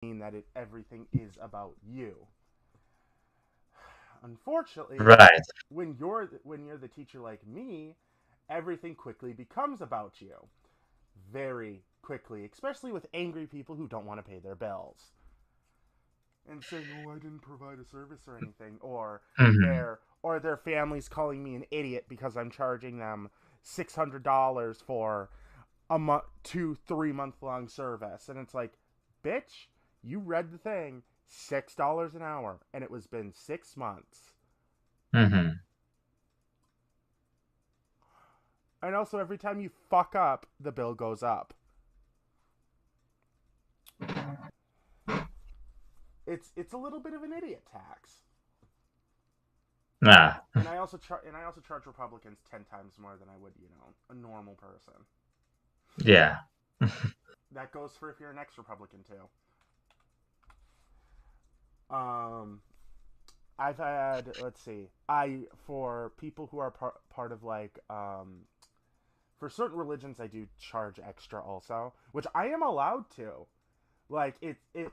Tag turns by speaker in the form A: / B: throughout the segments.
A: mean that everything is about you. Unfortunately,
B: Right.
A: when you're the teacher like me, everything quickly becomes about you. Very quickly, especially with angry people who don't want to pay their bills and saying, "Oh, I didn't provide a service or anything,"
B: Hmm.
A: or their families calling me an idiot because I'm charging them $600 for a 2-3 month long service, and it's like, bitch, you read the thing, $6 an hour, and it was been 6 months.
B: Hmm.
A: And also, every time you fuck up, the bill goes up. It's a little bit of an idiot tax.
B: Nah.
A: And I also charge Republicans 10 times more than I would, a normal person.
B: Yeah.
A: That goes for if you're an ex-Republican too. Um, I've had, let's see, I for people who are part of like for certain religions I do charge extra also, which I am allowed to. Like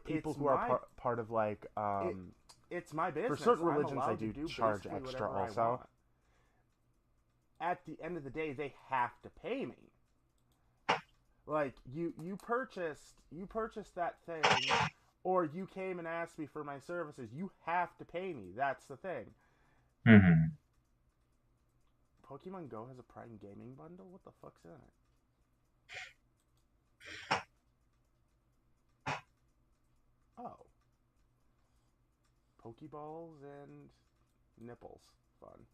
A: people it's who are
B: Mm.
A: my part of like
B: it
A: it's my
B: for
A: business.
B: certain
A: I'm
B: religions I
A: allowed to
B: do
A: do
B: charge
A: basically
B: extra
A: whatever I
B: also.
A: want. At the end of the day, they have to pay me. Like you purchased that thing, or you came and asked me for my services. You have to pay me. That's the thing.
B: Hmm.
A: Pokemon Go has a Prime Gaming bundle. What the fuck's in it? Oh, Pokeballs and nipples. Fun.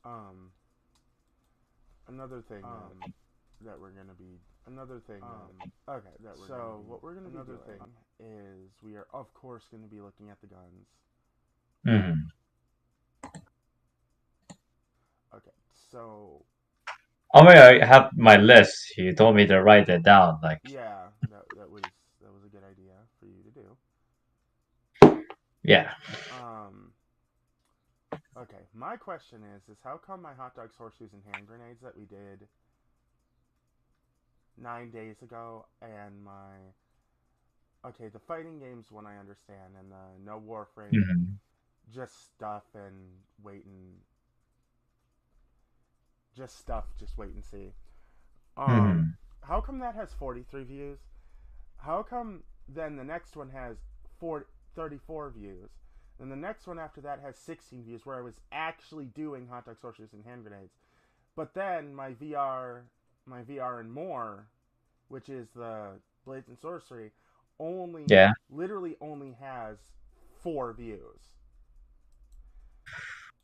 A: Um, another thing that we're gonna be another thing okay that we're gonna
B: So
A: be
B: what we're gonna be
A: another
B: doing.
A: thing is we are of course gonna be looking at the guns.
B: Hmm.
A: Okay, so
B: Oh my, I have my list. You told me to write it down. Like,
A: yeah, that was a good idea for you to do.
B: yeah.
A: Um, okay, my question is how come my hot dogs, horseshoes, and hand grenades that we did 9 days ago, and my okay, the fighting games one I understand, and the no warframe,
B: Hmm.
A: just stuff and wait and just stuff, just wait and see. Um,
B: Hmm.
A: how come that has 43 views? How come then the next one has 34 views? Then the next one after that has 16 views, where I was actually doing hot dog sorceries and hand grenades. But then my VR and more, which is the Blades and Sorcery, only
B: Yeah.
A: literally only has 4 views.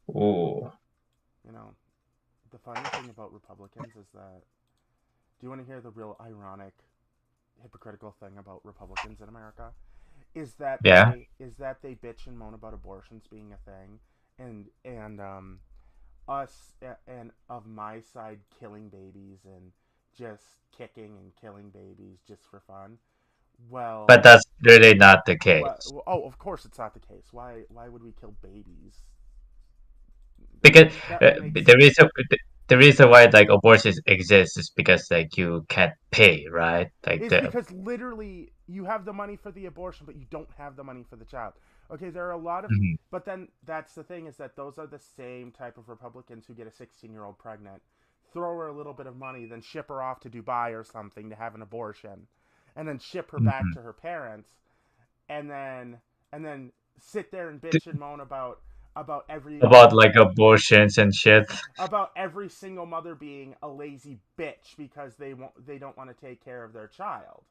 B: Ooh.
A: You know, the funny thing about Republicans is that, do you want to hear the real ironic, hypocritical thing about Republicans in America? Is that
B: Yeah.
A: they bitch and moan about abortions being a thing, and us and of my side killing babies and just kicking and killing babies just for fun.
B: But
A: Well,
B: that's really not the case.
A: oh, of course it's not the case. Why would we kill babies? That
B: Because
A: that makes
B: the reason why like abortions exist is because like you can't pay, right? Like
A: is
B: the.
A: because literally you have the money for the abortion, but you don't have the money for the child. Okay, there are a lot of,
B: Mhm.
A: but then that's the thing is that those are the same type of Republicans who get a 16-year-old pregnant, throw her a little bit of money, then ship her off to Dubai or something to have an abortion, and then ship her back
B: Mhm.
A: to her parents, and then sit there and bitch and moan about every
B: About like abortions and shit.
A: about every single mother being a lazy bitch because they don't want to take care of their child.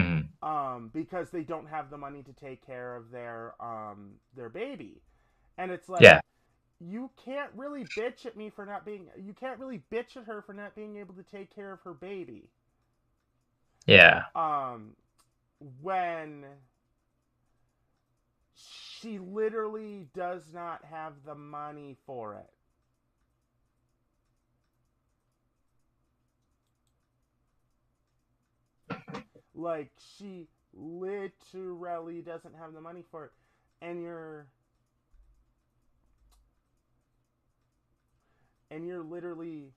B: Mm-hmm.
A: because they don't have the money to take care of their baby. And it's like,
B: Yeah.
A: you can't really bitch at me for not being you can't really bitch at her for not being able to take care of her baby.
B: Yeah.
A: Um when she literally does not have the money for it. Like, she literally doesn't have the money for it. And and you're literally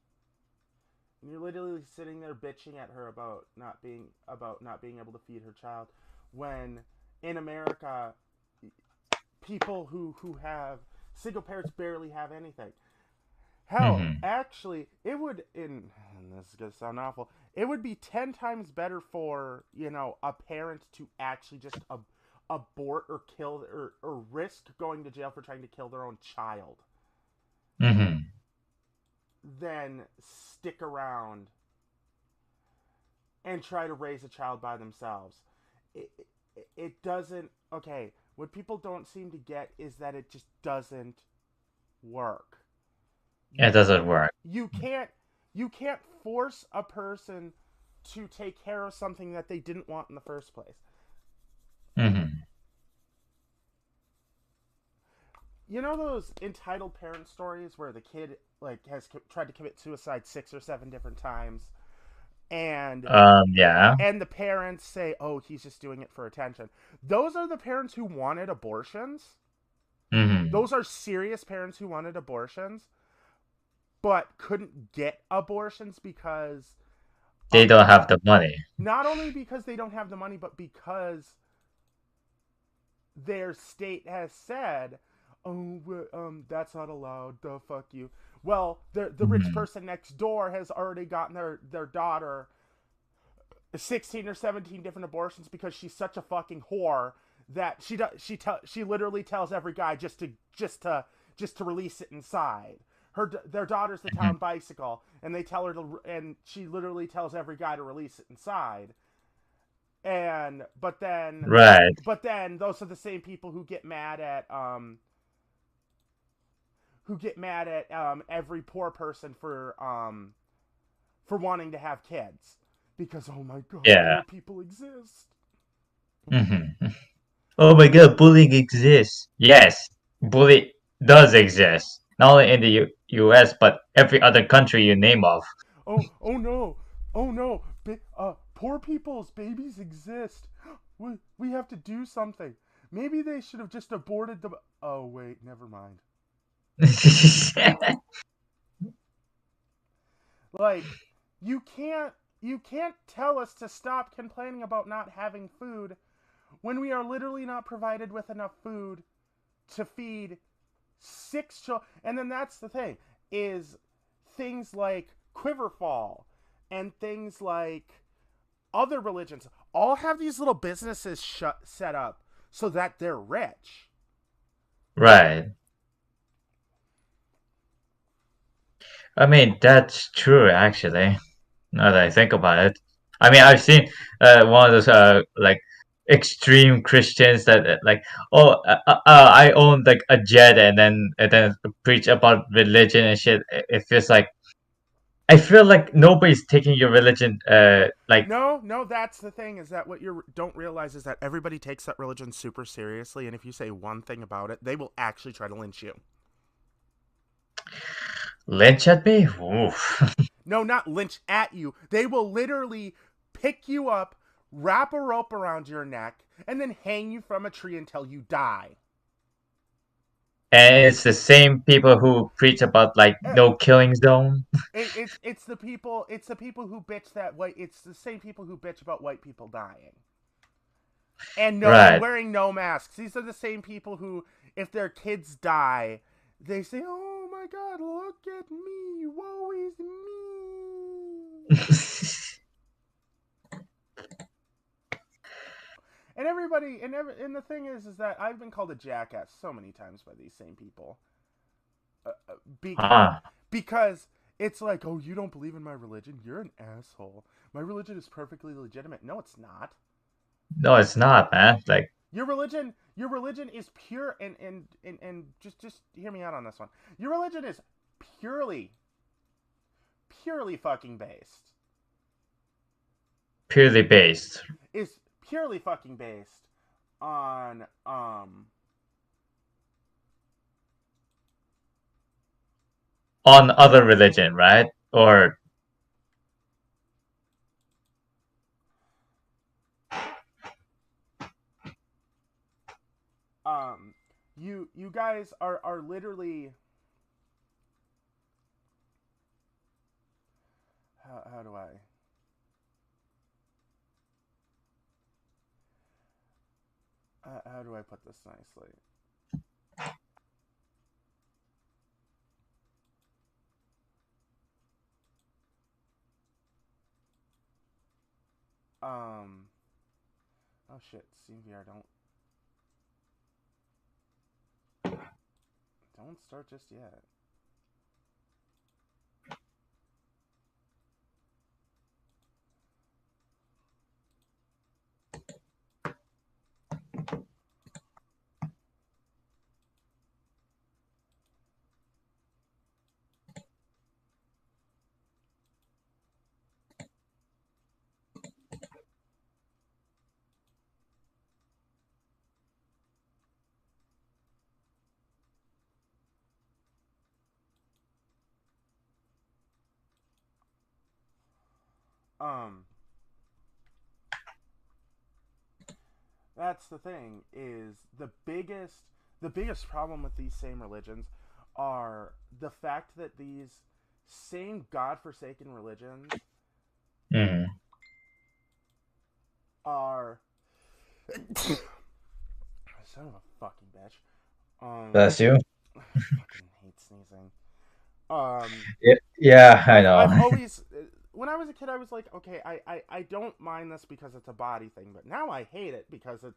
A: you're literally sitting there bitching at her about not being able to feed her child, when in America people who have single parents barely have anything. Hell,
B: Mm-hmm.
A: actually, it would and this is gonna sound awful. It would be 10 times better for a parent to actually just abort or kill or risk going to jail for trying to kill their own child
B: Mm-hmm.
A: than stick around and try to raise a child by themselves. It doesn't. Okay, what people don't seem to get is that it just doesn't work.
B: It
A: You
B: doesn't
A: can't
B: work.
A: you can't you can't force a person to take care of something that they didn't want in the first place.
B: Mm-hmm.
A: You know those entitled parent stories where the kid like has tried to commit suicide 6 or 7 different times, and
B: Yeah.
A: the parents say, "Oh, he's just doing it for attention." Those are the parents who wanted abortions.
B: Mm-hmm.
A: Those are serious parents who wanted abortions but couldn't get abortions because
B: They don't have the money.
A: not only because they don't have the money, but because their state has said, "Oh, that's not allowed. The fuck you." Well, the rich
B: Mm-hmm.
A: person next door has already gotten their daughter 16 or 17 different abortions because she's such a fucking whore that she literally tells every guy just to release it inside. Their daughter's the
B: Mm-hmm.
A: town bicycle, and they tell her to, and she literally tells every guy to release it inside. And
B: Right.
A: but then those are the same people who get mad at every poor person for wanting to have kids because, oh my god,
B: Yeah.
A: poor people exist.
B: Mm-hmm. Oh my God, bullying exists. Yes, bully does exist. Not only in the U.S., but every other country you name of.
A: Oh no, oh no, poor people's babies exist. We have to do something. Maybe they should have just aborted the. Oh wait, never mind. Like, you can't you can't tell us to stop complaining about not having food when we are literally not provided with enough food to feed 6 children. And then that's the thing, is things like Quiverfall and things like other religions all have these little businesses set up so that they're rich.
B: Right. I mean, that's true, actually. Now that I think about it, I mean, I've seen one of those like extreme Christians that oh, I own like a jet, and then preach about religion and shit. It feels like I feel like nobody's taking your religion like
A: No, no, that's the thing, is that what you don't realize is that everybody takes that religion super seriously, and if you say one thing about it, they will actually try to lynch you.
B: lynch at me. Oof.
A: No, not lynch at you. They will literally pick you up, wrap a rope around your neck, and then hang you from a tree until you die.
B: And it's the same people who preach about like
A: Uh,
B: no killing zone.
A: it's the people who bitch that white it's the same people who bitch about white people dying and
B: Right.
A: wearing no masks. These are the same people who, if their kids die, they say, "Oh my god, look at me, woe is me." And and the thing is that I've been called a jackass so many times by these same people, because
B: Ah.
A: because it's like, "Oh, you don't believe in my religion? You're an asshole. My religion is perfectly legitimate." No, it's not.
B: No, it's not, man. Like,
A: your religion is pure and just hear me out on this one. Your religion is purely purely fucking based.
B: purely based
A: Is purely fucking based on
B: on other religion, right? Or
A: um you guys are literally how do how do I put this nicely? Um oh shit, CVR don't start just yet. Um that's the thing is the biggest problem with these same religions are the fact that these same godforsaken religions
B: mhm.
A: are son of a fucking bitch.
B: Bless you.
A: I fucking hate sneezing. Um,
B: Yeah, I
A: I've
B: know.
A: always when I was a kid I was like, okay, I don't mind this because it's a body thing, but now I hate it because it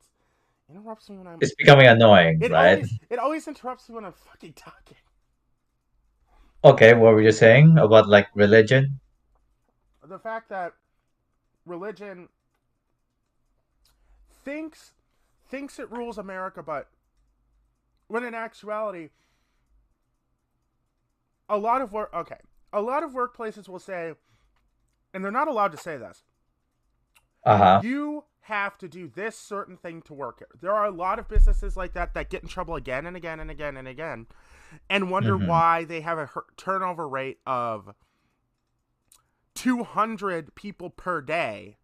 A: interrupts me when I'm
B: It's becoming annoying, right?
A: it always interrupts me when I'm fucking talking.
B: Okay, what were you saying about like religion?
A: The fact that religion thinks thinks it rules America, but when in actuality, a lot of workplaces will say, and they're not allowed to say this.
B: Uh-huh.
A: You have to do this certain thing to work here. There are a lot of businesses like that that get in trouble again and again and again and again, and wonder
B: Mm-hmm.
A: why they have a turnover rate of 200 people per day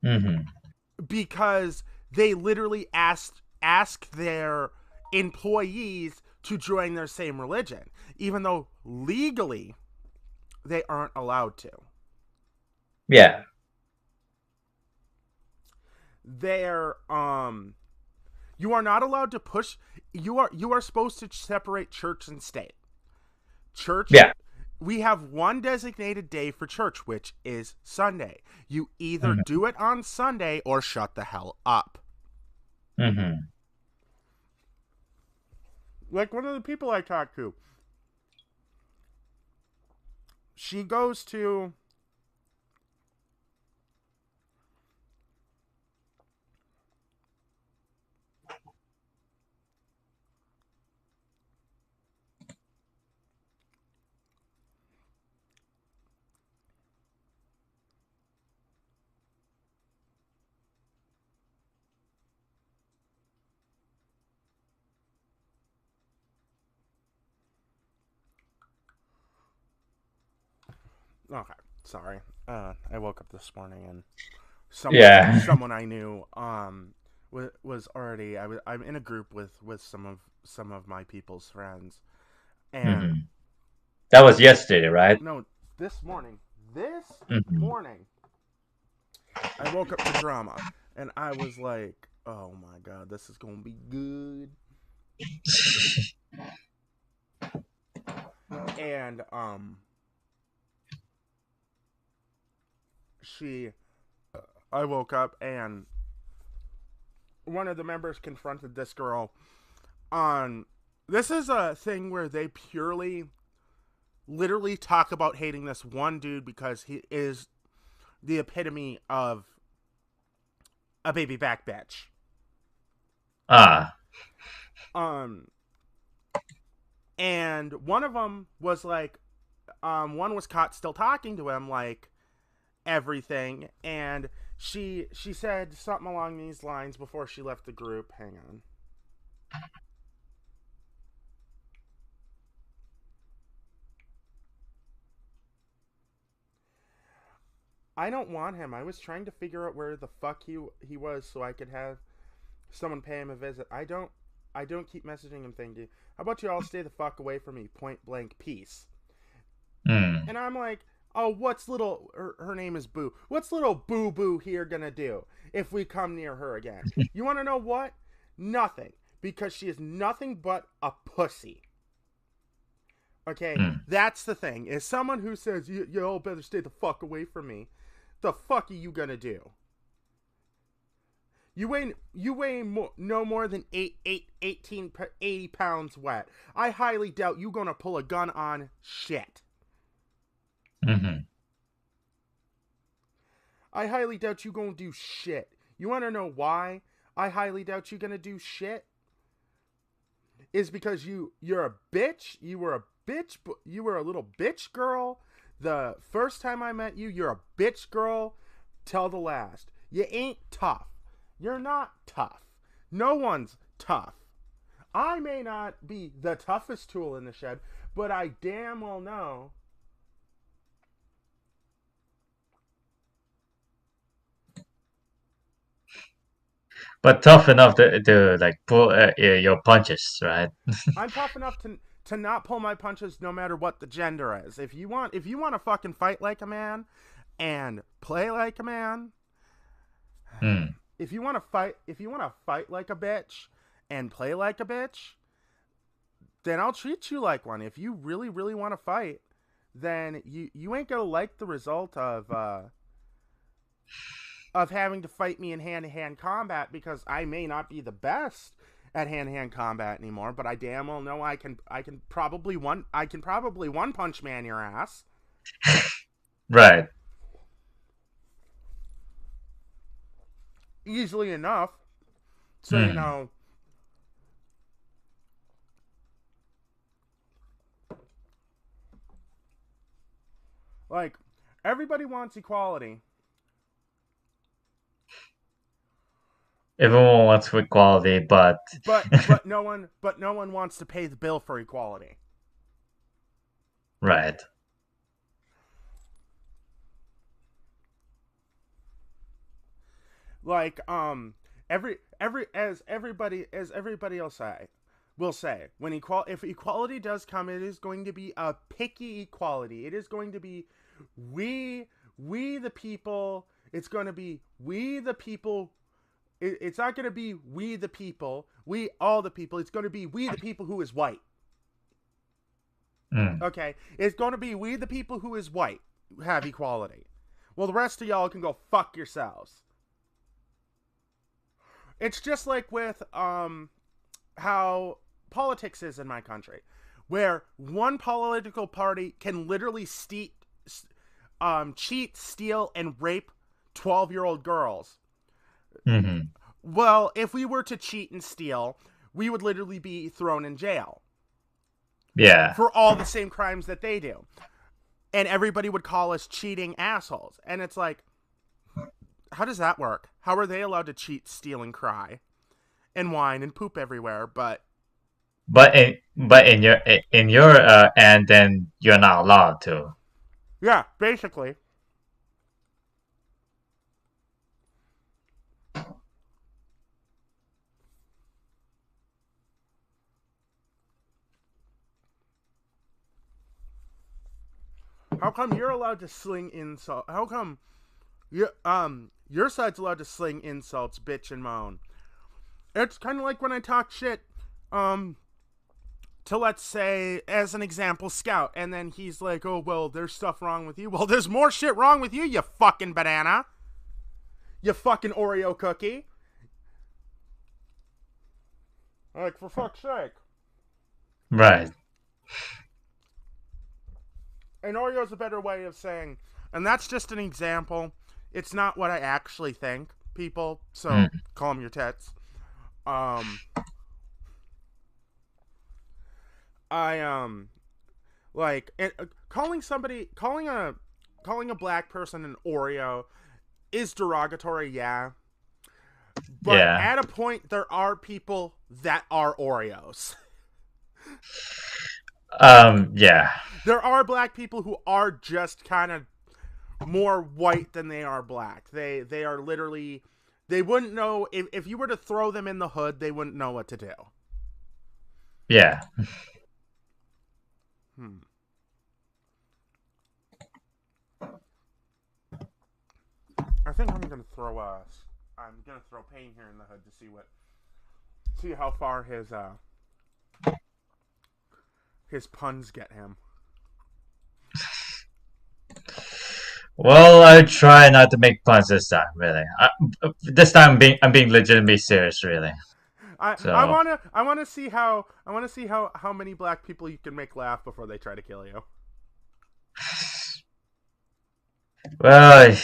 B: Mm-hmm.
A: because they literally ask their employees to join their same religion, even though legally they aren't allowed to.
B: Yeah.
A: They're you are not allowed to push. You are supposed to separate church and state. Church,
B: Yeah.
A: we have one designated day for church, which is Sunday. You either
B: Mm-hmm.
A: do it on Sunday or shut the hell up.
B: Mm-hmm.
A: Like one of the people I talked to, she goes to okay, sorry. I woke up this morning and
B: Yeah.
A: someone I knew was already I'm in a group with some of my people's friends and
B: Mm-hmm. That was yesterday, right?
A: no this morning this
B: Mm-hmm.
A: morning I woke up to drama and I was like, oh my god, this is gonna be good. And she I woke up and one of the members confronted this girl on this is a thing where they purely literally talk about hating this one dude because he is the epitome of a baby back bitch.
B: Ah.
A: And one of them was like, one was caught still talking to him, like everything, and she said something along these lines before she left the group. Hang on. I don't want him. I was trying to figure out where the fuck he was so I could have someone pay him a visit. I don't keep messaging him. Thank you. How about you all stay the fuck away from me? Point blank, peace.
B: Mm.
A: And I'm like, oh, what's little, her name is Boo. What's little Boo Boo here gonna do if we come near her again? You wanna know what? Nothing. Because she is nothing but a pussy. Okay?
B: Mm.
A: That's the thing. Is someone who says, you all better stay the fuck away from me. The fuck are you gonna do? You weigh no more than 80 pounds wet. I highly doubt you gonna pull a gun on shit.
B: Mm-hmm.
A: I highly doubt you gonna do shit. You wanna know why I highly doubt you gonna do shit? Is because you're a bitch. You were a bitch. You were a little bitch girl. The first time I met you, you're a bitch girl till the last. You ain't tough. You're not tough. No one's tough. I may not be the toughest tool in the shed, but I damn well know.
B: But tough enough to like pull your punches, right?
A: I'm tough enough to not pull my punches no matter what the gender is. If you want to fucking fight like a man and play like a man,
B: Mm.
A: if you want to fight like a bitch and play like a bitch, then I'll treat you like one. If you really really want to fight, then you ain't going to like the result of having to fight me in hand-to-hand combat, because I may not be the best at hand-to-hand combat anymore, but I damn well know I can probably one punch man your ass
B: Right.
A: easily enough. So
B: Mm.
A: like, everybody wants equality.
B: Everyone wants equality, but
A: But no one wants to pay the bill for equality.
B: right.
A: Like everybody else will say, when if equality does come, it is going to be a picky equality. It is going to be we the people. It's going to be we the people. It's not going to be we the people, we all the people. It's going to be we the people who is white.
B: Mm.
A: Okay, it's going to be we the people who is white have equality. Well, the rest of y'all can go fuck yourselves. It's just like with how politics is in my country, where one political party can literally cheat, steal, and rape 12-year-old girls.
B: Mm-hmm.
A: Well, if we were to cheat and steal, we would literally be thrown in jail
B: Yeah.
A: for all the same crimes that they do. And everybody would call us cheating assholes. And it's like, how does that work? How are they allowed to cheat, steal, and cry, and whine and poop everywhere? But
B: in your and then you're not allowed to.
A: yeah, basically. How come you're allowed to sling insult? How come your side's allowed to sling insults, bitch, and moan? It's kind of like when I talk shit to, let's say, as an example, Scout, and then he's like, oh, well, there's stuff wrong with you. Well, there's more shit wrong with you, you fucking banana. You fucking Oreo cookie. Like, for fuck's sake.
B: Right.
A: And Oreo's a better way of saying, and that's just an example. It's not what I actually think. people, so
B: Mm.
A: call them your tets. Um, I like calling a black person an Oreo is derogatory, yeah. But
B: Yeah.
A: at a point, there are people that are Oreos.
B: Yeah.
A: There are black people who are just kind of more white than they are black. They are literally, they wouldn't know if you were to throw them in the hood, they wouldn't know what to do.
B: Yeah.
A: Hmm. I think I'm gonna throw Payne here in the hood to see how far his puns get him.
B: Well, I try not to make puns this time, really. This time I'm being legitimately serious, really.
A: I
B: So,
A: wanna see how many black people you can make laugh before they try to kill you.
B: well,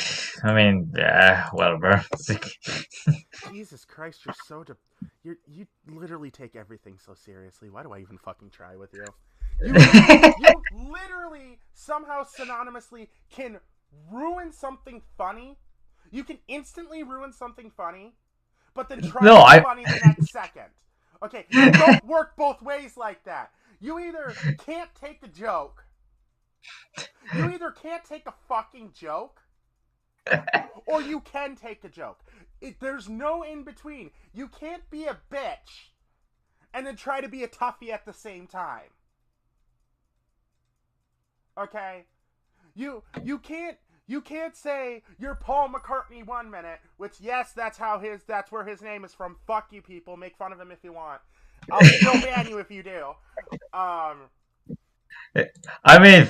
B: I mean, yeah, whatever.
A: Jesus Christ, you literally take everything so seriously. Why do I even fucking try with you? You literally somehow synonymously can ruin something funny. You can instantly ruin something funny, but then try to
B: No,
A: be
B: I.
A: funny the next second. Okay, it don't work both ways like that. You either can't take a joke, you either can't take a fucking joke, or you can take a joke. There's no in between. You can't be a bitch and then try to be a toughie at the same time. Okay? You can't say you're Paul McCartney 1 minute, which yes, that's where his name is from. Fuck you people, make fun of him if you want. I'll still ban you if you do. Um
B: I mean,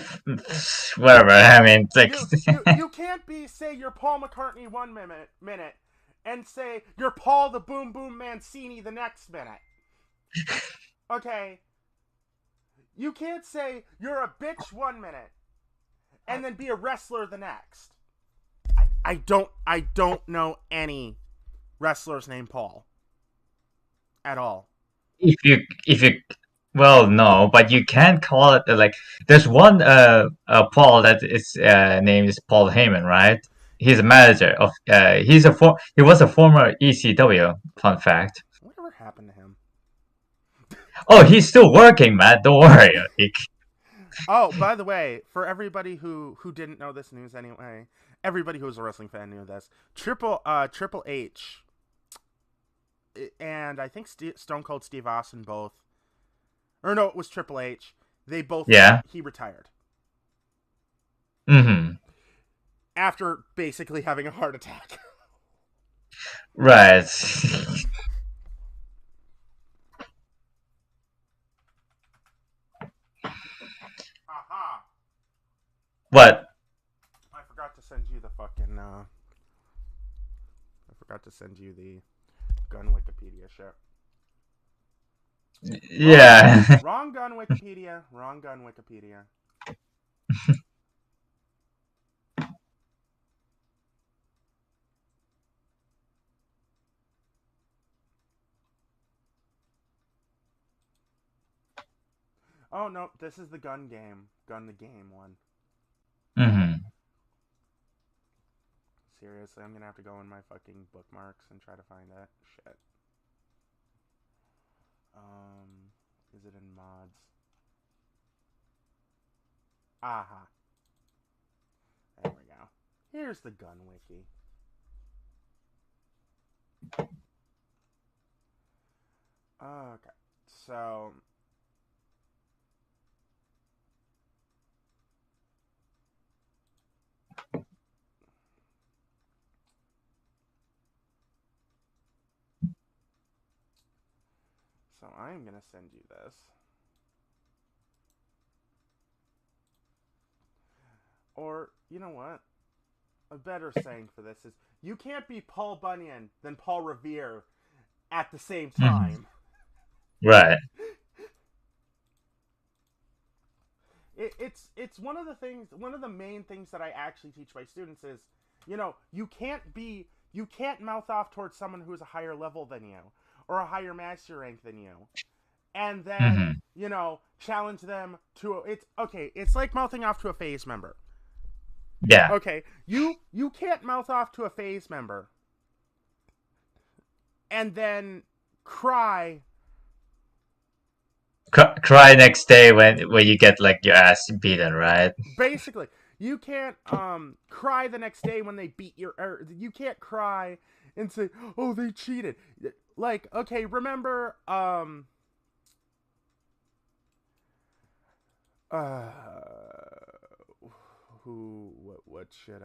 B: whatever. I mean, it's like,
A: you can't say you're Paul McCartney 1 minute and say you're Paul the Boom Boom Mancini the next minute. Okay? You can't say you're a bitch 1 minute and then be a wrestler the next. I don't know any wrestlers named Paul at all.
B: if you, well, no, but you can call it like. There's one Paul that is name is Paul Heyman, right? He's a manager of. He was a former ECW. Fun fact.
A: Whatever happened to him?
B: Oh, he's still working, man. Don't worry. Like,
A: Oh, by the way, for everybody who didn't know this news anyway, everybody who was a wrestling fan knew this. Triple H and I think Stone Cold Steve Austin both, or no, it was Triple H. They both
B: yeah.
A: he retired
B: Mm-hmm.
A: after basically having a heart attack.
B: Right.
A: Aha!
B: What?
A: I forgot to send you the fucking. I forgot to send you the gun Wikipedia shit.
B: Yeah.
A: Wrong gun Wikipedia. Wrong gun Wikipedia. Oh no, this is the gun game. Gun the game one.
B: Mm-hmm.
A: Seriously, I'm gonna have to go in my fucking bookmarks and try to find that shit. Is it in mods? Aha. There we go. Here's the gun wiki. Okay. So I am gonna send you this. Or, you know what? A better saying for this is you can't be Paul Bunyan than Paul Revere at the same
B: Mm-hmm.
A: time.
B: Right.
A: It's one of the main things that I actually teach my students is, you can't be you can't mouth off towards someone who's a higher level than you or a higher master rank than you, and then
B: Hmm.
A: challenge them to it's okay. It's like mouthing off to a phase member.
B: Yeah.
A: Okay, you can't mouth off to a phase member and then cry.
B: Cry next day when you get like your ass beaten, right?
A: Basically, you can't cry the next day when they beat your. Or you can't cry and say, "Oh, they cheated." Like, okay, remember uh who what should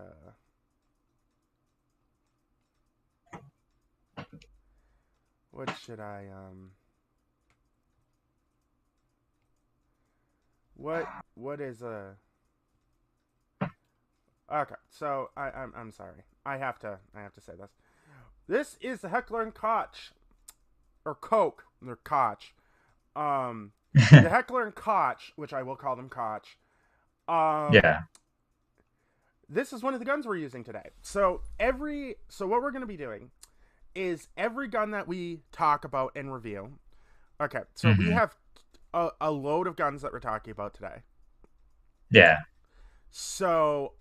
A: what should I what is a okay, so I'm sorry. I have to say this. This is the Heckler and Koch or Coke, or Koch. Um the Heckler and Koch, which I will call them Koch. Um
B: Yeah.
A: this is one of the guns we're using today. So what we're going to be doing is every gun that we talk about and review. Okay, so we
B: Hmm.
A: have a load of guns that we're talking about today.
B: Yeah.
A: So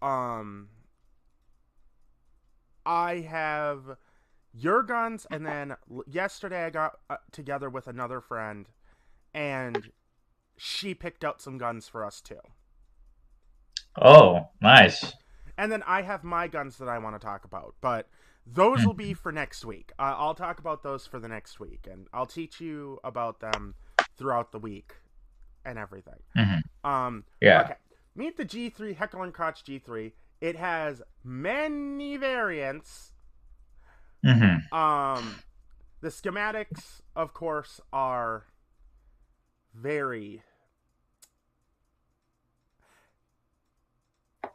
A: I have your guns, and then yesterday I got together with another friend, and she picked out some guns for us too.
B: Oh, nice.
A: And then I have my guns that I want to talk about, but those will be
B: Hmm.
A: for next week. I'll talk about those for the next week, and I'll teach you about them throughout the week and everything.
B: Hmm.
A: Um,
B: Yeah.
A: okay. Meet the G3 Heckler and Koch G3. It has many variants.
B: Hmm.
A: Um, the schematics, of course, are very.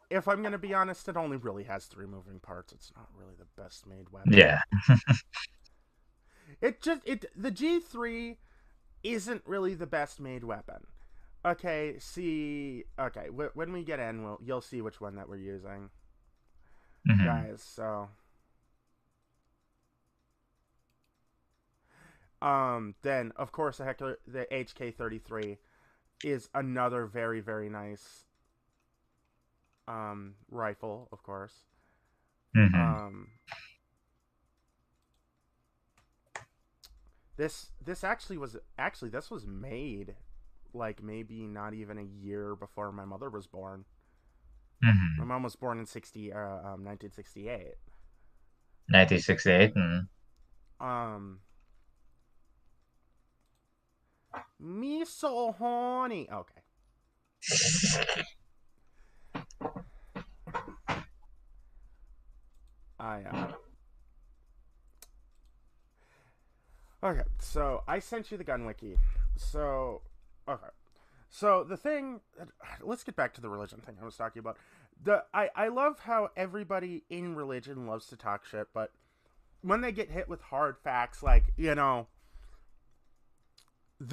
A: If I'm gonna be honest, it only really has 3 moving parts. It's not really the best made weapon.
B: Yeah.
A: The G3 isn't really the best made weapon. Okay, see, okay, when we get in, you'll see which one that we're using,
B: Hmm.
A: guys. So, then of course the HK33 is another very very nice rifle, of course.
B: Hmm.
A: Um, this this was made like maybe not even a year before my mother was born. My
B: Hmm.
A: mom was born in 1968.
B: 1968. Mm.
A: Um, me so horny. Okay. I okay. So I sent you the gun wiki. So okay. So the thing, let's get back to the religion thing I was talking about. I love how everybody in religion loves to talk shit, but when they get hit with hard facts, like the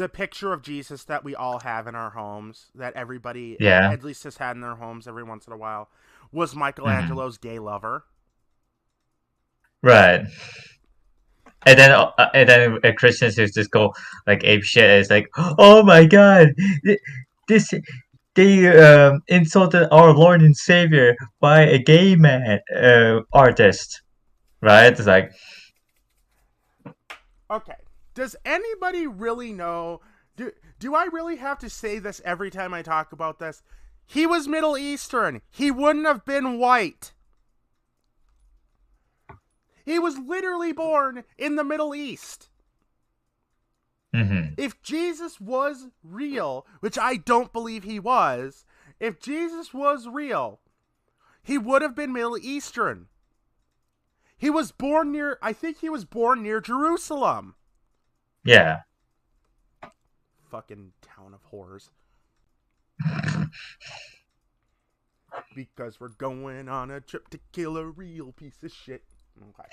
A: picture of Jesus that we all have in our homes, that everybody
B: Yeah.
A: at least has had in their homes every once in a while, was
B: Hmm.
A: Michelangelo's gay lover.
B: Right. And then Christians who just go like ape shit. It's like, oh my god, this they insulted our Lord and Savior by a gay man artist, right? It's like,
A: Okay. Does anybody really know? Do I really have to say this every time I talk about this? He was Middle Eastern. He wouldn't have been white. He was literally born in the Middle East.
B: hmm.
A: If Jesus was real, which I don't believe he was, if Jesus was real, he would have been Middle Eastern. He was born near, I think he was born near Jerusalem.
B: Yeah.
A: Fucking town of whores. Because we're going on a trip to kill a real piece of shit. Okay.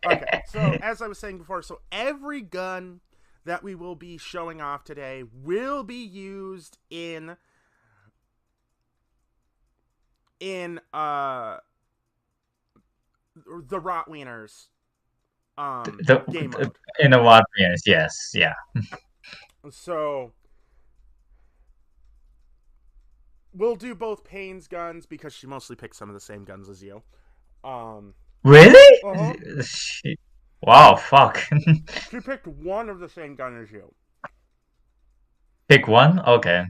A: Okay. So, as I was saying before, so every gun that we will be showing off today will be used in the Rotwieners game
B: The
A: mode.
B: in the water, yes, yeah.
A: So we'll do both Payne's guns because she mostly picks some of the same guns as you. Um,
B: Really?
A: uh-huh.
B: Wow, fuck.
A: She picked one of the same gun as you.
B: Pick one? Okay.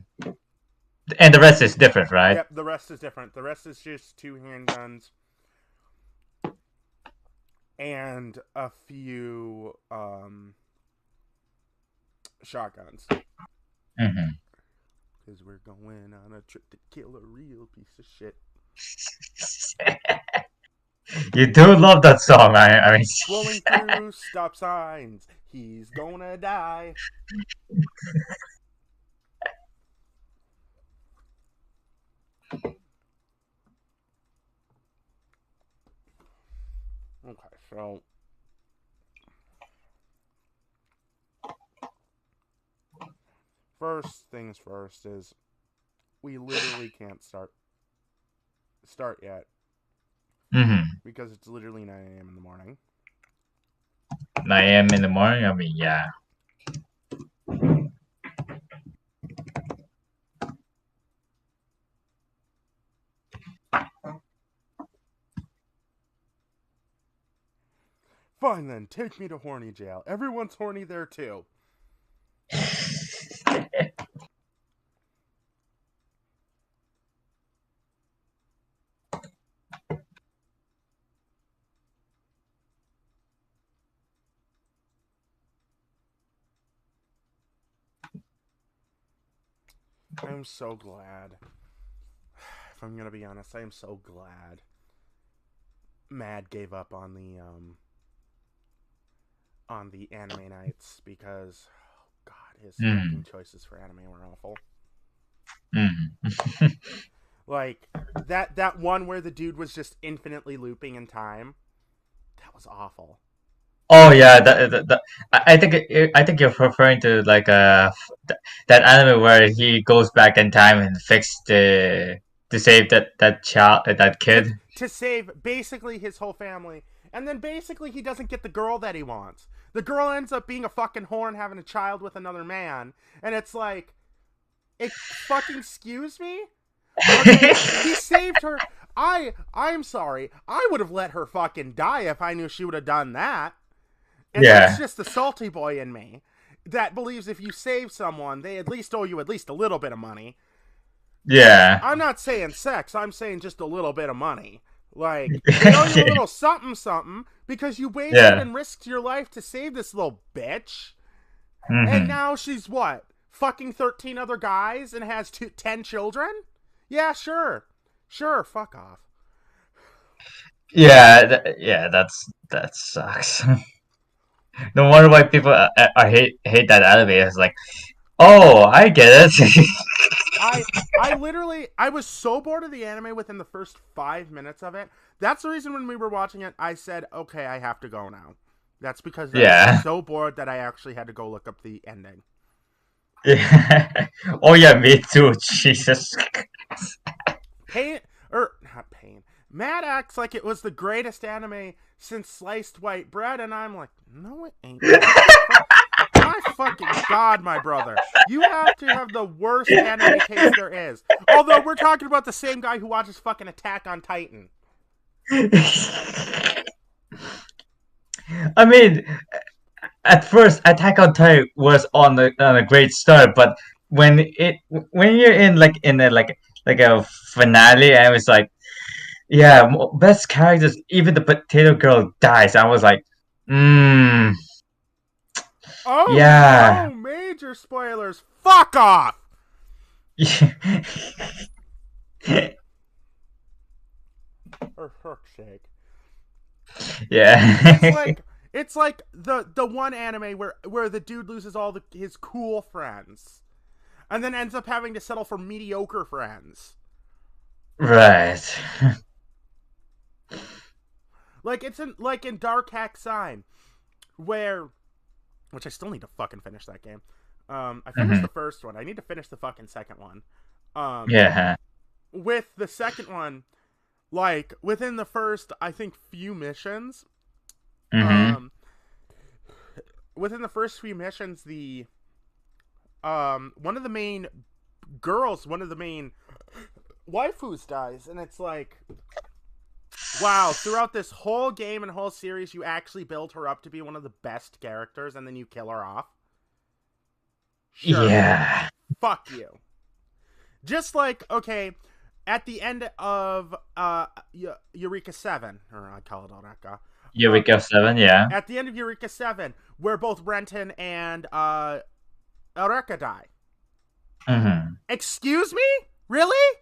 B: And the rest is different, right?
A: Yep, the rest is different. The rest is just 2 handguns and a few shotguns.
B: Mm-hmm.
A: Because we're going on a trip to kill a real piece of shit.
B: You do love that song, I mean.
A: Blowing through stop signs. He's gonna die. Okay, so first things first is we literally can't start yet
B: Mm-hmm.
A: because it's literally 9 a.m. in the morning.
B: 9 a.m. in the morning? I mean, yeah.
A: Fine then, take me to horny jail. Everyone's horny there too. I'm so glad. If I'm gonna be honest, I am so glad Mad gave up on the anime nights because oh god, his fucking
B: Mm.
A: choices for anime were awful.
B: Mm.
A: Like that one where the dude was just infinitely looping in time. That was awful.
B: Oh yeah, I think you're referring to like that anime where he goes back in time and fix the to save that child that
A: To
B: kid.
A: to save basically his whole family. And then basically he doesn't get the girl that he wants. The girl ends up being a fucking whore and having a child with another man. And it's like, it fucking excuse me? Okay, he saved her. I'm sorry. I would have let her fucking die if I knew she would have done that. And that's
B: Yeah,
A: just the salty boy in me that believes if you save someone, they at least owe you at least a little bit of money.
B: yeah,
A: I'm not saying sex, I'm saying just a little bit of money. Like, they owe you a little something something because you wasted
B: yeah.
A: and risked your life to save this little bitch. And
B: Hmm.
A: now she's what? Fucking 13 other guys and has 10 children? Yeah, sure. Sure, fuck off.
B: Yeah, yeah. That sucks. No wonder why people hate that anime. It's like, oh, I get it.
A: I I literally I was so bored of the anime within the first 5 minutes of it. That's the reason when we were watching it, I said, okay, I have to go now. That's because I was
B: Yeah,
A: so bored that I actually had to go look up the ending.
B: yeah. Oh yeah, me too. Jesus.
A: Pain or not pain. Matt acts like it was the greatest anime since sliced white bread, and I'm like, no, it ain't. My fucking god, my brother. You have to have the worst anime taste there is. Although we're talking about the same guy who watches fucking Attack on Titan.
B: I mean, at first, Attack on Titan was on a great start, but when you're in like a finale, and it's like, yeah, best characters, even the potato girl dies. I was like, mm,
A: Oh
B: yeah.
A: no, major spoilers. Fuck off. For fuck's sake. It's
B: Yeah.
A: like it's like the one anime where the dude loses all his cool friends and then ends up having to settle for mediocre friends.
B: Right.
A: Like it's in Dark Hack Sign where which I still need to fucking finish that game. I finished
B: Hmm.
A: the first one. I need to finish the fucking second one. Um
B: Yeah.
A: with the second one, like within the first, I think, few missions,
B: Mm-hmm.
A: um, within the first few missions, the one of the main girls, one of the main waifus dies, and it's like, wow, throughout this whole game and whole series, you actually build her up to be one of the best characters, and then you kill her off. Sure,
B: Yeah.
A: fuck you. Just like, okay, at the end of Eureka 7, or I call it Eureka,
B: Eureka 7, yeah.
A: at the end of Eureka 7, where both Renton and Eureka die.
B: Mm-hmm.
A: Excuse me? Really?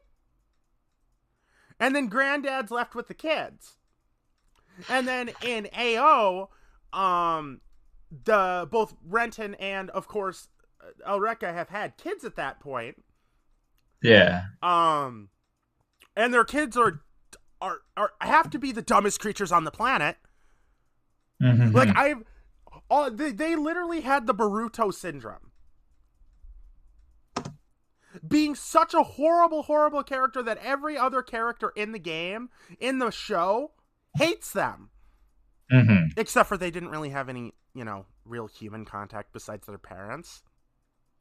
A: And then Granddad's left with the kids. And then in AO, the both Renton and, of course, Eureka have had kids at that point.
B: Yeah.
A: And their kids are have to be the dumbest creatures on the planet.
B: Mm-hmm.
A: Like they literally had the Boruto syndrome. Being such a horrible, horrible character that every other character in the game, in the show, hates them.
B: Mm-hmm.
A: Except for they didn't really have any, real human contact besides their parents.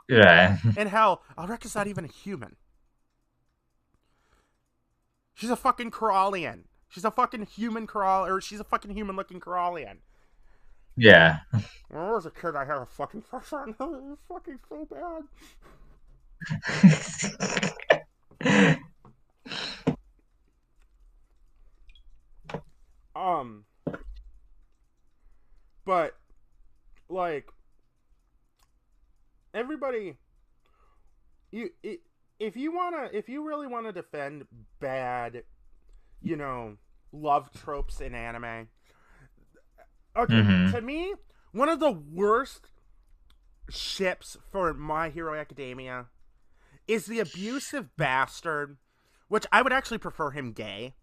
B: Yeah.
A: And hell, Alreka's not even a human. She's a fucking Corallian. She's a fucking human or she's a fucking human-looking Corallian.
B: Yeah.
A: When I was a kid, I had a fucking crush on her. It was fucking so bad. But like everybody, if you really wanna defend bad, love tropes in anime. Okay,
B: Mm-hmm.
A: to me, one of the worst ships for My Hero Academia is the abusive bastard, which I would actually prefer him gay.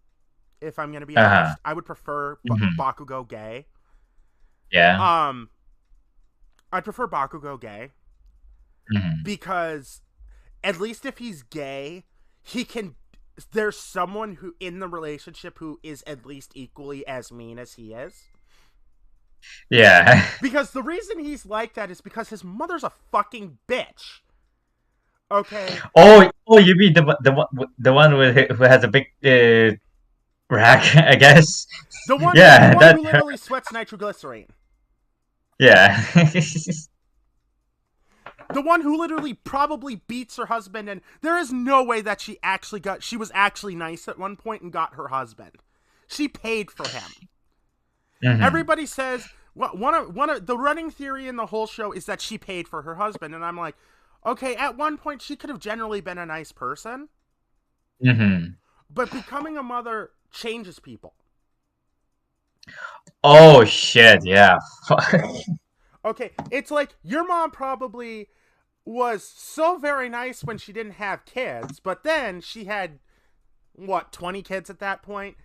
A: If I'm gonna be honest, I would prefer Bakugo gay.
B: Yeah.
A: I'd prefer Bakugo gay because at least if he's gay, he can. There's someone who in the relationship who is at least equally as mean as he is.
B: Yeah.
A: Because the reason he's like that is because his mother's a fucking bitch. Okay.
B: Oh, you mean the one who has a big rack, I guess.
A: The one
B: Yeah,
A: who literally sweats nitroglycerine.
B: Yeah.
A: The one who literally probably beats her husband, and there is no way that she was actually nice at one point and got her husband. She paid for him.
B: Mm-hmm.
A: Everybody says one of the running theory in the whole show is that she paid for her husband, and I'm like, okay, at one point she could have generally been a nice person.
B: Mm-hmm.
A: But becoming a mother changes people.
B: Oh shit, yeah.
A: Okay, it's like your mom probably was so very nice when she didn't have kids, but then she had 20 kids at that point.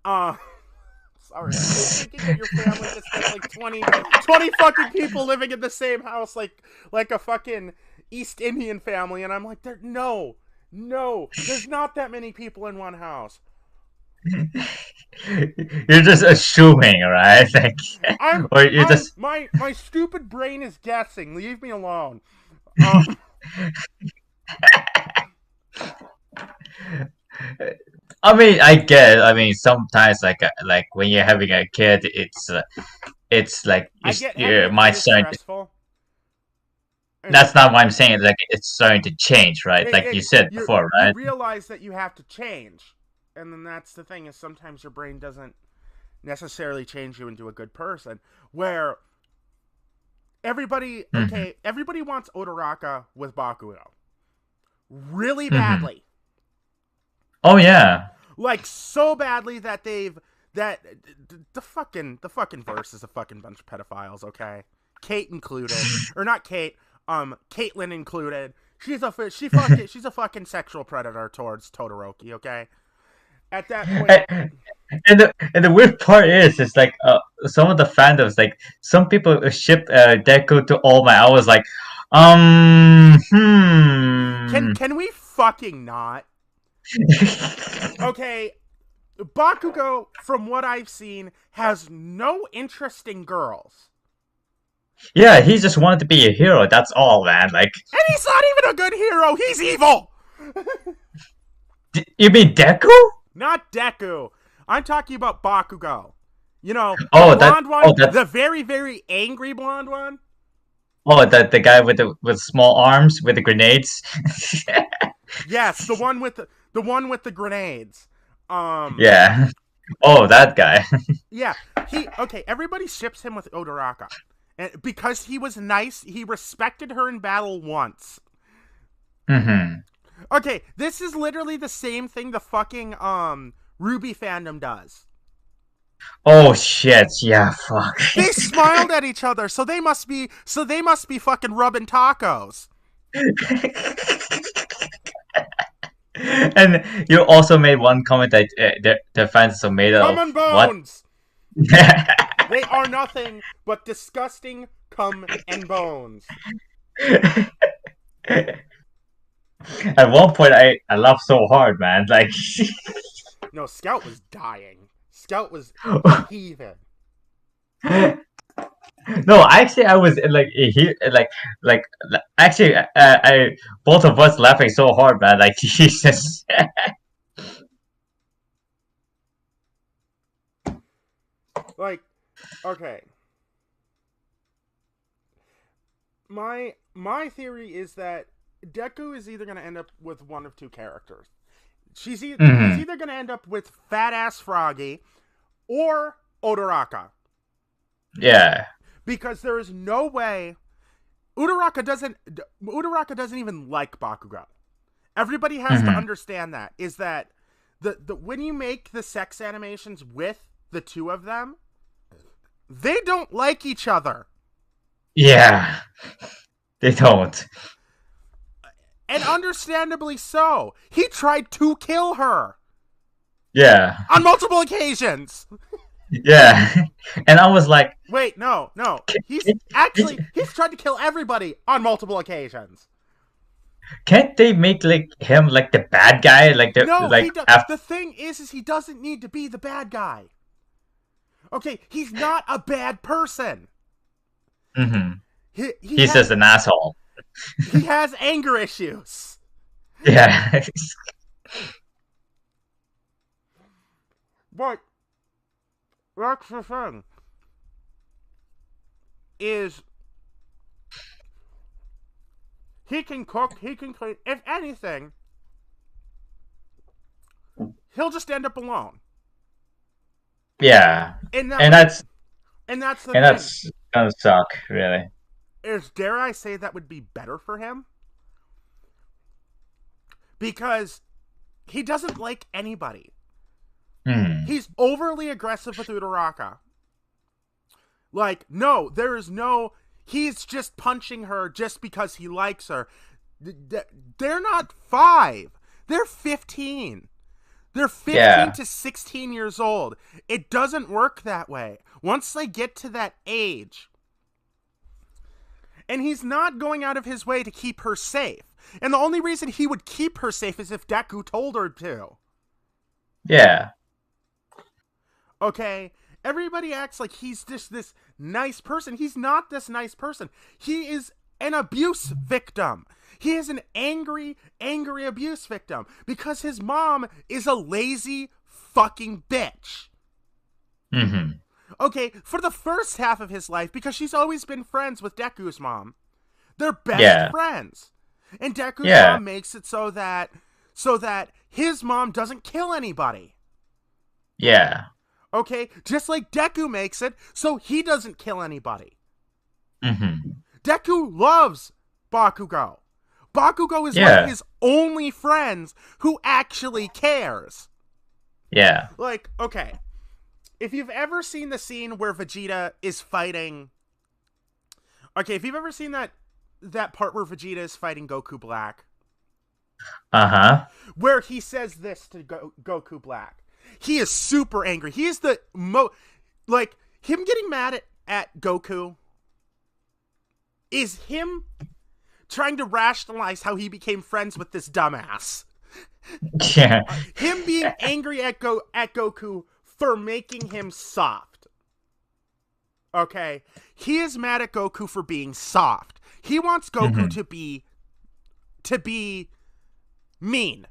A: Sorry, I'm thinking that your family just had like 20 fucking people living in the same house, like a fucking East Indian family, and I'm like, no, there's not that many people in one house.
B: You're just assuming, right?
A: My stupid brain is guessing. Leave me alone.
B: I mean, I get. I mean, sometimes like when you're having a kid, it's like your mind's starting. That's not what I'm saying. Like it's starting to change, right? Like you said before, right?
A: You realize that you have to change, and then that's the thing is sometimes your brain doesn't necessarily change you into a good person. Where everybody wants Odoraka with Bakugo really badly.
B: Oh yeah,
A: like so badly that the fucking verse is a fucking bunch of pedophiles. Okay, Kate included, or not Kate. Caitlyn included. She's a fucking sexual predator towards Todoroki. Okay, at that point.
B: And the weird part is, it's like some of the fandoms, like some people ship Deku to All Might. I was like,
A: Can we fucking not? Okay, Bakugo, from what I've seen, has no interest in girls.
B: Yeah, he just wanted to be a hero. That's all, man. Like,
A: And he's not even a good hero. He's evil.
B: you mean Deku?
A: Not Deku. I'm talking about Bakugo. You know, the
B: Oh,
A: blonde one,
B: that's
A: the very, very angry blonde one.
B: that the guy with the small arms with the grenades.
A: Yes, the one with the grenades.
B: Yeah. Oh, that guy.
A: Yeah, okay, everybody ships him with Odoraka. And because he was nice, he respected her in battle once.
B: Mm-hmm.
A: Okay, this is literally the same thing the fucking Ruby fandom does.
B: Oh shit! Yeah, fuck.
A: They smiled at each other, so they must be fucking rubbing tacos.
B: And you also made one comment that the fans are made of
A: Come and
B: what?
A: bones. They are nothing but disgusting cum and bones.
B: At one point, I laughed so hard, man. Like,
A: No, Scout was dying. Scout was heaving.
B: no, actually, I was like he like actually, I both of us laughing so hard, man. Like, Jesus.
A: Like, okay. My theory is that Deku is either going to end up with one of two characters. He's either going to end up with fat ass Froggy or Odoraka.
B: Yeah.
A: Because there is no way Uraraka doesn't even like Bakugo. Everybody has to understand that is that the when you make the sex animations with the two of them, they don't like each other.
B: Yeah. They don't.
A: And understandably so. He tried to kill her.
B: Yeah.
A: On multiple occasions.
B: Yeah. And I was like,
A: wait, no. He's tried to kill everybody on multiple occasions.
B: Can't they make like him like the bad guy? Like the
A: No,
B: like
A: the thing is he doesn't need to be the bad guy. Okay, he's not a bad person.
B: Mm-hmm. He's just an asshole.
A: He has anger issues.
B: Yeah.
A: But that's the thing. Is he can cook, he can clean. If anything, he'll just end up alone.
B: Yeah. And that's gonna suck, really.
A: Dare I say that would be better for him? Because he doesn't like anybody. He's overly aggressive with Uraraka. Like, no, there is no... He's just punching her just because he likes her. They're not 5. They're 15. They're 15 to 16 years old. It doesn't work that way. Once they get to that age... And he's not going out of his way to keep her safe. And the only reason he would keep her safe is if Deku told her to.
B: Yeah.
A: Okay? Everybody acts like he's just this nice person. He's not this nice person. He is an abuse victim. He is an angry abuse victim. Because his mom is a lazy fucking bitch.
B: Mm-hmm.
A: Okay, for the first half of his life, because she's always been friends with Deku's mom. They're best friends. And Deku's mom makes it so that his mom doesn't kill anybody.
B: Yeah.
A: Okay, just like Deku makes it so he doesn't kill anybody.
B: Mm-hmm.
A: Deku loves Bakugo. Bakugo is one of his only friends who actually cares.
B: Yeah.
A: Like, okay, if you've ever seen the scene where Vegeta is fighting... Okay, if you've ever seen that part where Vegeta is fighting Goku Black...
B: Uh-huh.
A: Where he says this to Goku Black. He is super angry. He is the like, him getting mad at Goku is him trying to rationalize how he became friends with this dumbass.
B: Yeah.
A: Him being angry at Goku for making him soft. Okay? He is mad at Goku for being soft. He wants Goku
B: Hmm.
A: to be mean.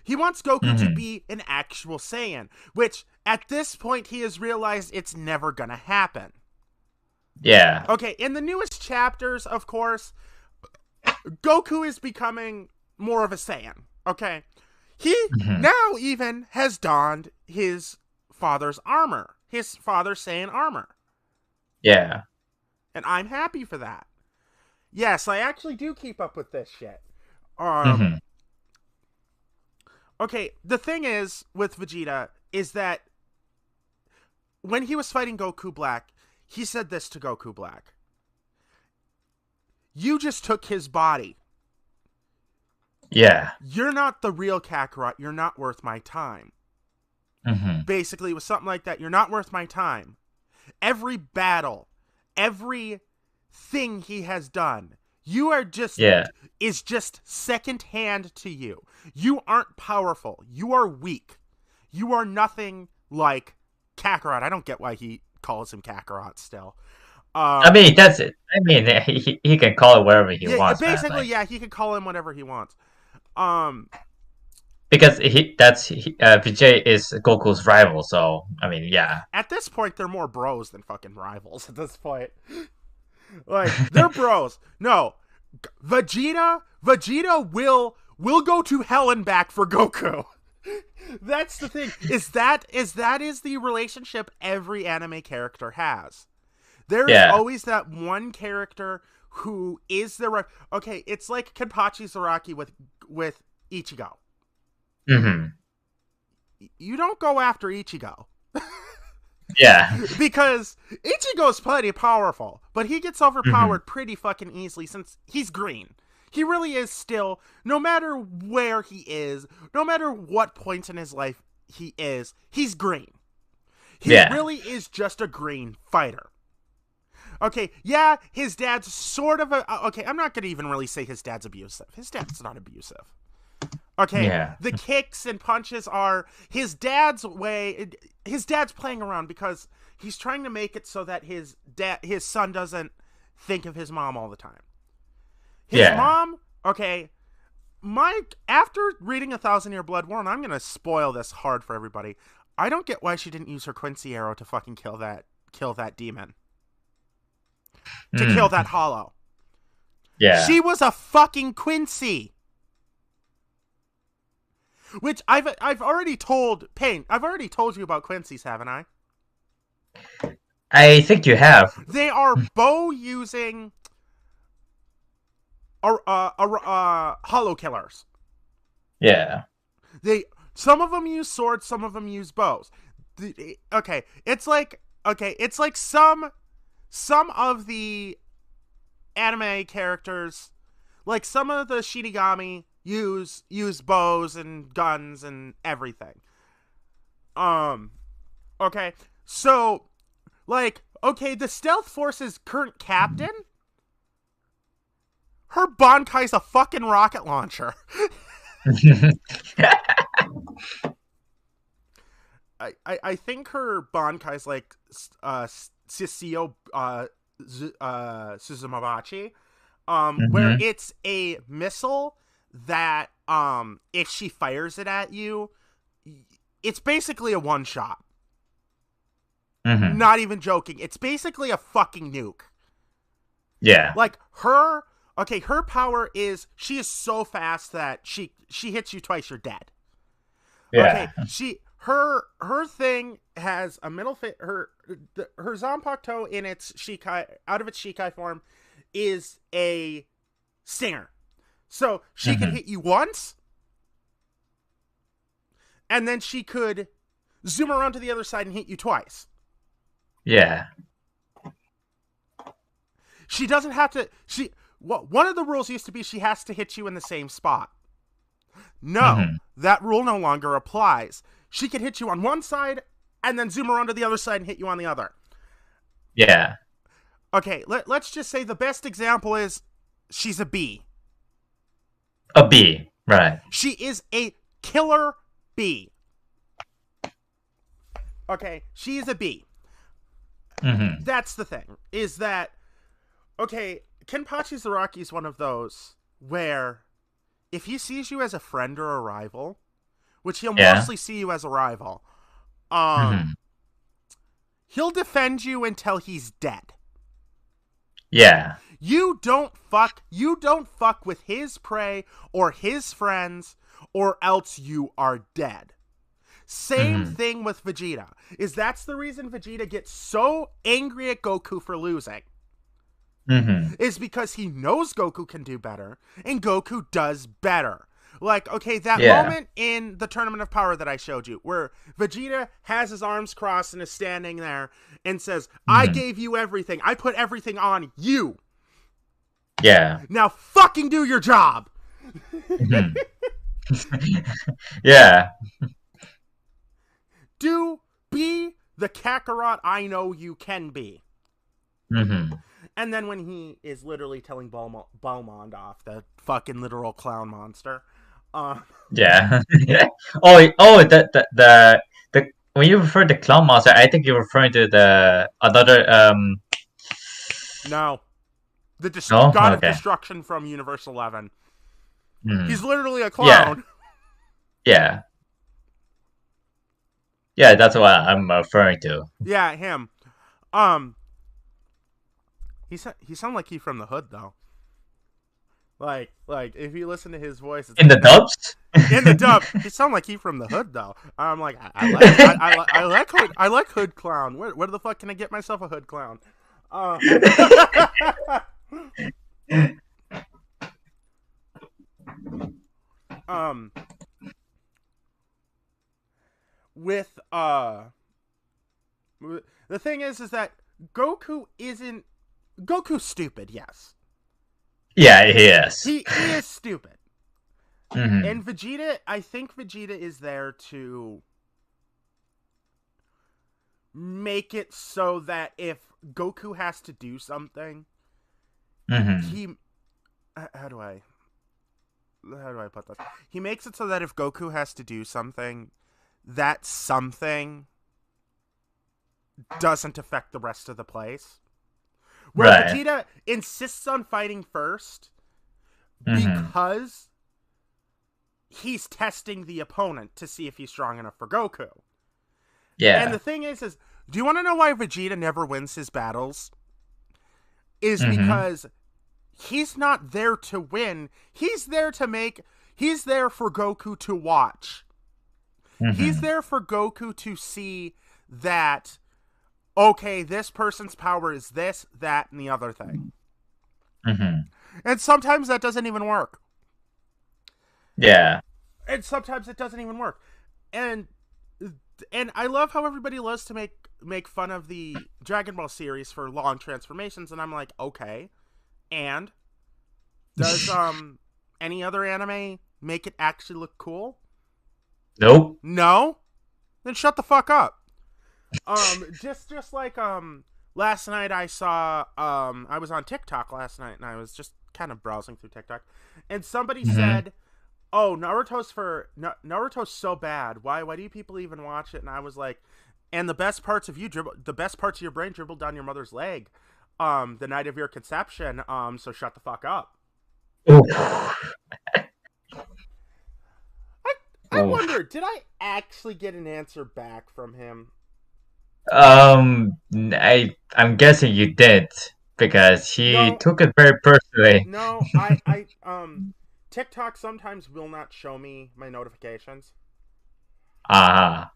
A: He wants Goku to
B: Hmm.
A: be an actual Saiyan, which at this point he has realized it's never gonna happen.
B: Yeah.
A: Okay, in the newest chapters, of course, Goku is becoming more of a Saiyan. Okay, he
B: Hmm.
A: now even has donned his father's armor, his father's Saiyan armor,
B: Yeah.
A: and I'm happy for that. Yes, I actually do keep up with this shit.
B: Hmm.
A: Okay, the thing is with Vegeta is that when he was fighting Goku Black, he said this to Goku Black: "You just took his body.
B: Yeah.
A: You're not the real Kakarot. You're not worth my time."
B: Hmm.
A: Basically, it was something like that. You're not worth my time. Every battle, every thing he has done, you are just
B: Yeah.
A: is just secondhand to you. You aren't powerful. You are weak. You are nothing like Kakarot. I don't get why he calls him Kakarot still.
B: I
A: Um,
B: mean, that's it. I mean, he can call it whatever he
A: yeah,
B: wants, man.
A: basically,
B: Like,
A: yeah, he can call him whatever he wants. Um,
B: because Vijay is Goku's rival, so I mean, yeah.
A: at this point, they're more bros than fucking rivals. At this point, like they're bros. No, Vegeta will go to hell and back for Goku. That's the thing. Is the relationship every anime character has. There is
B: Yeah.
A: always that one character who is the right. Okay, it's like Kenpachi Zaraki with Ichigo.
B: Hmm.
A: You don't go after Ichigo
B: Yeah.
A: because Ichigo's plenty powerful, but he gets
B: Hmm.
A: overpowered pretty fucking easily since he's green. He really is still, no matter where he is, no matter what point in his life he is, he's green. He
B: Yeah.
A: really is just a green fighter. Okay, yeah, his dad's sort of a. Okay, I'm not going to even really say his dad's abusive. His dad's not abusive. Okay,
B: Yeah.
A: the kicks and punches are his dad's way. His dad's playing around because he's trying to make it so that his son doesn't think of his mom all the time. His
B: Yeah.
A: mom, okay, Mike, after reading A Thousand Year Blood War, and I'm gonna spoil this hard for everybody, I don't get why she didn't use her Quincy arrow to fucking kill that demon. To kill
B: Mm.
A: that hollow.
B: Yeah.
A: She was a fucking Quincy. Which I've already told Payne. I've already told you about Quincy's, haven't I?
B: I think you have.
A: They are bow using hollow killers.
B: Yeah.
A: They some of them use swords, some of them use bows. Okay, it's like some of the anime characters, like some of the Shinigami use bows and guns and everything. Um, okay, so like okay, the Stealth Force's current captain, her Bankai's a fucking rocket launcher. I think her Bankai's like Sisio Suzumabachi, where
B: Hmm.
A: it's a missile that if she fires it at you, it's basically a one shot.
B: Hmm.
A: Not even joking. It's basically a fucking nuke.
B: Yeah.
A: Like her power is she is so fast that she hits you twice, you're dead. Okay,
B: Yeah.
A: her thing has a middle fit. Her Zanpakuto in its Shikai out of its Shikai form is a stinger, so she could
B: Hmm.
A: hit you once, and then she could zoom around to the other side and hit you twice.
B: Yeah.
A: She doesn't have to. One of the rules used to be she has to hit you in the same spot. No,
B: Hmm.
A: that rule no longer applies. She can hit you on one side and then zoom around to the other side and hit you on the other.
B: Yeah.
A: Okay, let's just say the best example is she's a bee.
B: A B. Right.
A: She is a killer B. Okay, she's a B.
B: Mm-hmm.
A: That's the thing. Is that okay? Kenpachi's the Rocky is one of those where if he sees you as a friend or a rival, which he'll
B: Yeah.
A: mostly see you as a rival, um,
B: Mm-hmm.
A: he'll defend you until he's dead.
B: Yeah.
A: You don't fuck with his prey or his friends, or else you are dead. Same
B: Mm-hmm.
A: thing with Vegeta. That's the reason Vegeta gets so angry at Goku for losing.
B: Mm-hmm.
A: Is because he knows Goku can do better, and Goku does better. Like, okay, that
B: Yeah.
A: moment in the Tournament of Power that I showed you, where Vegeta has his arms crossed and is standing there and says, I
B: Mm-hmm.
A: gave you everything. I put everything on you.
B: Yeah.
A: Now fucking do your job.
B: Mm-hmm. Yeah.
A: Be the Kakarot I know you can be.
B: Mm-hmm.
A: And then when he is literally telling Balmond off, the fucking literal clown monster. Uh,
B: Yeah. Oh, the when you refer to clown monster, I think you're referring to the another
A: no. The
B: no?
A: God of
B: Okay.
A: Destruction from Universe 11.
B: Mm.
A: He's literally a
B: Yeah.
A: clown.
B: Yeah. Yeah, that's what I'm referring to.
A: Yeah, him. Um, he sound like he from the hood though. Like if you listen to his voice, it's
B: In
A: like
B: the
A: no.
B: dubs?
A: In the dub, he sound like he from the hood though. I'm like I like hood. I like hood clown. Where the fuck can I get myself a hood clown? Uh, um, with the thing is that Goku isn't Goku's stupid. Yes,
B: Yeah, he is.
A: he is stupid.
B: Hmm.
A: And Vegeta, I think Vegeta is there to make it so that if Goku has to do something,
B: Hmm.
A: he how do I put this? He makes it so that if Goku has to do something, that something doesn't affect the rest of the place. Where
B: Right.
A: Vegeta insists on fighting first
B: Hmm.
A: because he's testing the opponent to see if he's strong enough for Goku. And
B: Yeah.
A: the thing is do you want to know why Vegeta never wins his battles? Is
B: Hmm.
A: because he's not there to win. He's there for Goku to watch. He's
B: Hmm.
A: there for Goku to see that, okay, this person's power is this, that, and the other thing.
B: Hmm.
A: And sometimes that doesn't even work.
B: Yeah.
A: And sometimes it doesn't even work. And I love how everybody loves to make fun of the Dragon Ball series for long transformations, and I'm like, okay. And does any other anime make it actually look cool?
B: Nope.
A: No? Then shut the fuck up. Just like last night I saw I was on TikTok last night and I was just kind of browsing through TikTok and somebody
B: Hmm.
A: said, "Oh, Naruto's so bad. Why do you people even watch it?" And I was like, "And the best parts of your brain dribbled down your mother's leg the night of your conception. So shut the fuck up."
B: Oof.
A: I I
B: Oof.
A: wonder, did I actually get an answer back from him?
B: I'm guessing you did because he
A: No,
B: took it very personally.
A: no, TikTok sometimes will not show me my notifications.
B: Ah.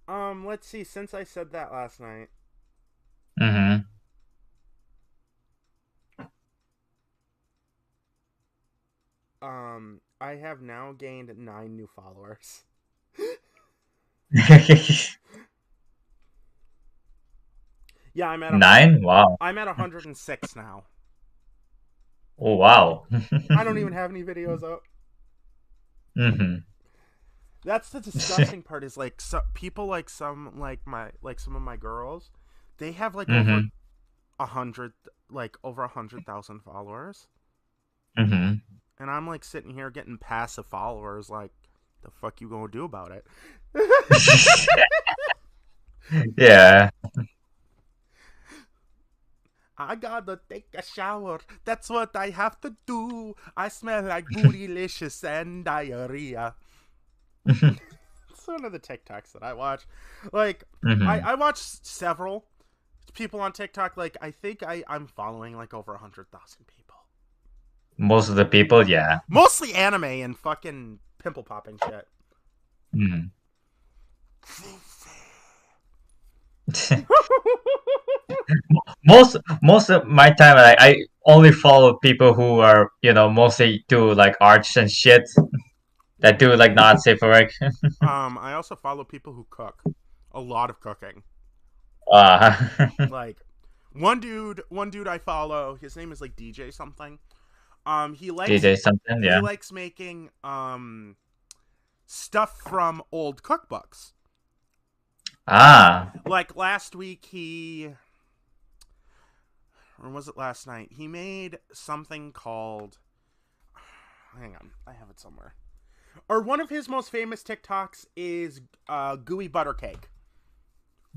A: Let's see. Since I said that last night,
B: Mm-hmm.
A: I have now gained 9 new followers. Yeah,
B: 9? Wow.
A: I'm at 106 now.
B: Oh, wow.
A: I don't even have any videos up.
B: Mm-hmm.
A: That's the disgusting part. Is like people like some of my girls, they have like over
B: Mm-hmm.
A: 100, like over 100,000 followers,
B: Mm-hmm.
A: and I'm like sitting here getting passive followers. Like, the fuck you gonna do about it?
B: Yeah.
A: I gotta take a shower. That's what I have to do. I smell like bootylicious and diarrhea. It's one of the TikToks that I watch. Like,
B: Mm-hmm.
A: I watch several people on TikTok. Like, I think I'm following like over 100,000 people.
B: Most of the people, yeah.
A: Mostly anime and fucking pimple popping shit.
B: Mm. most of my time, I only follow people who are, mostly do like arts and shit that do like not safe for work.
A: I also follow people who cook. A lot of cooking.
B: Uh,
A: Like, one dude I follow, his name is like DJ something. He likes
B: DJ something,
A: he
B: yeah.
A: likes making stuff from old cookbooks.
B: Ah,
A: Like last week or was it last night? He made something called, hang on, I have it somewhere. Or one of his most famous TikToks is gooey butter cake,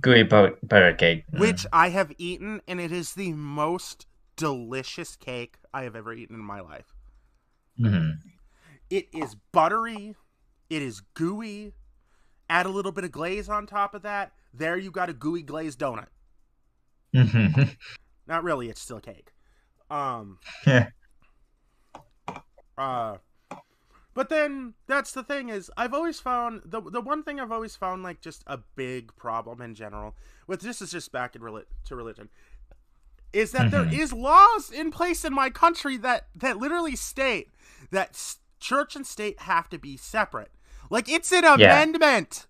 B: gooey butter cake.
A: which I have eaten, and it is the most delicious cake I have ever eaten in my life.
B: Mm-hmm.
A: It is buttery, it is gooey. Add a little bit of glaze on top of that. There you got a gooey glazed donut.
B: Mm-hmm.
A: Not really, it's still cake. Um
B: Yeah.
A: uh But then that's the thing is I've always found the one thing I've always found like just a big problem in general with this is just back in to religion is that there
B: Mm-hmm.
A: is laws in place in my country that literally state that church and state have to be separate. Like, it's an
B: Yeah.
A: amendment.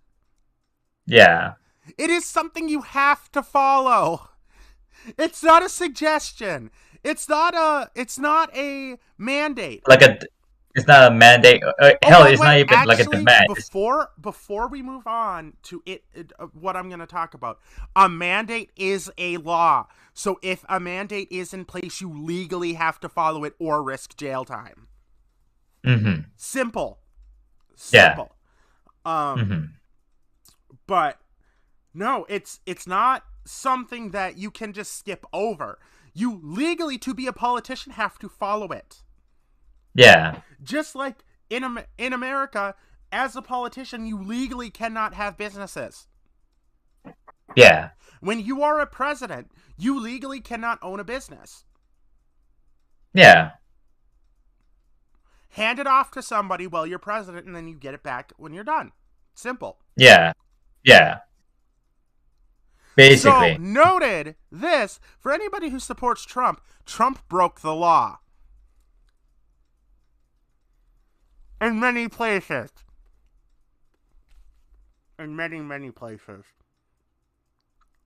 B: Yeah.
A: It is something you have to follow. It's not a suggestion. It's not a mandate.
B: Like it's not a mandate.
A: Oh,
B: Hell,
A: by the
B: it's not
A: way,
B: even like a
A: actually,
B: demand.
A: before we move on to what I'm going to talk about, a mandate is a law. So if a mandate is in place, you legally have to follow it or risk jail time.
B: Mm-hmm.
A: Simple.
B: Yeah.
A: Simple. Um,
B: Mm-hmm.
A: but no, it's not something that you can just skip over. You legally, to be a politician, have to follow it.
B: Yeah.
A: Just like in America, as a politician, you legally cannot have businesses.
B: Yeah.
A: When you are a president, you legally cannot own a business.
B: Yeah.
A: Hand it off to somebody while you're president, and then you get it back when you're done. Simple.
B: Yeah. Yeah.
A: So,
B: Basically.
A: noted this, for anybody who supports Trump, Trump broke the law. In many places. In many, many places.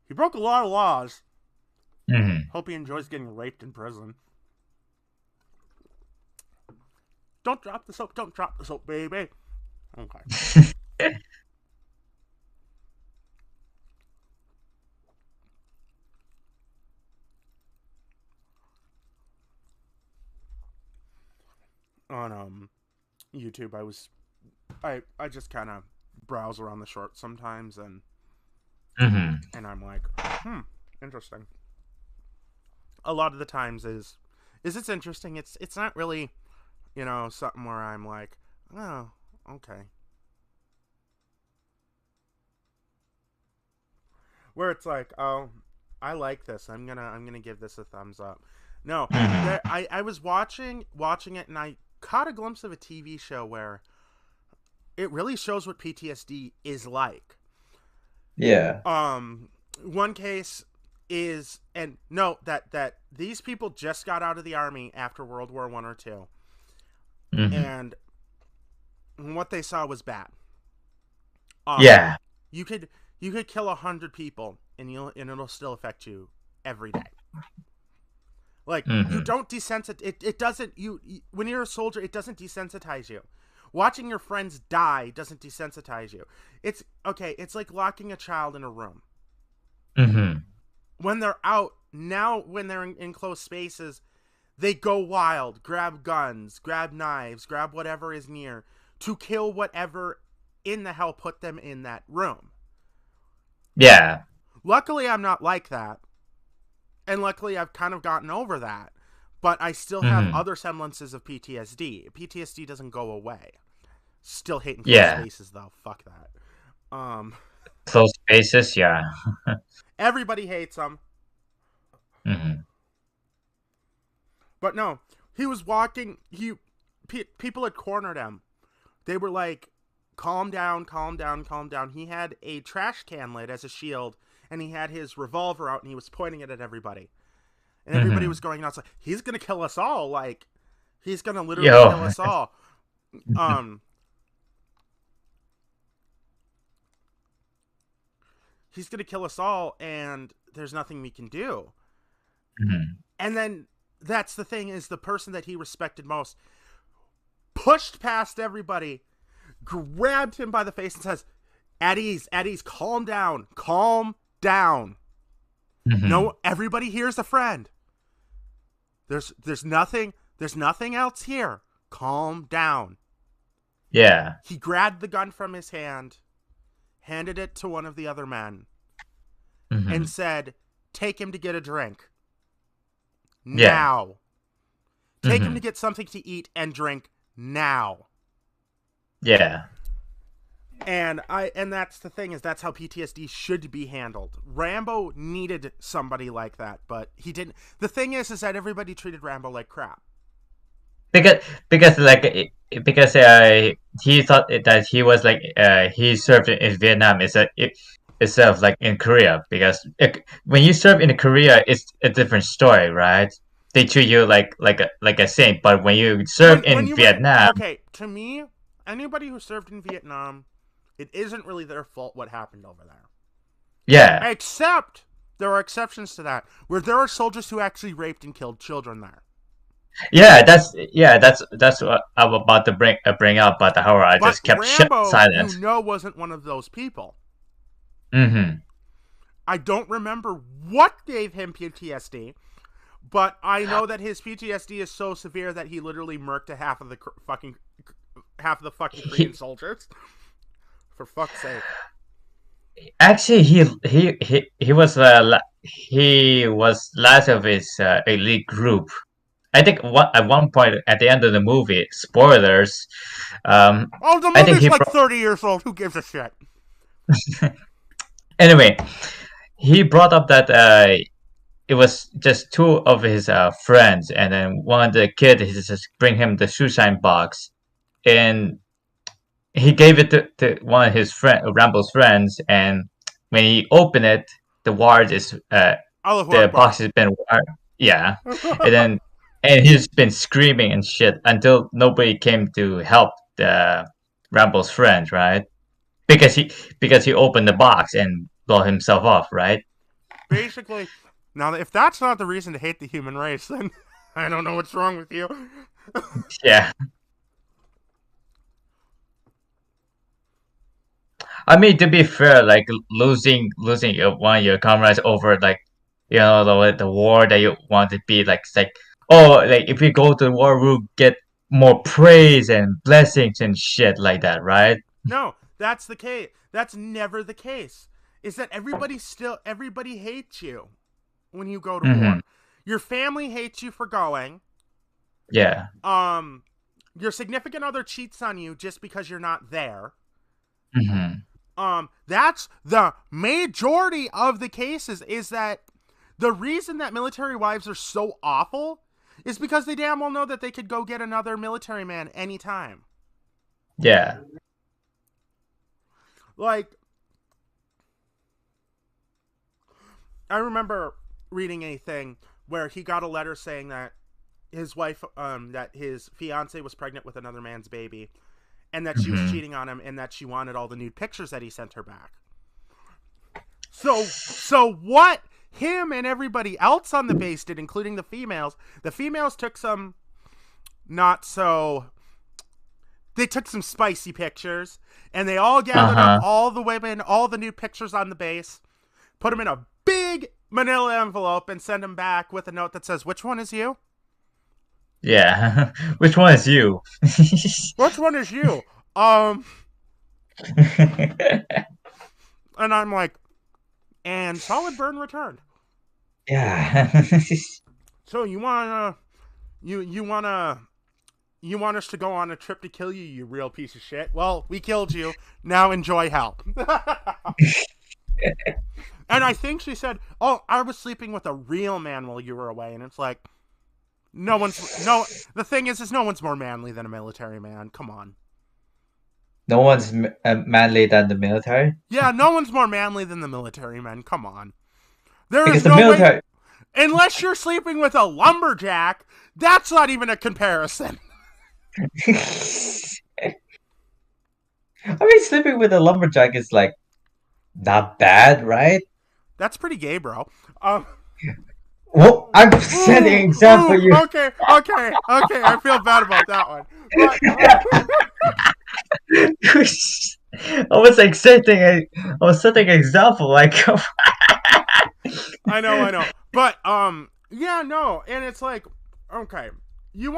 A: He broke a lot of laws.
B: Mm-hmm.
A: Hope he enjoys getting raped in prison. Don't drop the soap, don't drop the soap, baby. Okay. On YouTube, I just kind of browse around the shorts sometimes, and
B: Mm-hmm.
A: I'm like, interesting. A lot of the times is it's interesting. It's not really, something where I'm like, oh, okay. Where it's like, oh, I like this. I'm gonna give this a thumbs up. No,
B: Mm-hmm.
A: I was watching it, and I caught a glimpse of a TV show where it really shows what PTSD is like.
B: Yeah.
A: One case is, and note that these people just got out of the army after World War One or two,
B: Hmm.
A: and what they saw was bad. Um,
B: Yeah.
A: you could kill 100 people and it'll still affect you every day. Like, you
B: Hmm.
A: don't desensitize it doesn't when you're a soldier, it doesn't desensitize you. Watching your friends die doesn't desensitize you. It's okay, it's like locking a child in a room.
B: Hmm.
A: When they're out, now when they're in closed spaces, they go wild, grab guns, grab knives, grab whatever is near to kill whatever in the hell put them in that room.
B: Yeah.
A: Luckily, I'm not like that. And luckily, I've kind of gotten over that. But I still have
B: Hmm.
A: other semblances of PTSD. PTSD doesn't go away. Still hating closed
B: Yeah.
A: spaces, though. Fuck that.
B: Close spaces. Yeah.
A: Everybody hates them.
B: Hmm.
A: But no, he was walking. People had cornered him. They were like, calm down, calm down, calm down. He had a trash can lid as a shield, and he had his revolver out, and he was pointing it at everybody. And everybody was
B: Hmm.
A: going nuts. Like, he's gonna kill us all. Like, he's gonna literally
B: Yo.
A: kill us all. Um, he's gonna kill us all, and there's nothing we can do.
B: Hmm.
A: And then that's the thing, is the person that he respected most pushed past everybody, grabbed him by the face, and says, At ease, calm down, calm down.
B: Hmm.
A: No, everybody here's a friend. There's nothing else here. Calm down.
B: Yeah.
A: He grabbed the gun from his hand, handed it to one of the other men, and
B: Hmm.
A: said, Take him to get a drink.
B: Yeah.
A: Now. Take him to
B: Hmm.
A: get something to eat and drink now.
B: Yeah.
A: And that's the thing, is that's how PTSD should be handled. Rambo needed somebody like that, but he didn't. The thing is that everybody treated Rambo like crap.
B: because because like because he thought that he was like he served in Vietnam instead of like in Korea, because when you serve in Korea it's a different story, right? They treat you like a saint, but when you serve
A: When
B: in
A: you were
B: Vietnam,
A: okay, to me, anybody who served in Vietnam, it isn't really their fault what happened over there.
B: yeah,
A: Except there are exceptions to that, where there are soldiers who actually raped and killed children there.
B: that's what I'm about to bring up, but however I
A: But
B: just kept
A: Rambo,
B: silent.
A: wasn't one of those people.
B: Hmm.
A: I don't remember what gave him PTSD, but I know that his PTSD is so severe that he literally murked a half of the fucking Korean
B: He
A: soldiers. For fuck's sake.
B: actually he was last of his elite group. I think at one point at the end of the movie, spoilers. Um,
A: Oh, the
B: I think
A: movie's
B: he
A: like 30 years old. Who gives a shit?
B: anyway he brought up that it was just two of his friends, and then one of the kid he just bring him the suicide box, and he gave it to one of his Rambo's friends, and when he opened it, the ward is
A: Allahu
B: the
A: Akbar.
B: box has been wired. Yeah, and then and he's been screaming and shit until nobody came to help the Rambo's friend, right? Because he opened the box and blew himself off, right?
A: Basically, now if that's not the reason to hate the human race, then I don't know what's wrong with you.
B: Yeah, I mean, to be fair, like losing one of your comrades over like the war that you want to be like, it's like, oh, like if we go to the war we'll get more praise and blessings and shit like that, right?
A: No, that's the case. That's never the case. Is that everybody hates you when you go to
B: Hmm.
A: war. Your family hates you for going.
B: Yeah.
A: Um, your significant other cheats on you just because you're not there.
B: Hmm.
A: That's the majority of the cases. Is that the reason that military wives are so awful is because they damn well know that they could go get another military man anytime.
B: Yeah.
A: Like, I remember reading a thing where he got a letter saying that his wife, that his fiance was pregnant with another man's baby, and that she was
B: Hmm.
A: cheating on him, and that she wanted all the nude pictures that he sent her back. So what him and everybody else on the base did, including the females took some not so. They took some spicy pictures, and they all gathered up
B: Uh-huh.
A: all the women, all the nude pictures on the base, put them in a big manila envelope, and send them back with a note that says, "Which one is you?
B: Yeah. Which one is you?
A: Which one is you?" Um, and I'm like, and solid burn returned.
B: Yeah.
A: So you want us to go on a trip to kill you, you real piece of shit? Well, we killed you. Now enjoy hell. And I think she said, "Oh, I was sleeping with a real man while you were away." And it's like, no one's no. The thing is no one's more manly than a military man. Come on.
B: No one's manly than the military
A: Yeah, no one's more manly than the military man. Come on. There is
B: because the
A: no way,
B: military.
A: unless you're sleeping with a lumberjack. That's not even a comparison.
B: I mean, sleeping with a lumberjack is like not bad, right?
A: That's pretty gay, bro. Um,
B: Well, I'm setting an example. You.
A: okay. I feel bad about that one. But
B: I was like I was setting an example. Like,
A: I know. But yeah, no, and it's like, okay, you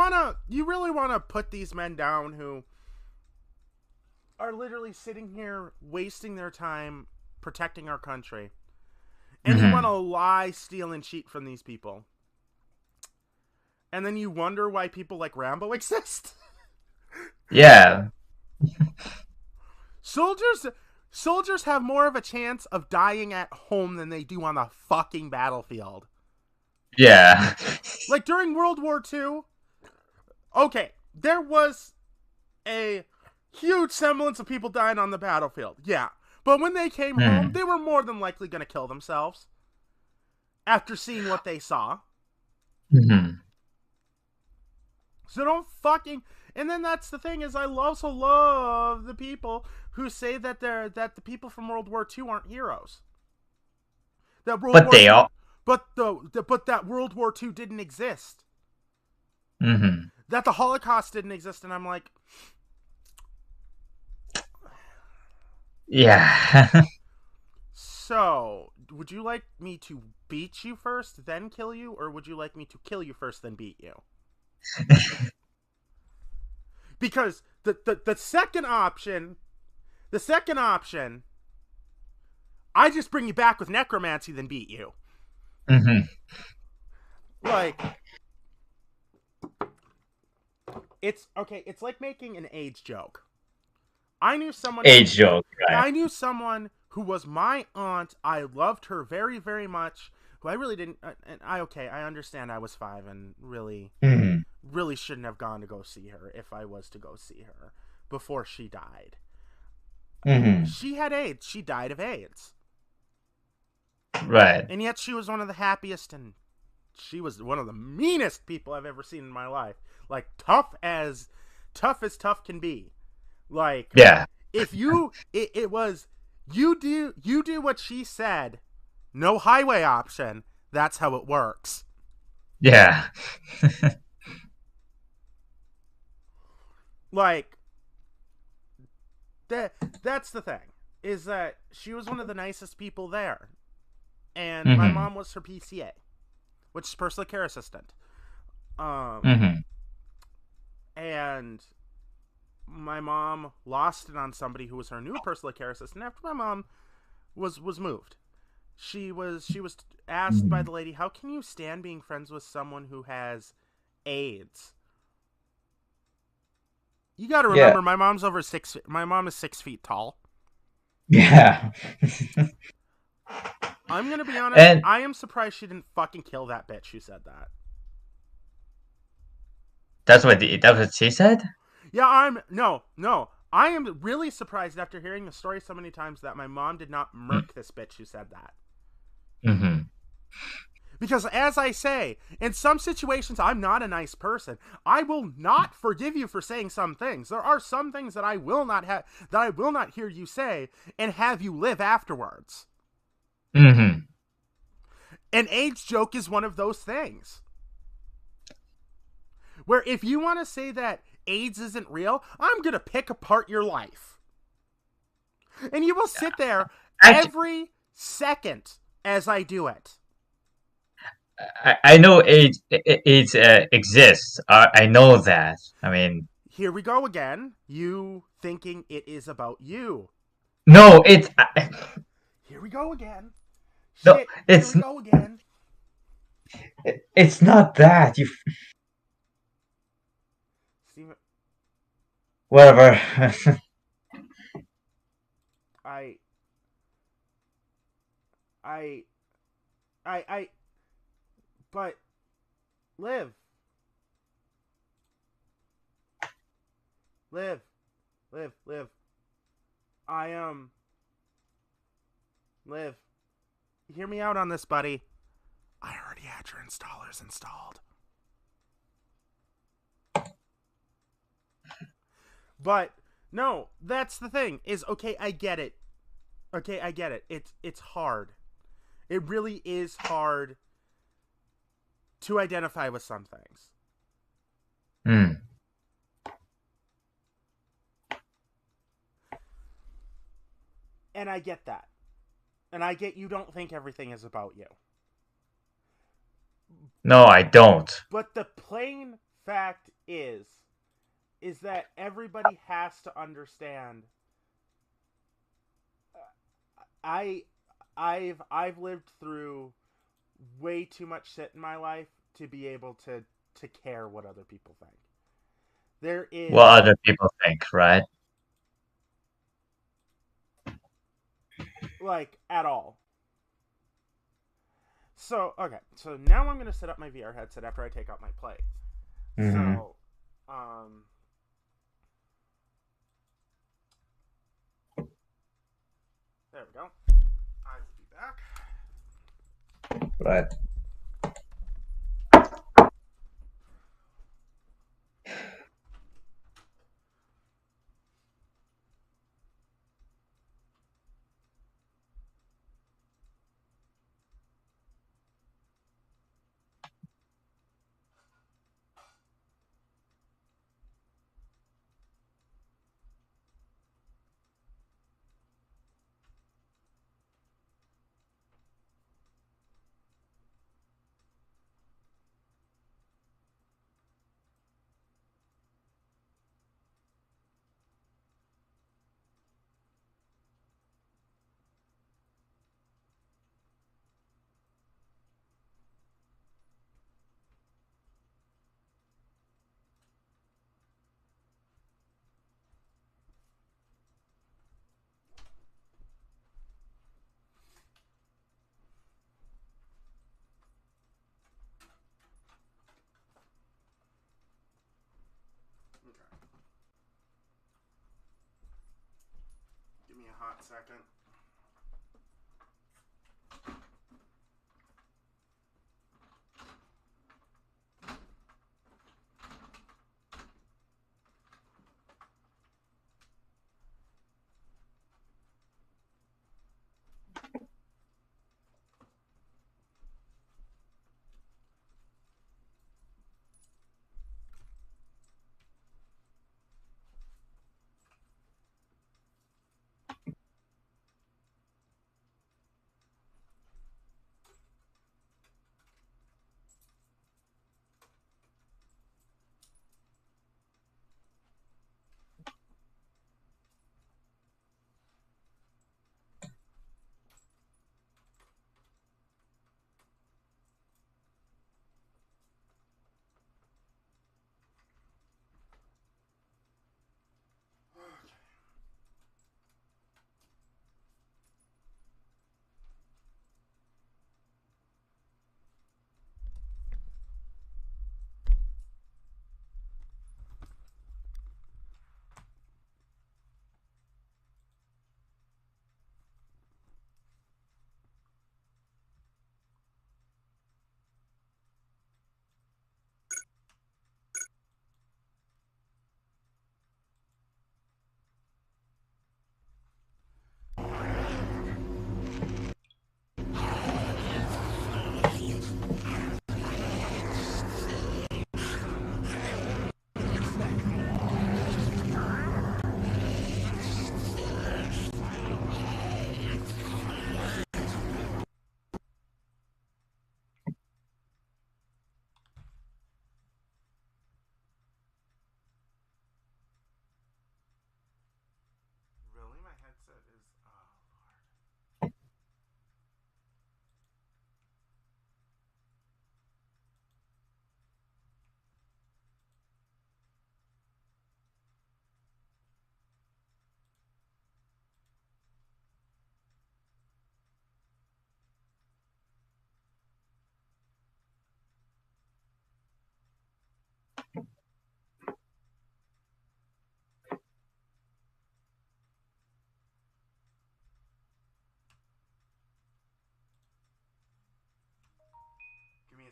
A: really wanna put these men down who are literally sitting here wasting their time protecting our country, and you want to
B: Mhm.
A: lie, steal, and cheat from these people, and then you wonder why people like Rambo exist.
B: Yeah,
A: soldiers Soldiers have more of a chance of dying at home than they do on the fucking battlefield.
B: yeah,
A: Like during World War II, okay, there was a huge semblance of people dying on the battlefield. Yeah. But when they came home,
B: mm.
A: they were more than likely going to kill themselves after seeing what they saw.
B: Mhm.
A: So don't fucking. And then that's the thing is, I also love the people who say that the people from World War II aren't heroes. That World
B: But
A: War
B: they
A: II,
B: all.
A: but that World War II didn't exist.
B: Mhm.
A: That the Holocaust didn't exist, and I'm like,
B: Yeah.
A: so would you like me to beat you first, then kill you, or would you like me to kill you first, then beat you? Because the second option, I just bring you back with necromancy, then beat you.
B: Mhm.
A: Like, it's okay. It's like making an AIDS joke. I knew someone who,
B: Age joke,
A: yeah,
B: right?
A: I knew someone who was my aunt. I loved her very, very much. Who I really didn't. And I understand. I was 5 and
B: Mhm.
A: really shouldn't have gone to go see her if I was to go see her before she died.
B: Mhm.
A: She had AIDS. She died of AIDS,
B: Right.
A: and yet she was one of the happiest, and she was one of the meanest people I've ever seen in my life. Like tough can be. Like
B: Yeah.
A: if you it was you do what she said, no highway option. That's how it works.
B: Yeah.
A: Like that that's the thing, is that she was one of the nicest people there, and my
B: Mhm.
A: mom was her PCA, which is personal care assistant. Um
B: Mhm.
A: and my mom lost it on somebody who was her new personal care assistant after my mom was moved. She was asked by
B: Mhm.
A: the lady, "How can you stand being friends with someone who has AIDS?" You got to
B: Yeah.
A: remember, my mom's over 6. My mom is 6 feet tall.
B: Yeah.
A: I'm gonna be honest.
B: And
A: I am surprised she didn't fucking kill that bitch who said that.
B: that's what she said?
A: Yeah, I'm no. I am really surprised after hearing the story so many times that my mom did not murk this bitch who said that.
B: Mhm.
A: Because as I say, in some situations I'm not a nice person. I will not forgive you for saying some things. There are some things that I will not hear you say and have you live afterwards.
B: Hmm.
A: An AIDS joke is one of those things. Where if you want to say that AIDS isn't real, I'm going to pick apart your life. And you will sit there
B: Actually,
A: every second as I do it.
B: I know AIDS exists. I know that. I mean,
A: Here we go again. You thinking it is about you.
B: no,
A: Here we go again.
B: no,
A: Shit, here we go again.
B: it's not that. You
A: Steven,
B: whatever.
A: I, I, I, but live, live, live. I live. Hear me out on this, buddy. I already had your installers installed. But no, that's the thing. Is okay, I get it. Okay, I get it. It's hard. It really is hard to identify with some things.
B: Hmm.
A: And I get that. And I get you don't think everything is about you.
B: No, I don't.
A: But the plain fact is that everybody has to understand I I've lived through way too much shit in my life to be able to care what other people think. There
B: What
A: is
B: other people think, right?
A: like at all. So okay, so now I'm gonna set up my VR headset after I take out my plate.
B: Hmm.
A: So, um, there we go. I will be back.
B: Right.
A: Okay. Give me a hot second.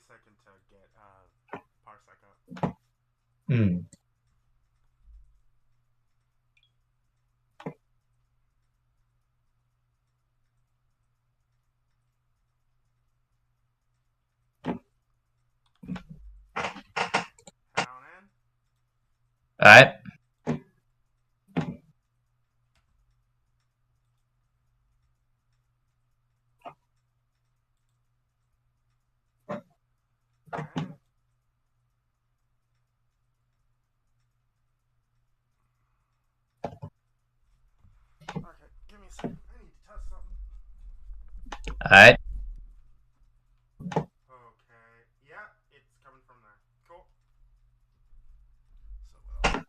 A: millisecond to get parsec up.
B: Hmm.
A: Head on in.
B: All right.
A: Okay. Okay, give me a second. I need to test something.
B: All right.
A: Okay. Yeah, it's coming from there. Cool. So what else?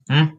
B: Hmm?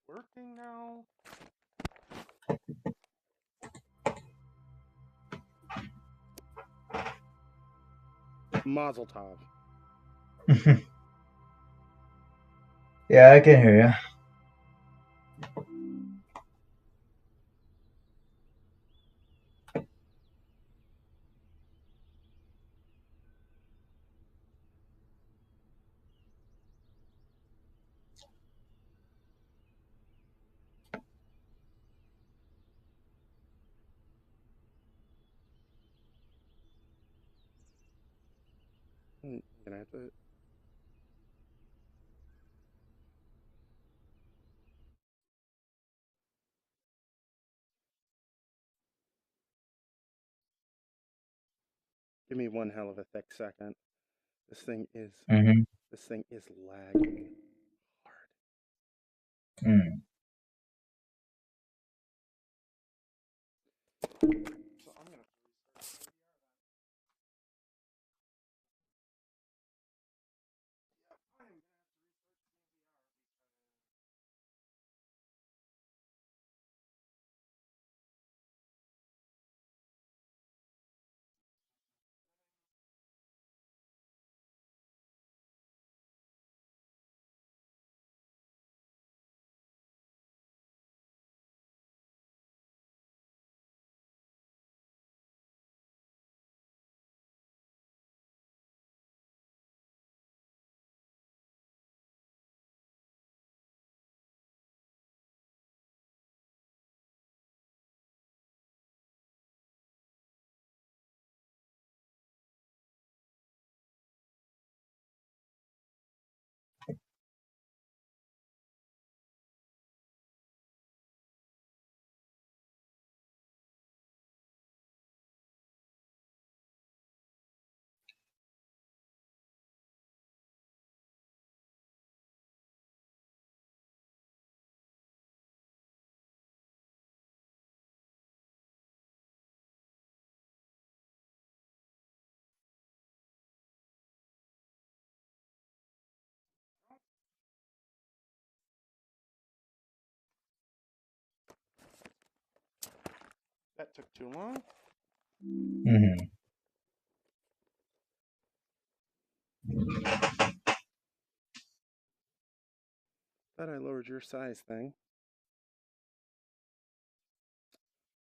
A: Working now. Mazel tov.
B: Yeah, I can hear you.
A: I'm gonna have to. Give me one hell of a thick second. This thing is.
B: Mm-hmm.
A: This thing is lagging hard.
B: Mm.
A: So I'm gonna. That took too long.
B: Hmm.
A: Thought I lowered your size thing.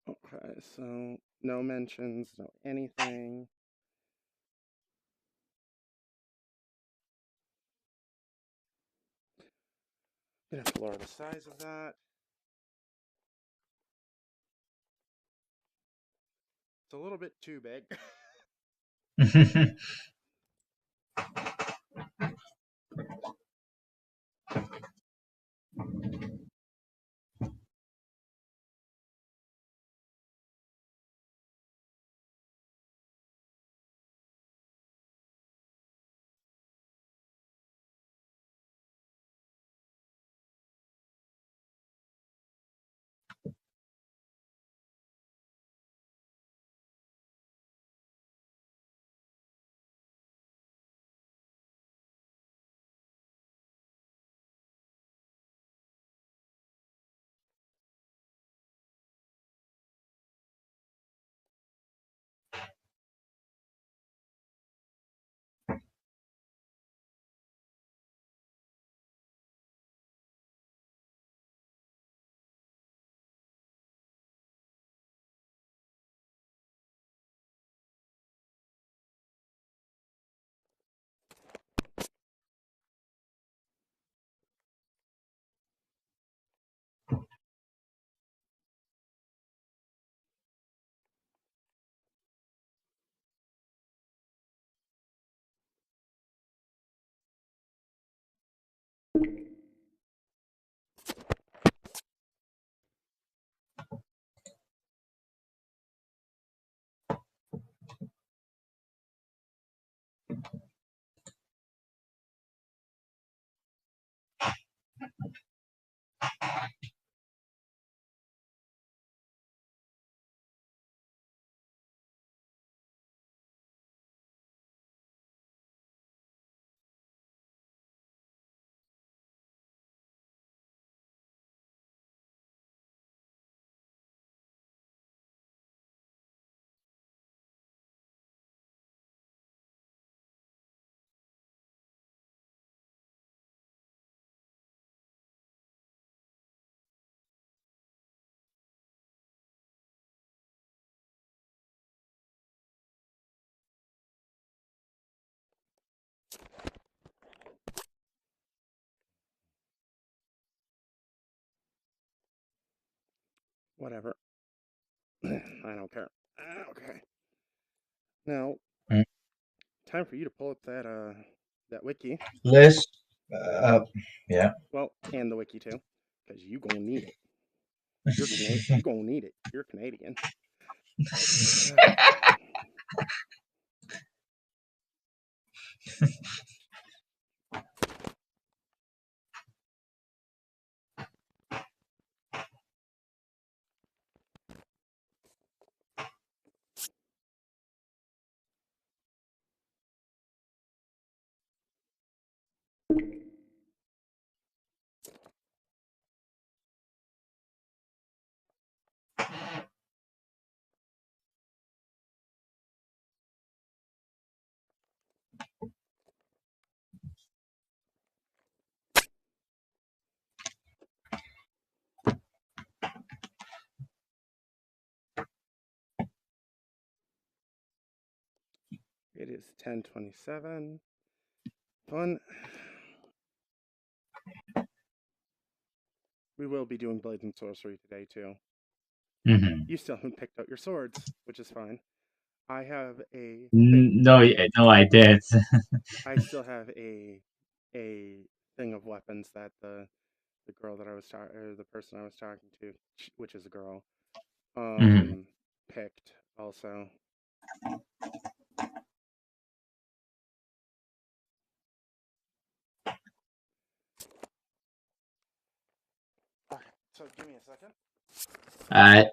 A: Okay, so no mentions, no anything. Gonna have to lower the size of that. It's a little bit too big. Whatever. I don't care. Okay. Now, time for you to pull up that wiki.
B: List. Uh, yeah.
A: Well, and the wiki too, because you gonna need it. You gonna need it. You're Canadian. It is 10:27. Fun. We will be doing Blades and Sorcery today too.
B: Hmm.
A: You still haven't picked out your swords, which is fine. I have a thing.
B: No, no, I did.
A: I still have a thing of weapons that the girl that I was talking, or the person I was talking to, which is a girl,
B: Hmm.
A: picked also. Okay, so give me a second.
B: I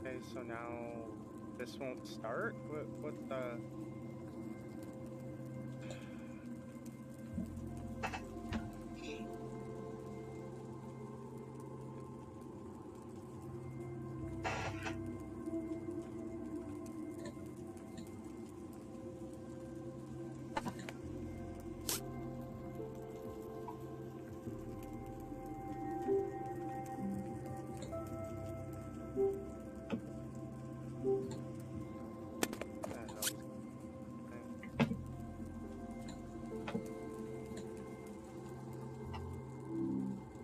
A: Okay, so now this won't start? What's the... the hell is happening?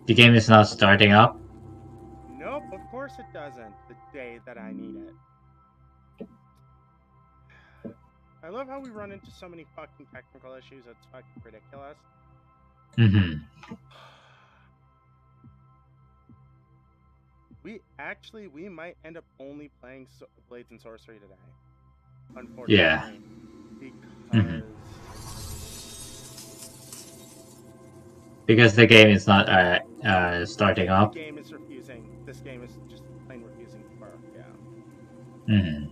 B: The game is not starting up.
A: Nope, of course it doesn't. The day that I need it. I love how we run into so many fucking technical issues. It's fucking ridiculous.
B: Mm-hmm.
A: We might end up only playing Blades and Sorcery today.
B: Yeah.
A: Unfortunately.
B: Mhm.
A: Because
B: Because the game is not starting
A: the
B: up.
A: game is refusing. This game is just plain refusing to work, yeah.
B: Mm-hmm.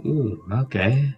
B: Ooh, okay.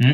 B: Hmm?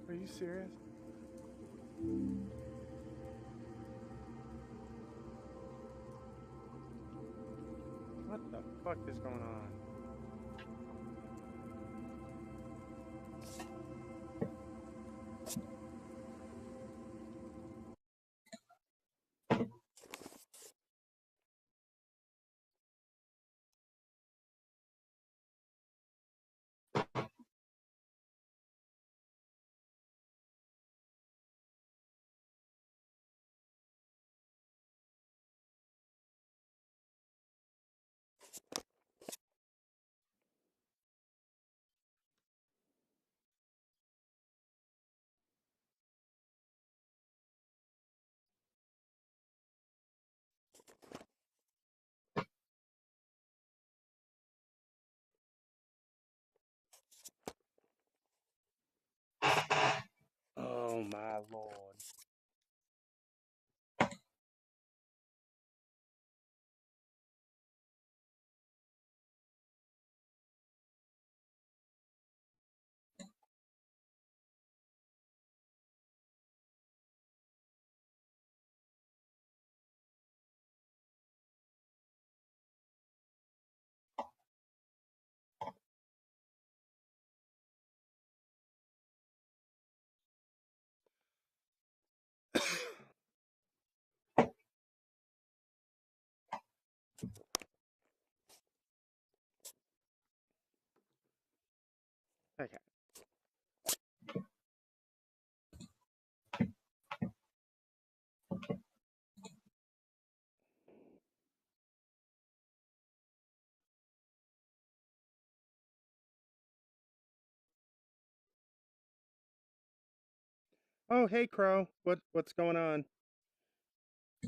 A: Are you serious? What the fuck is going on? Oh my lord. Okay. Oh, hey Crow. What's going on?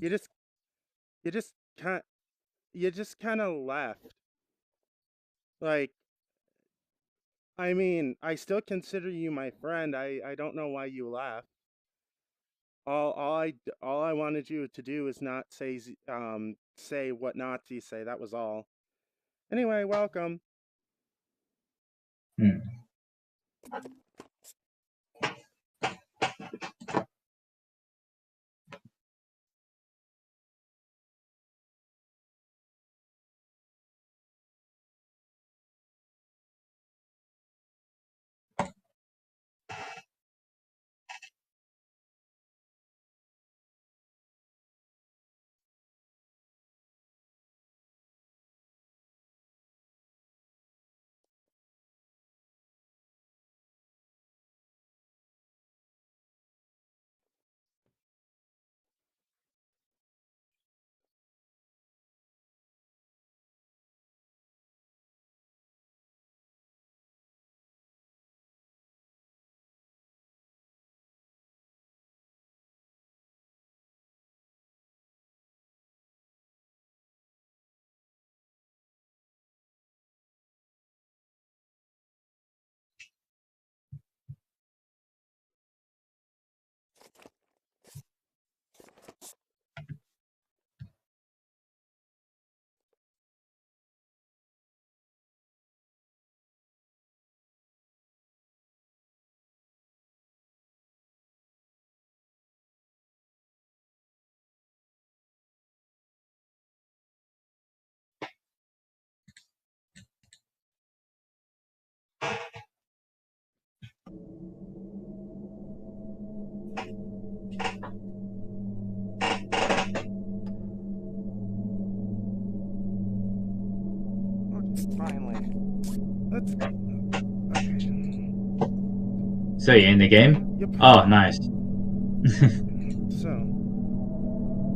A: You just you just kind you just kind of left. Like, I mean, I still consider you my friend. I don't know why you left. All I wanted you to do is not say what not to say. That was all. Anyway, welcome.
B: Hmm.
A: Okay.
B: So you're in the game?
A: Yep.
B: Oh, nice.
A: So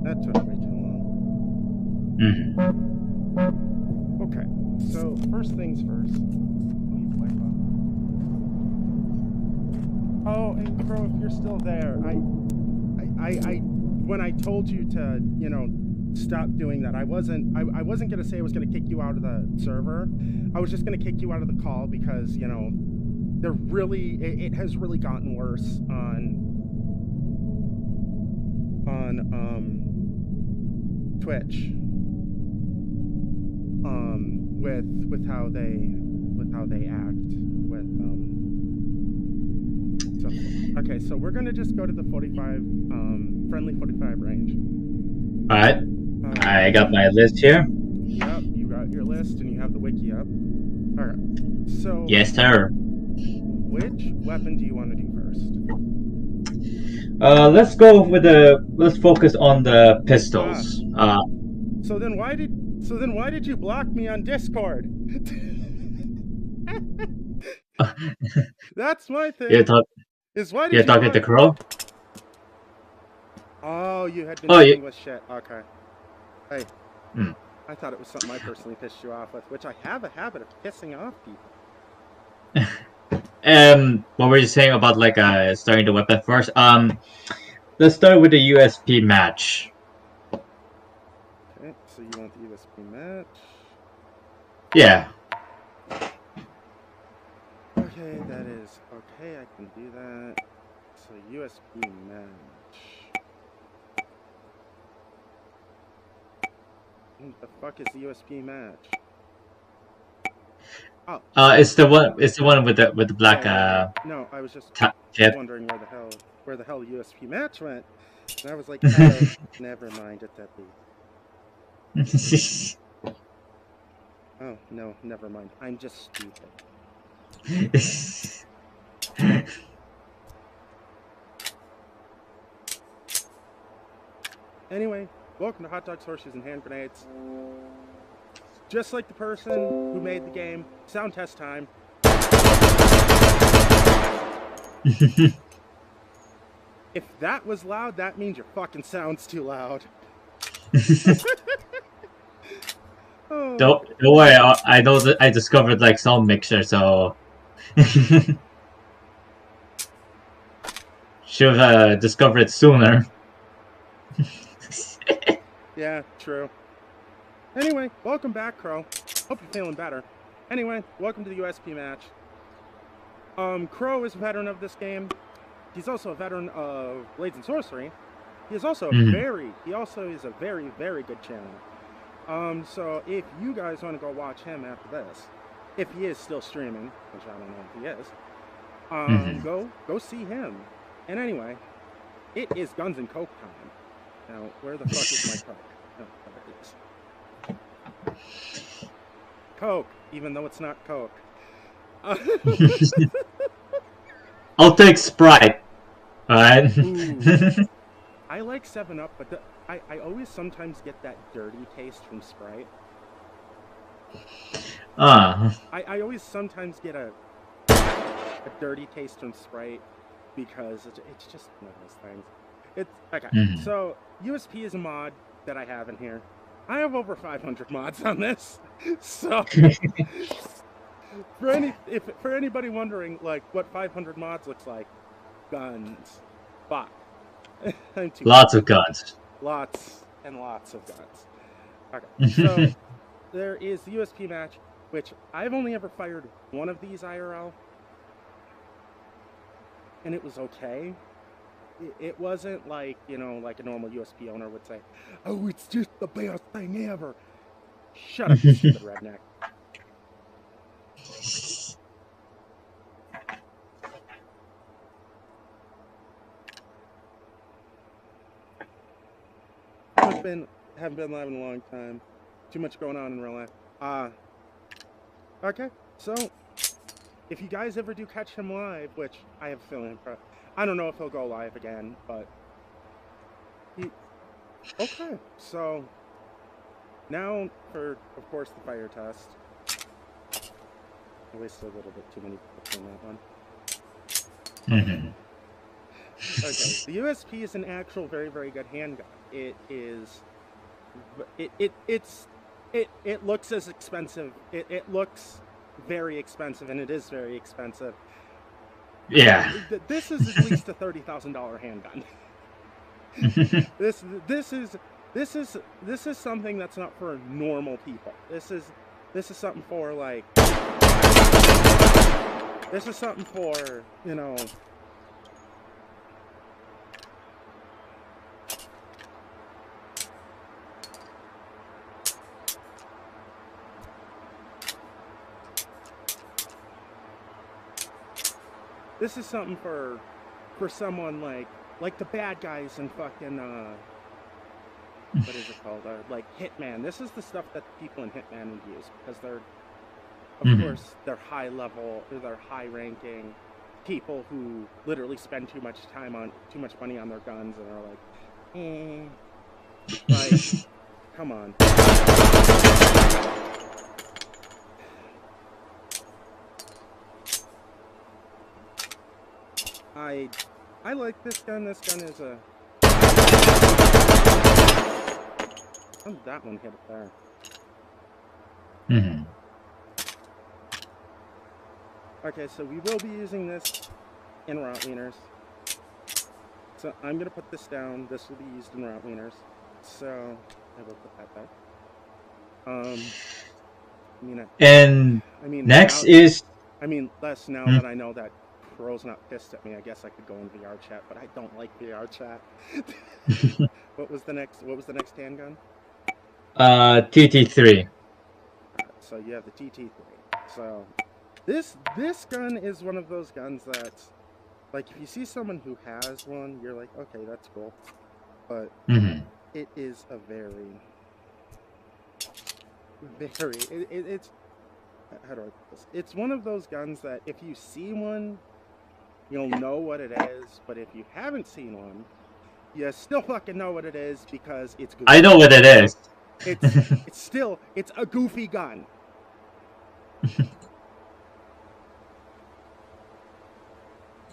A: that took way too long.
B: Mhm.
A: Okay. So first things first. Oh, and Crow, if you're still there, when I told you to, stop doing that, I wasn't gonna say I was gonna kick you out of the server. I was just gonna kick you out of the call because, it has really gotten worse on Twitch. With how they act with so okay, so we're gonna just go to the 45 friendly 45 range.
B: Alright. I got my list here.
A: Yep, you got your list and you have the wiki up. Alright. So
B: Yes, sir.
A: which weapon do you want to do first?
B: Let's focus on the pistols.
A: So then why did you block me on Discord? That's my thing.
B: You're
A: You're
B: talking to Crow?
A: Oh, you had been dealing with shit. Okay. Hey. I thought it was something I personally pissed you off with, which I have a habit of pissing off people.
B: What were you saying about starting the weapon first? Let's start with the USP match.
A: Okay, so you want the USP match?
B: Yeah.
A: Okay, that is okay. I can do that. So USP match. What the fuck is the USP match? Oh.
B: It's the one with the black
A: No, I was just
B: tip.
A: wondering where the hell USP match went. And I was like, oh, never mind, it's at the Oh, no, never mind. I'm just stupid. Anyway, welcome to Hot Dogs, Horseshoes, and Hand Grenades. Just like the person who made the game, sound test time. If that was loud, that means your fucking sound's too loud.
B: Oh. Don't worry, I know that I discovered sound mixer, so should have discovered it sooner.
A: Yeah, true. Anyway, welcome back, Crow. Hope you're feeling better. Anyway, welcome to the USP match. Crow is a veteran of this game. He's also a veteran of Blades and Sorcery. He is also he also is a very, very good channel. So if you guys want to go watch him after this, if he is still streaming, which I don't know if he is, go see him. And anyway, it is Guns and Coke time. Now, where the fuck is my Coke? Oh, there it is. Coke, even though it's not Coke.
B: I'll take Sprite. Alright.
A: I like 7-Up, but I always sometimes get that dirty taste from Sprite. I always sometimes get a dirty taste from Sprite because it's just one of those things. It's okay. So USP is a mod that I have in here. I have over 500 mods on this, so for anybody wondering what 500 mods looks like, guns, fuck.
B: Lots of guns.
A: Lots and lots of guns. Okay, so there is the USP match, which I've only ever fired one of these IRL, and it was okay. It wasn't like a normal USP owner would say, oh, it's just the best thing ever. Shut up, you stupid redneck. Haven't been live in a long time. Too much going on in real life. Okay, so if you guys ever do catch him live, which I have a feeling, I don't know if he'll go live again, but okay, so now for, of course, the fire test. I wasted a little bit too many bullets on that one.
B: Mm-hmm.
A: Okay, the USP is an actual very, very good handgun. It is, it looks as expensive. It looks very expensive, and it is very expensive.
B: Yeah.
A: This is at least a $30,000 handgun. This is something that's not for normal people. This is something for like. This is something for, you know. This is something for someone like the bad guys in fucking what is it called? Like Hitman. This is the stuff that the people in Hitman would use because they're, of course, they're high level, or they're high ranking people who literally spend too much money on their guns and are like, like, come on. I like this gun. This gun is a. How did that one hit up there?
B: Mm-hmm.
A: Okay, so we will be using this in route wieners. So I'm gonna put this down. This will be used in route wieners. So I will put that back.
B: Next
A: now,
B: is.
A: less now that I know that Pro's not pissed at me. I guess I could go in VR chat, but I don't like VR chat. What was the next handgun?
B: TT3.
A: So you have the TT3. So this gun is one of those guns that, like, if you see someone who has one, you're like, okay, that's cool. But it is a very it's how do I put this? It's one of those guns that if you see one, you'll know what it is. But if you haven't seen one, you still fucking know what it is because it's goofy.
B: I know what it is.
A: It's a goofy gun.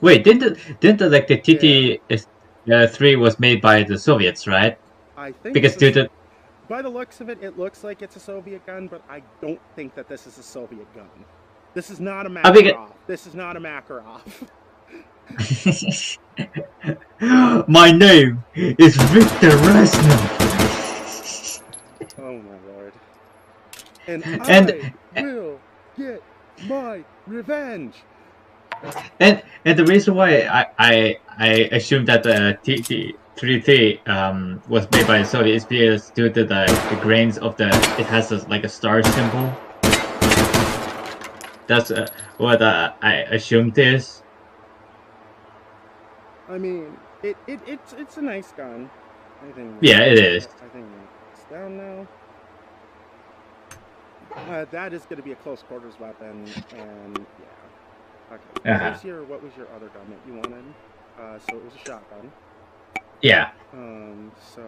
B: Wait, didn't the like the TT3 was made by the Soviets, right?
A: I think
B: because
A: by the looks of it, it looks like it's a Soviet gun, but I don't think that this is a Soviet gun. This is not a Makarov. This is not a Makarov.
B: My name is Victor Resnick.
A: Oh my lord. And I will get my revenge.
B: And the reason why I assume that the TT3 was made by the Soviet is because due to the grains of it has like a star symbol. That's what I assumed is.
A: I mean, it's a nice gun. I think.
B: Yeah, it is.
A: I think it's down now. That is going to be a close quarters weapon, and yeah. Okay. What was your other gun that you wanted? So it was a shotgun.
B: Yeah.
A: So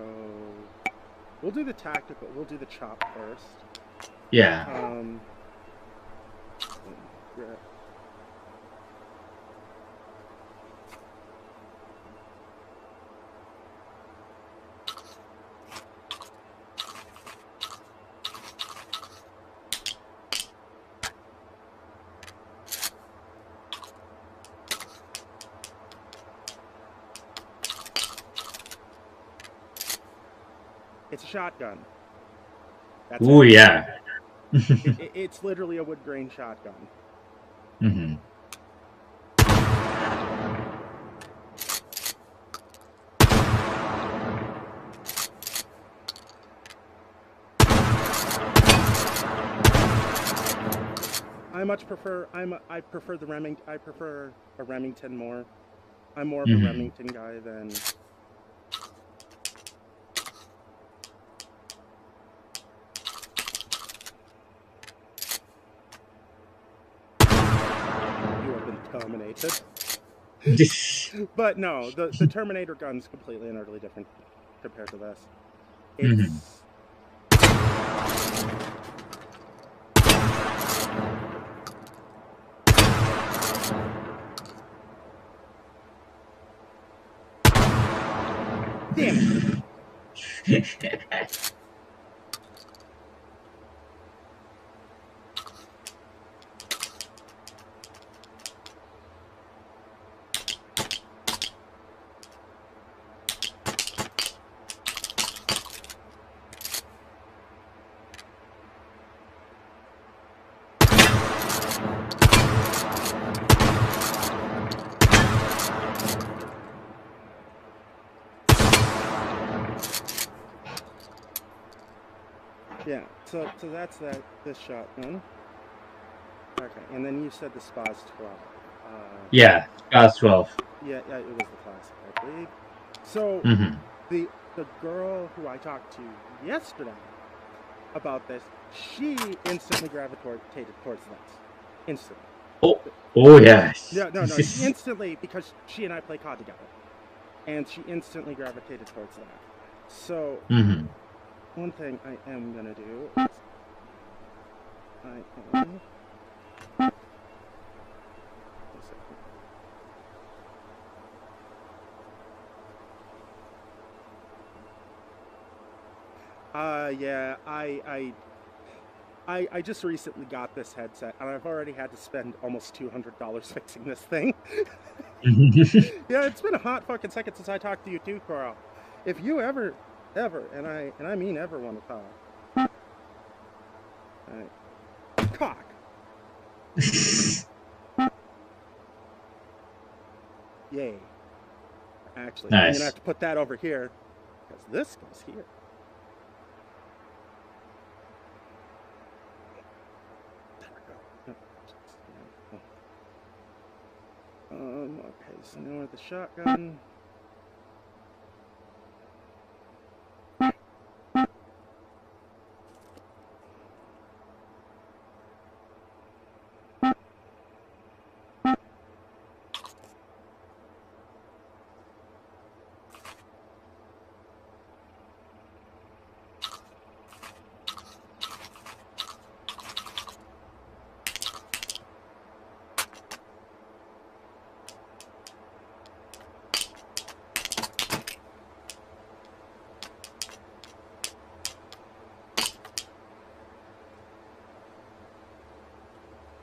A: we'll do the tactical. We'll do the chop first.
B: Yeah.
A: It's a shotgun.
B: Ooh, yeah.
A: It's literally a wood grain shotgun.
B: Mm-hmm.
A: I prefer the Remington. I prefer a Remington more. I'm more of a Remington guy than. Terminated. But no, the Terminator gun's completely and utterly different compared to this. It's Damn it. Yeah, so that's this shotgun. Okay, and then you said the SPA's 12.
B: Yeah, Scott's 12.
A: Yeah, it was the classic, I believe. So the girl who I talked to yesterday about this, she instantly gravitated towards this. Instantly.
B: Oh yes.
A: No, she instantly, because she and I play COD together. And she instantly gravitated towards that. So, one thing I am gonna do is yeah, I just recently got this headset, and I've already had to spend almost $200 fixing this thing. Yeah, it's been a hot fucking second since I talked to you too, Carl. If you ever, and I mean ever, want to talk, cock. Yay. Actually,
B: Nice.
A: I'm gonna have to put that over here because this goes here. Okay, so now with the shotgun.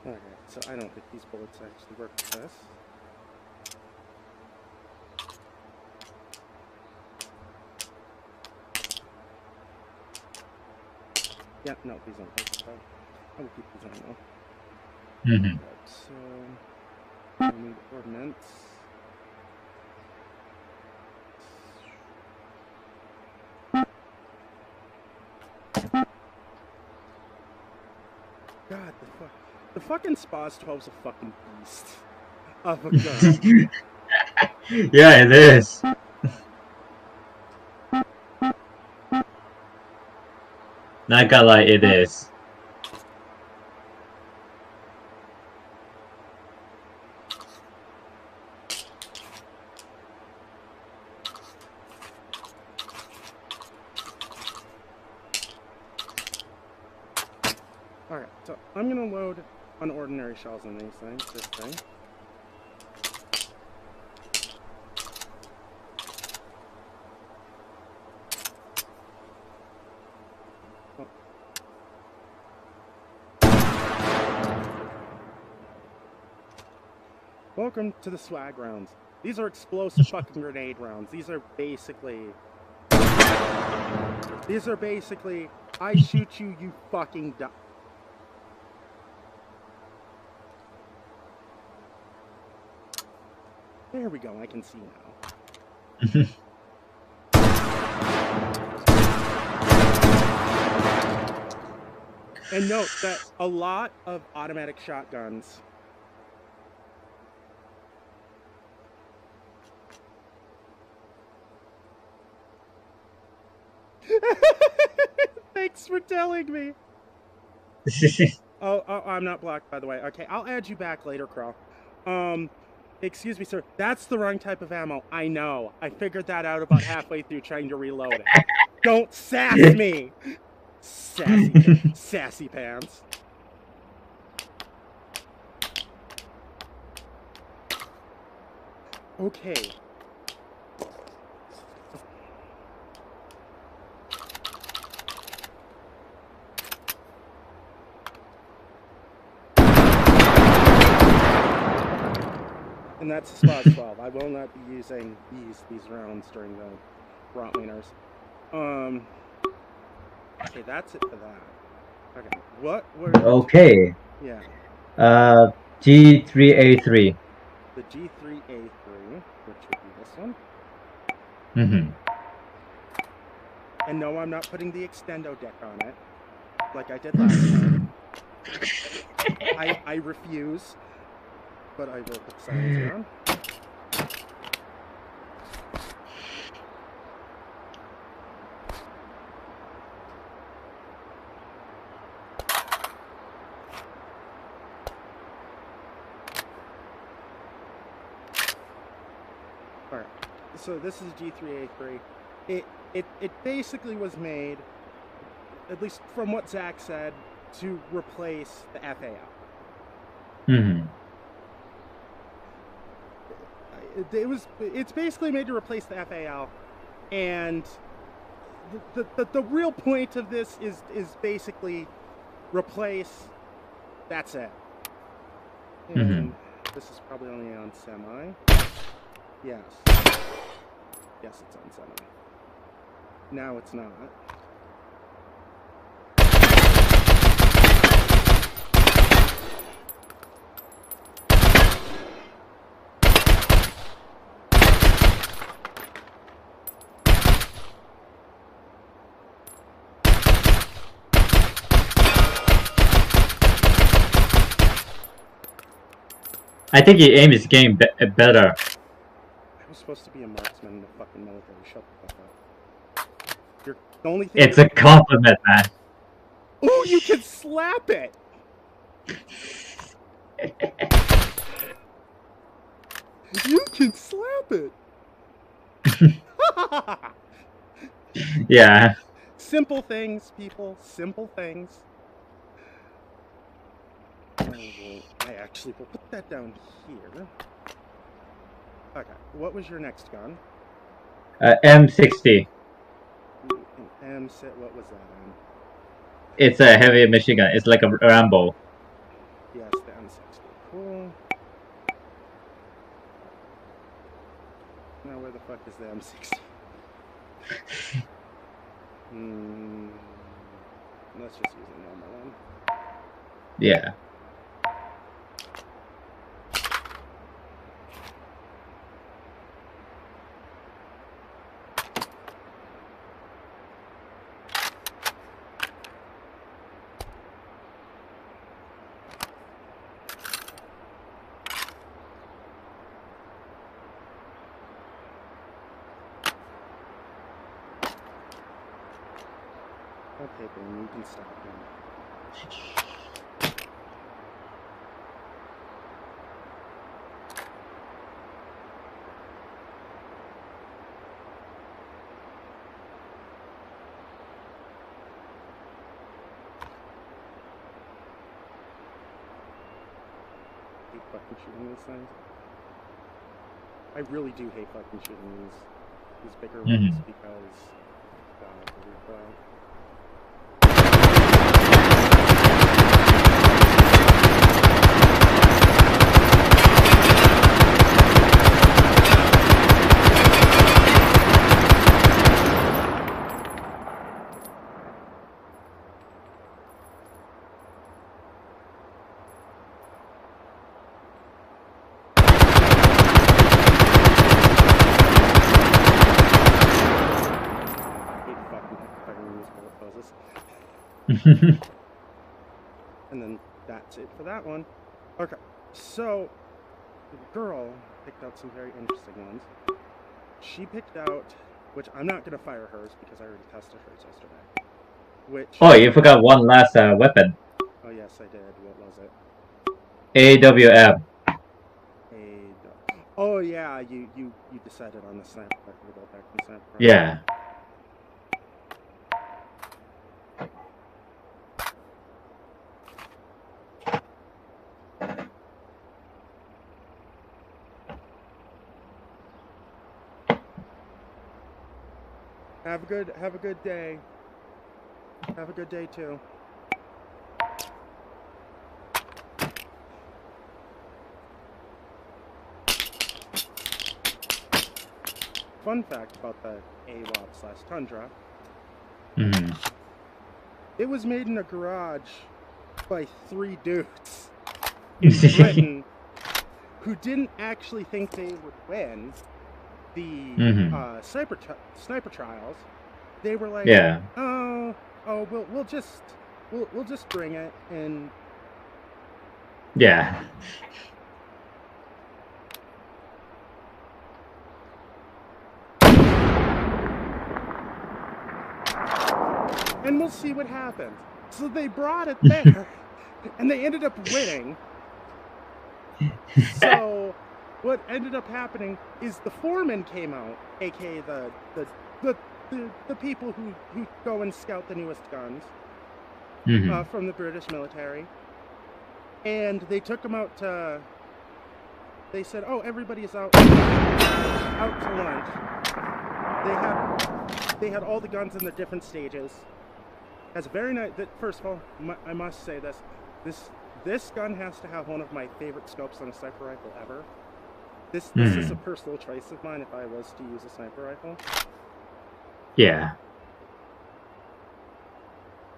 A: Okay, so I don't think these bullets actually work with this. Yeah, no, these don't work. So I will keep these on though. Right, so I need ordnance. God, the fucking SPA's 12's a fucking beast of a gun.
B: Yeah, it is. Not gonna lie, it is.
A: Alright, so I'm gonna load unordinary shells on these things, this thing. Welcome to the swag rounds. These are explosive fucking grenade rounds. These are basically, I shoot you, you fucking die. There we go, I can see now. And note that a lot of automatic shotguns Thanks for telling me. Oh, I'm not blocked, by the way. Okay, I'll add you back later, Crow. Excuse me, sir. That's the wrong type of ammo. I know. I figured that out about halfway through trying to reload it. Don't sass me! Sassy pants. Okay. And that's a SPAS 12. I will not be using these rounds during the Rotliners. Okay, that's it for that. Okay, what were...
B: Okay.
A: Yeah.
B: G3A3.
A: The G3A3, which would be this one.
B: Mm-hmm.
A: And no, I'm not putting the extendo deck on it, like I did last time. I refuse, but I will put silencer on. All right, so this is G3A3. It basically was made, at least from what Zach said, to replace the FAL.
B: Mm-hmm.
A: It's basically made to replace the FAL, and the real point of this is basically replace. That's it. And this is probably only on semi. Yes. Yes, it's on semi. Now it's not.
B: I think your aim is getting better.
A: I was supposed to be a marksman in the fucking military. Shut the fuck up. You're the only thing.
B: It's a compliment, man.
A: Oh, you can slap it! You can slap it!
B: Yeah.
A: Simple things, people. Simple things. I actually will put that down here. Okay, what was your next gun?
B: M60.
A: What was that on?
B: It's a heavy machine gun. It's like a Rambo.
A: Yes, the M60. Cool. Now where the fuck is the M60? Let's just use a normal one.
B: Yeah.
A: Okay, Ben, you can stop now. I hate fucking shooting these things. I really do hate fucking shooting these bigger ones because God, the recoil. And then that's it for that one. Okay, so the girl picked out some very interesting ones. She picked out, which I'm not going to fire hers because I already tested hers yesterday. Which...
B: Oh, you forgot one last weapon.
A: Oh yes, I did. What was it?
B: AWM.
A: Oh yeah, you decided on the sniper. I forgot back to the sniper.
B: Yeah.
A: Have a good day. Have a good day too. fun fact about the AWAP/Tundra.
B: Mm-hmm.
A: It was made in a garage by 3 dudes in Britain who didn't actually think they would win the sniper trials. They were like,
B: Yeah.
A: we'll just bring it. And
B: Yeah.
A: and we'll see what happens. So they brought it there, and they ended up winning. So what ended up happening is the foreman came out, aka the people who go and scout the newest guns from the British military, and they took them out to. They said, "Oh, everybody's out to lunch." They had all the guns in the different stages. That's very nice. First of all, I must say this gun has to have one of my favorite scopes on a sniper rifle ever. This is a personal choice of mine if I was to use a sniper rifle.
B: Yeah.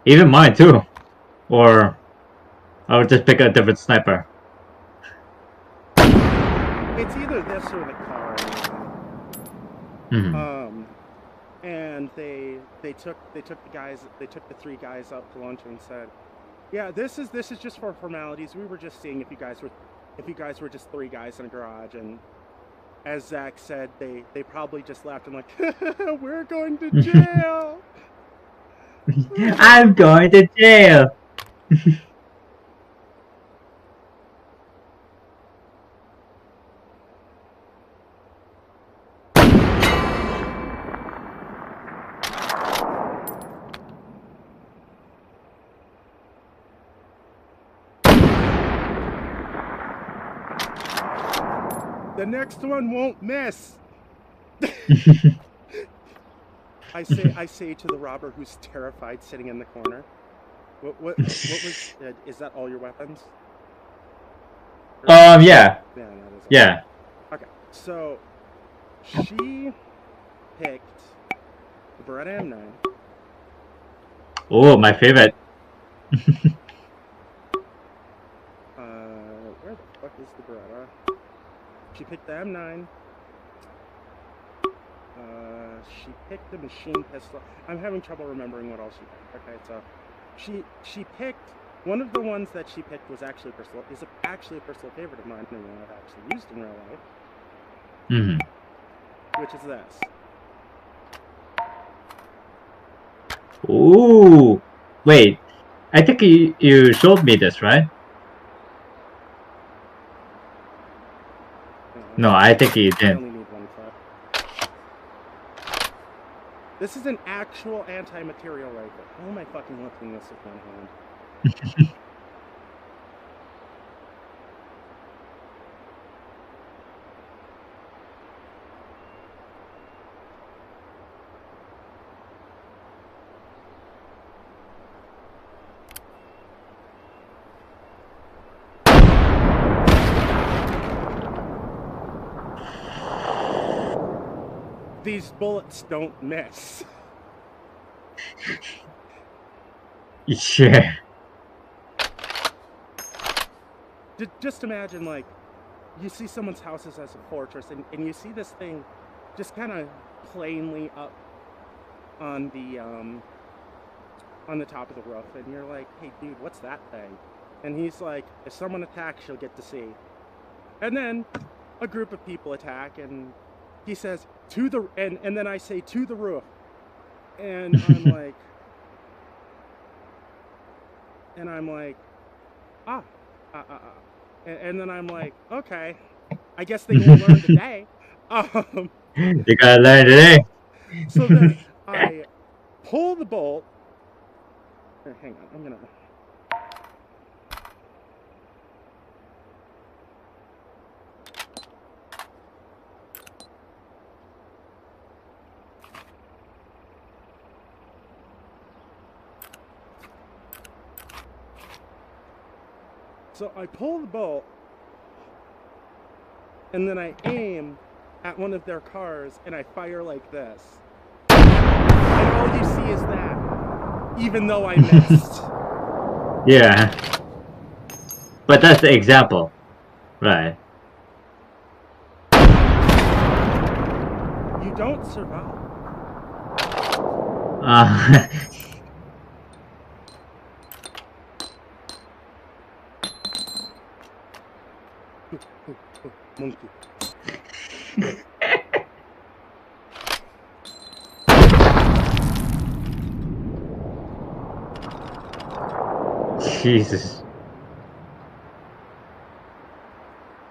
B: Even mine too. Or I would just pick a different sniper.
A: It's either this or the car. And they took the 3 guys out to lunch and said, "Yeah, this is just for formalities. We were just seeing if you guys were just 3 guys in a garage." And as Zach said, they probably just laughed and like, "We're going to jail."
B: I'm going to jail.
A: The next one won't miss. I say to the robber who's terrified, sitting in the corner, "What was? Is that all your weapons?"
B: Yeah.
A: Yeah, that is.
B: Yeah.
A: Okay, so she picked the Beretta M9.
B: Oh, my favorite.
A: Where the fuck is the Beretta? She picked the M9. She picked the machine pistol. I'm having trouble remembering what else she picked. Okay, so she picked one of the ones that she picked was actually actually a personal favorite of mine, and one I've actually used in real life. Which is this.
B: Ooh, wait. I think you showed me this, right? No, I think you
A: I
B: didn't.
A: only need one clip. This is an actual anti-material rifle. How am I fucking lifting this with one hand? These bullets don't miss.
B: Yeah.
A: Just imagine, like, you see someone's house as a fortress, and you see this thing just kind of plainly up on the top of the roof, and you're like, "Hey, dude, what's that thing?" And he's like, "If someone attacks, you'll get to see." And then a group of people attack, and he says, and then I say, "To the roof." And I'm like, ah. And then I'm like, okay, I guess they will learn today.
B: You gotta learn today.
A: So then I pull the bolt. Hang on, I'm gonna. So I pull the bolt, and then I aim at one of their cars and I fire like this. And all you see is that, even though I missed.
B: Yeah. But that's the example. Right.
A: You don't survive. Monkey.
B: Jesus.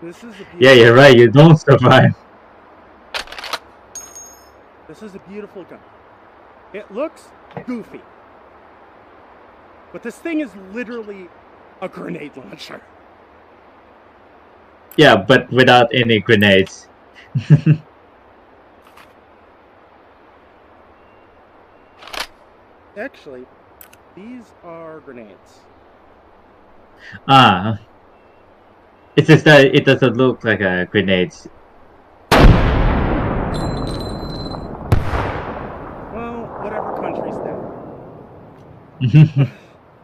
A: This is a beautiful.
B: Yeah, you're right. You don't survive.
A: This is a beautiful gun. It looks goofy. But this thing is literally a grenade launcher.
B: Yeah, but without any grenades.
A: Actually, these are grenades.
B: It's just that it doesn't look like a grenade.
A: Well, whatever country's that.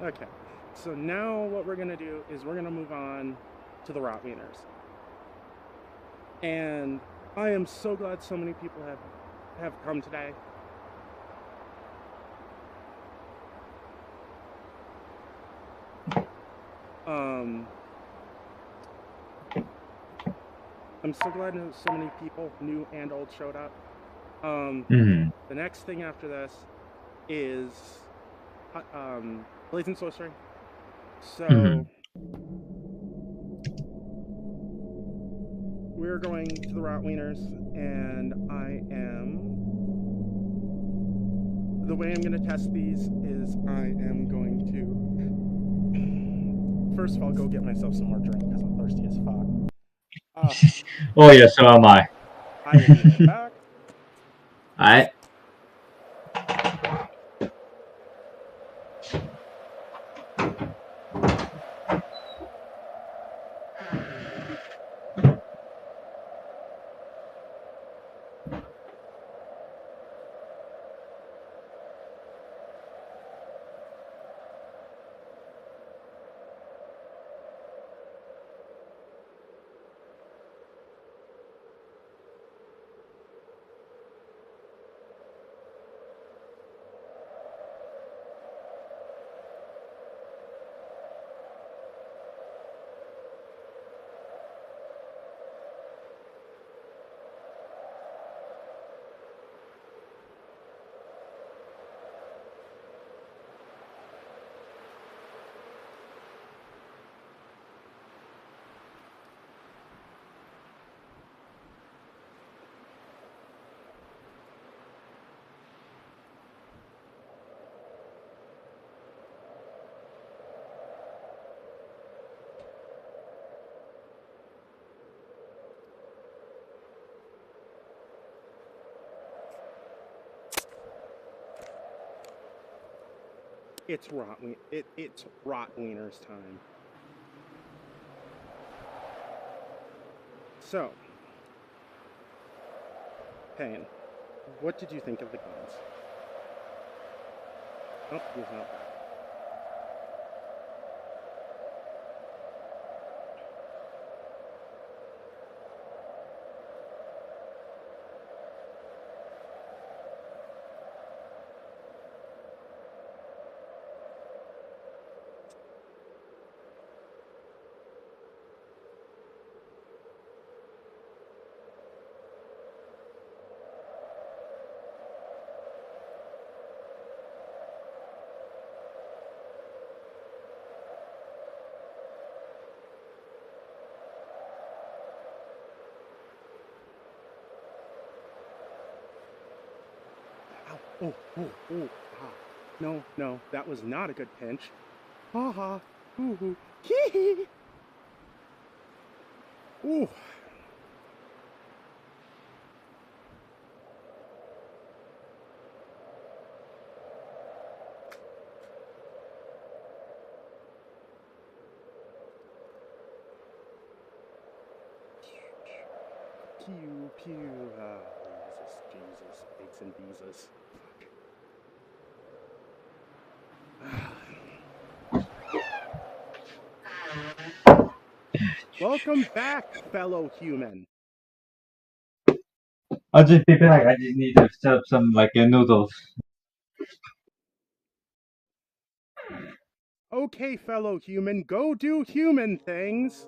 A: Okay, so now what we're gonna do is we're gonna move on to the Rotwieners. And I am so glad so many people have come today. I'm so glad so many people, new and old, showed up. The next thing after this is Blazing Sorcery. So we're going to the Rotwieners, and the way I'm going to test these is I am going to, first of all, go get myself some more drink because I'm thirsty as fuck.
B: Oh yeah, so am I.
A: I will be right back.
B: Alright.
A: It's Rotwieners time. So, Payne, what did you think of the guns? Oh, he's not back. Oh, ah. No, that was not a good pinch. Ha ha, ooh, hee. Ooh. Pew, pew. Jesus, bakes and beezus. Welcome back, fellow human.
B: I'll just be back. I just need to set up some like noodles.
A: Okay, fellow human, go do human things.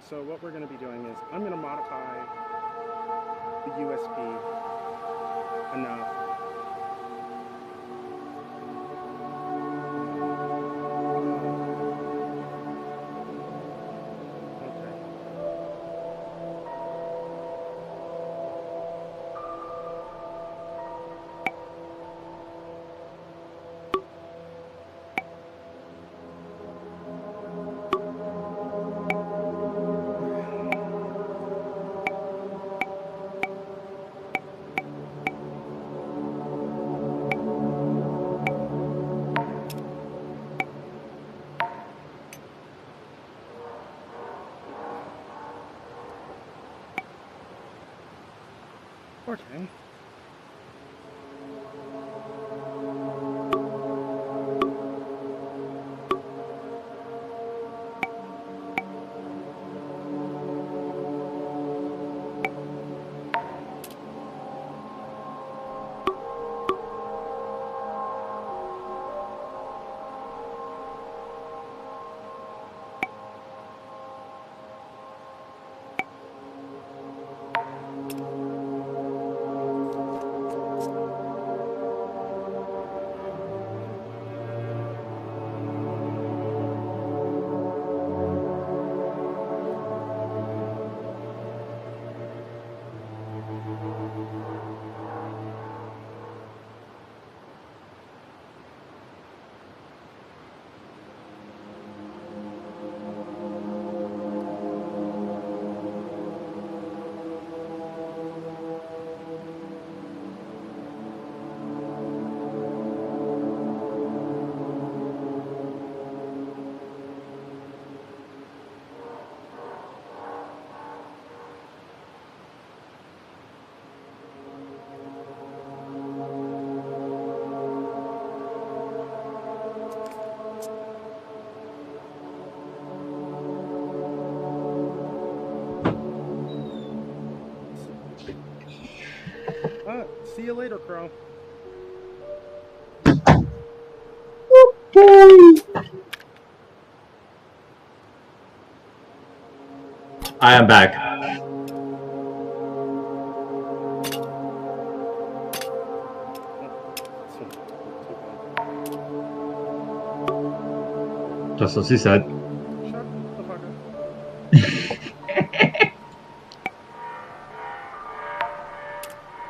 A: So what we're going to be doing is I'm going to modify the USP enough. Okay. Okay. See you later, Crow.
B: I am back. Just as he said.
A: Shut the fuck up.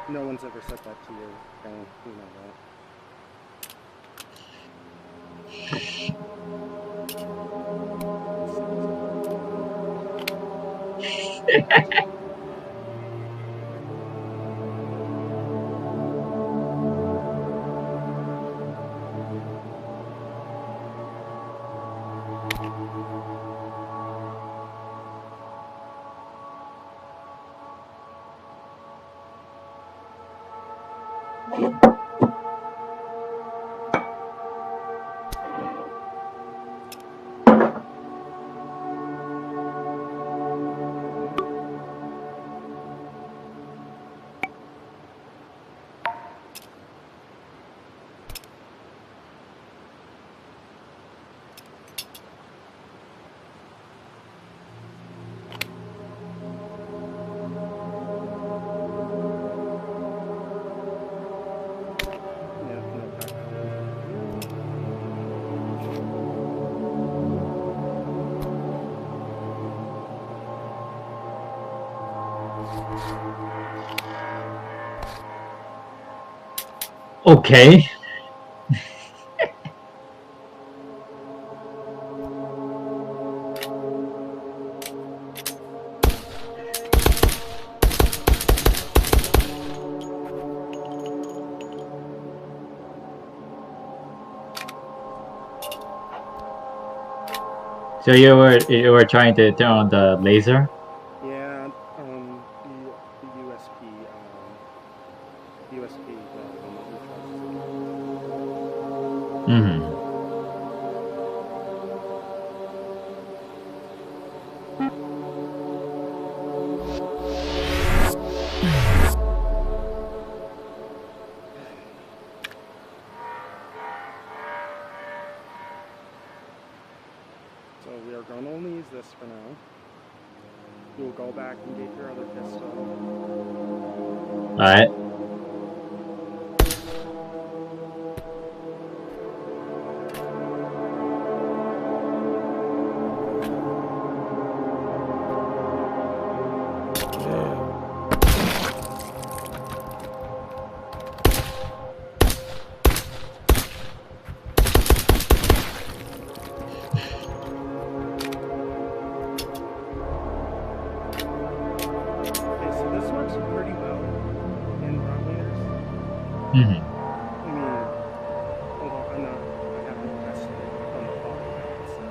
A: No one's ever said that to you, and you know that.
B: Okay. So you were trying to turn on the laser?
A: Yeah, the USP, USP, the one that neutralizes the drones.
B: Mm-hmm.
A: So we are going to only use this for now. You'll go back and get your other pistol.
B: Alright.
A: Okay, so this works pretty well in round leaders.
B: Mm-hmm.
A: I mean, although I haven't tested it on the far yet, so.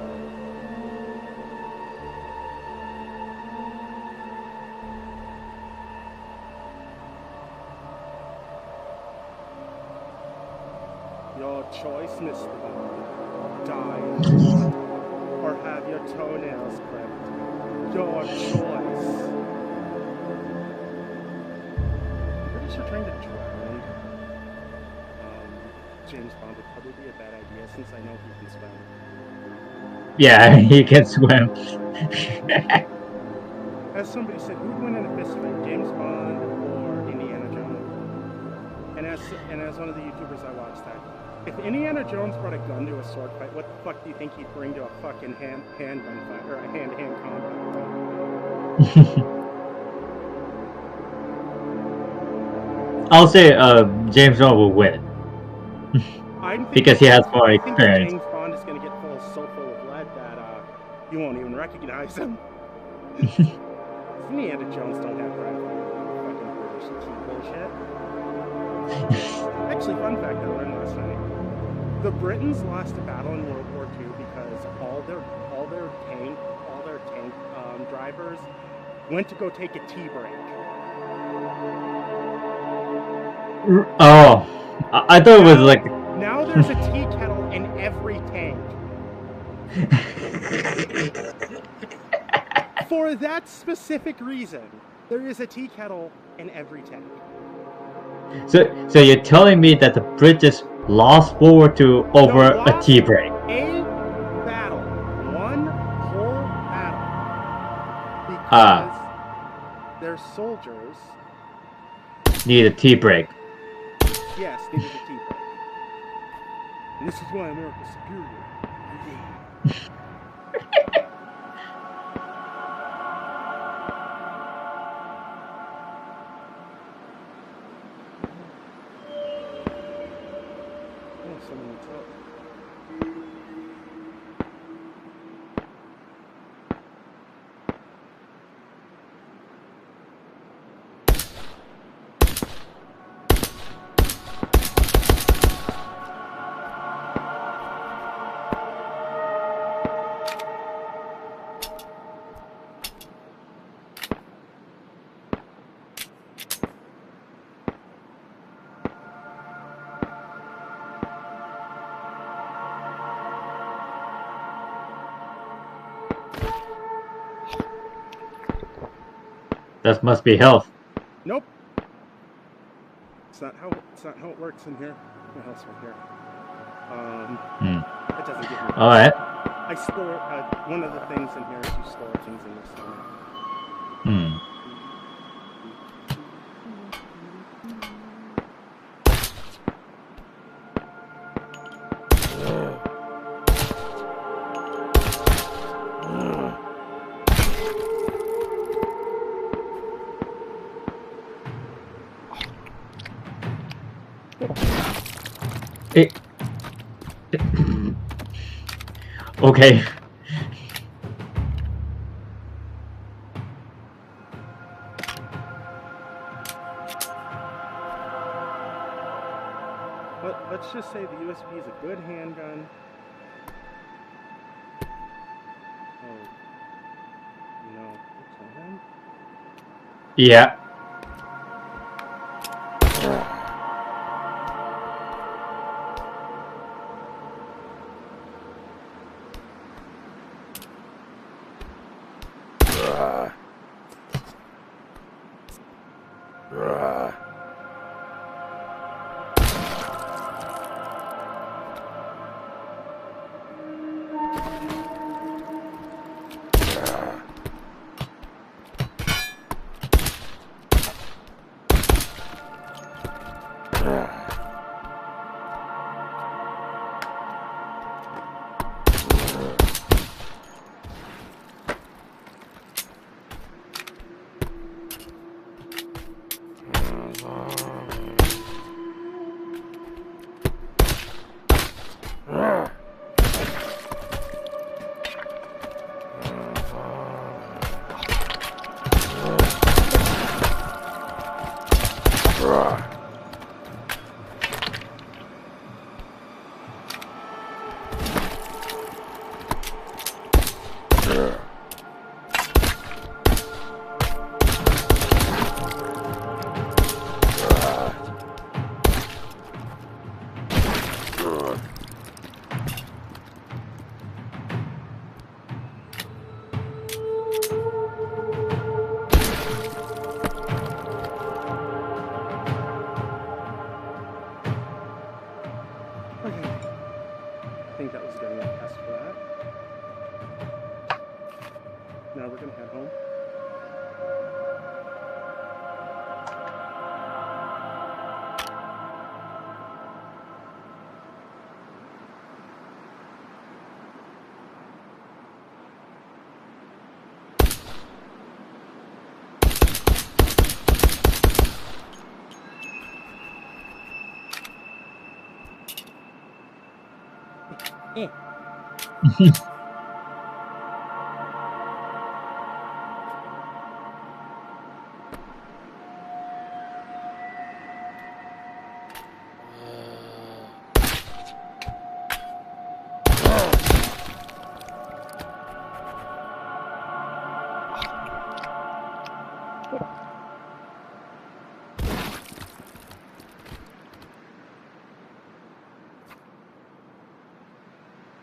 A: Your choice, Mr. Bond. Die in the mud, or have your toenails clipped. Your choice. I'm pretty sure trying to drown James Bond would probably be a bad idea since I know he can swim.
B: Yeah, he can swim.
A: As somebody said, who'd win in a fist fight, James Bond or Indiana Jones? And as one of the YouTubers I watched that, if Indiana Jones brought a gun to a sword fight, what the fuck do you think he'd bring to a fucking handgun fight or a hand-to-hand combat fight?
B: I'll say James Bond will win. Because he has more
A: I think that
B: experience.
A: James Bond is going to get so full of lead that you won't even recognize him. Indiana Jones don't have fucking British key bullshit. Actually, fun fact I learned last night: the Britons lost a battle in World War II because all their tank drivers went to go take a tea break.
B: Oh, I thought it was like.
A: Now there's a tea kettle in every tank. For that specific reason, there is a tea kettle in every tank.
B: So you're telling me that the British lost World War II over a tea break?
A: A battle, one whole battle, because their soldiers
B: need a tea break.
A: Yes, needed a tea break. And this is why America's superior. Someone needs help.
B: That must be health.
A: Nope. It's not how it works in here. What else right here? It doesn't give me.
B: All right.
A: I store one of the things in here is you store things in this one.
B: Okay.
A: Let's just say the USB is a good handgun. Oh, no. It's him?
B: Yeah.
A: I think that was good enough test for that. Now we're going to head home.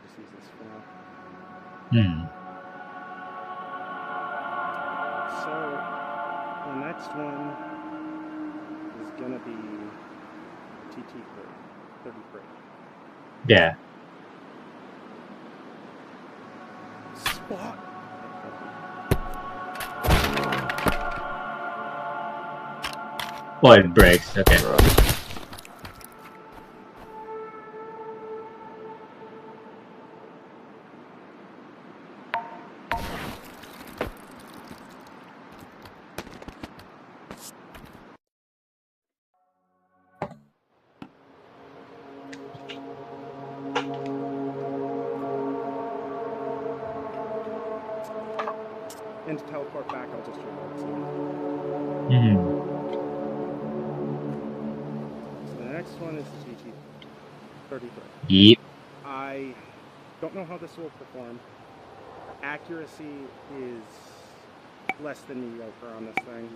A: Just use this for now. So the next one is gonna be TT 33.
B: Yeah.
A: Spot.
B: Oh, it breaks. Okay.
A: And to teleport back, I'll just reload some. So the next one is the TT 33.
B: Yep.
A: I don't know how this will perform. Accuracy is less than mediocre on this thing.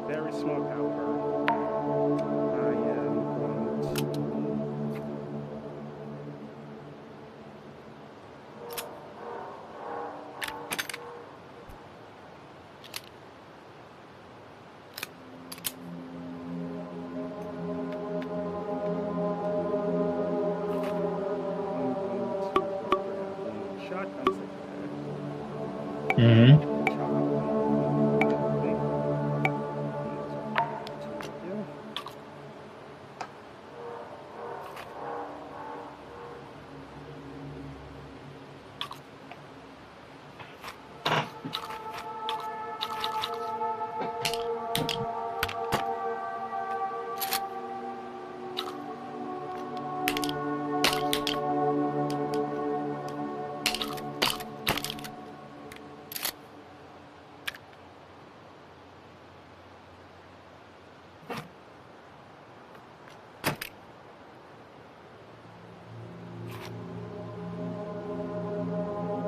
A: Very small caliber. I am going to
B: Mm-hmm.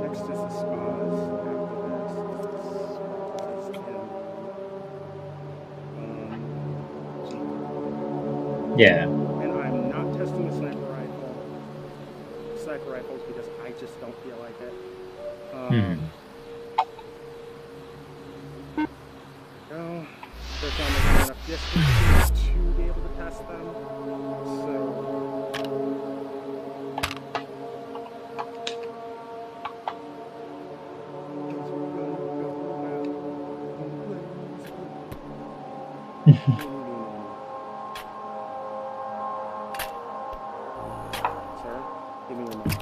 A: Next is the spas.
B: Yeah.
A: And I'm not testing the sniper rifles because I just don't feel like it.
B: Mm-hmm.
A: Go. First time I got enough distance to be able to test them. Sir, give me a moment.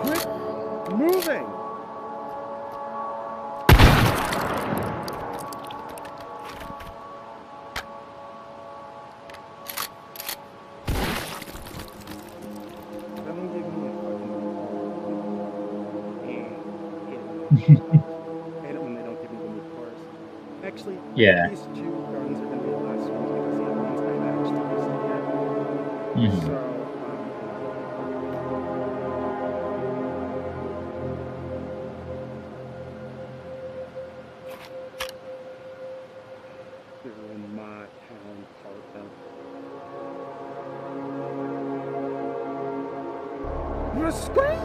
A: Quit moving! Don't give me a fucking hate it when they don't give me the move course. Actually,
B: Yeah.
A: these two guns are going to be the last ones because the other ones I've actually used to get.
B: Mm-hmm.
A: So, they're in my town part though. I'm gonna scream!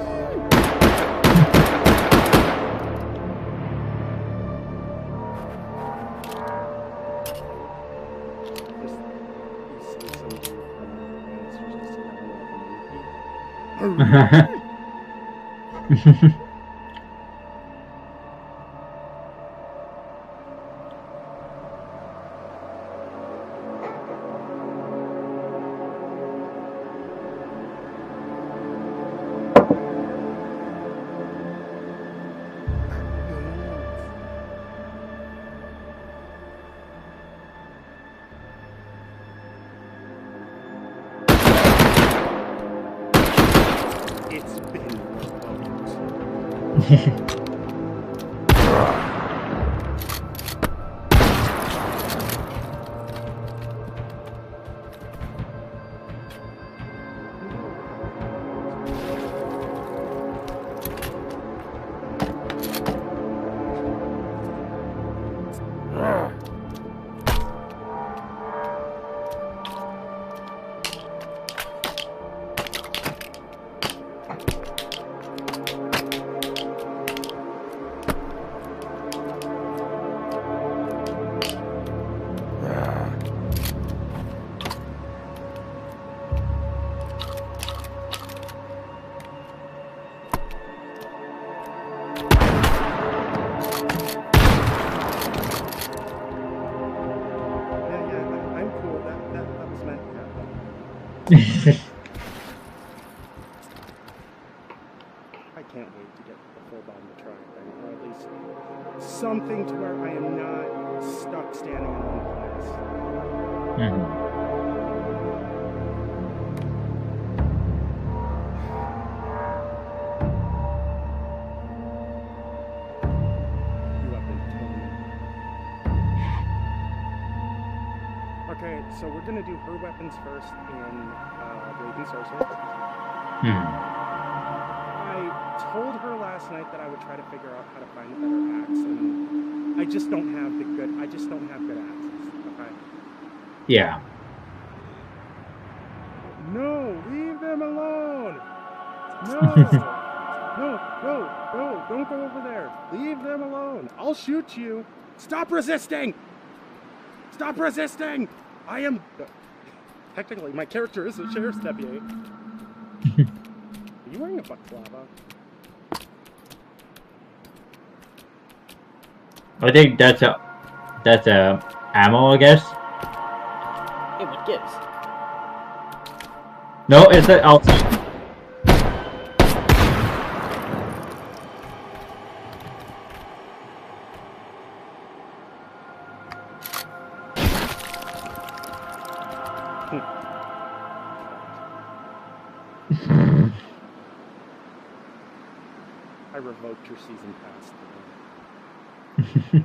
A: It's been I can't wait to get the full body truck thing, or at least something to where I am not stuck standing in one place.
B: Mm-hmm.
A: You have been tormented. Okay, so we're gonna do her weapons first in Raven Sorcerer.
B: Mm-hmm.
A: I told her last night that I would try to figure out how to find a better axe, and I just don't have good axes, okay?
B: Yeah.
A: No, leave them alone! No! No, I'll shoot you. Stop resisting! Stop resisting! I am... Technically, my character is a sheriff's deputy. Are you wearing a baklava?
B: I think that's a ammo, I guess.
A: Hey, what gives?
B: No, it's outside.
A: I revoked your season pass today.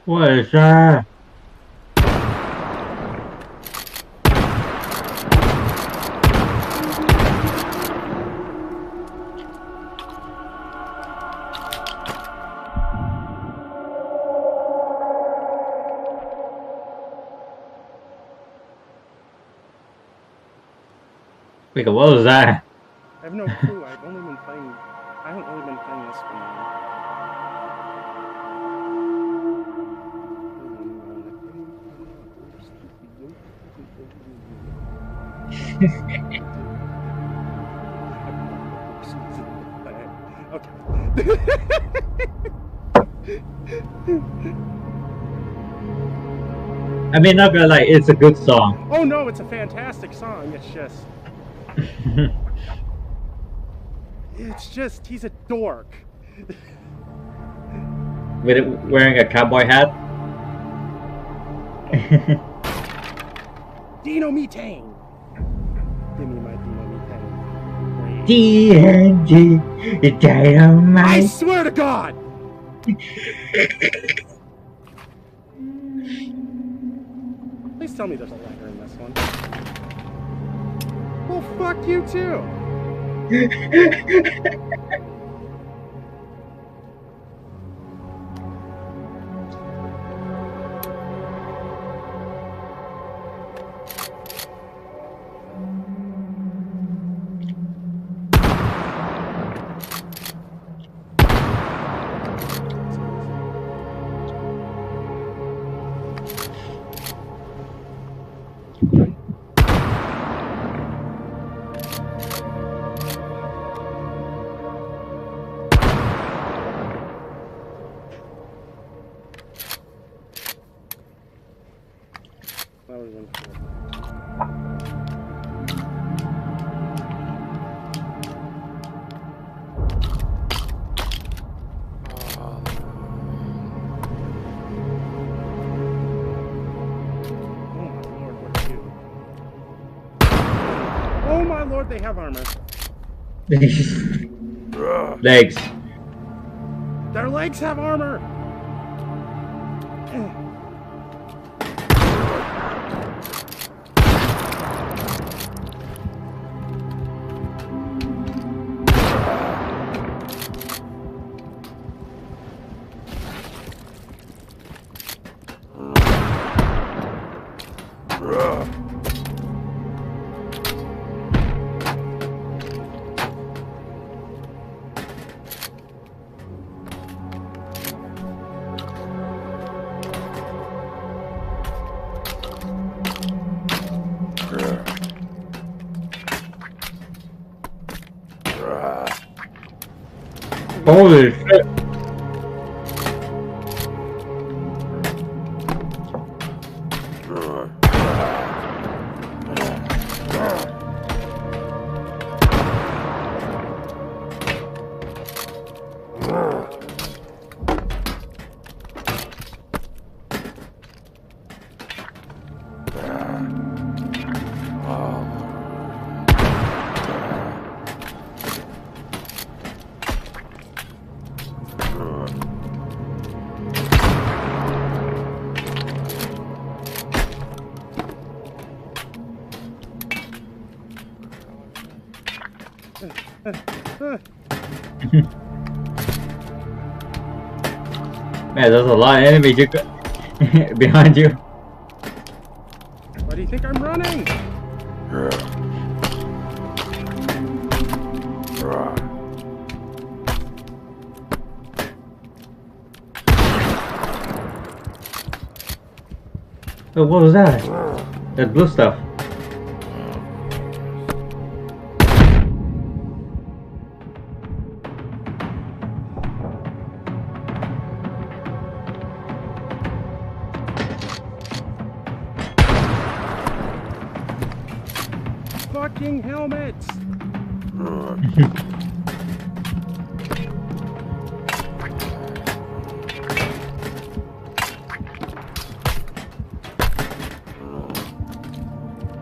B: What is that? Wait, what was that?
A: I have no clue. I haven't really been playing this for now. Okay.
B: I mean, not gonna lie, it's a good song.
A: Oh no, it's a fantastic song. It's just... he's a dork.
B: With it, wearing a cowboy hat.
A: Dino-methane. Give me my dino-methane.
B: DNG, dynamite.
A: I swear to God! Please tell me there's a letter in this one. Well, fuck you too. Oh my lord, they have armor.
B: Legs.
A: Their legs have armor.
B: Holy shit. Man, there's a lot of enemies behind you.
A: Why do you think I'm running?
B: Oh, what was that? That blue stuff.
A: Fucking helmets!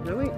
A: Really?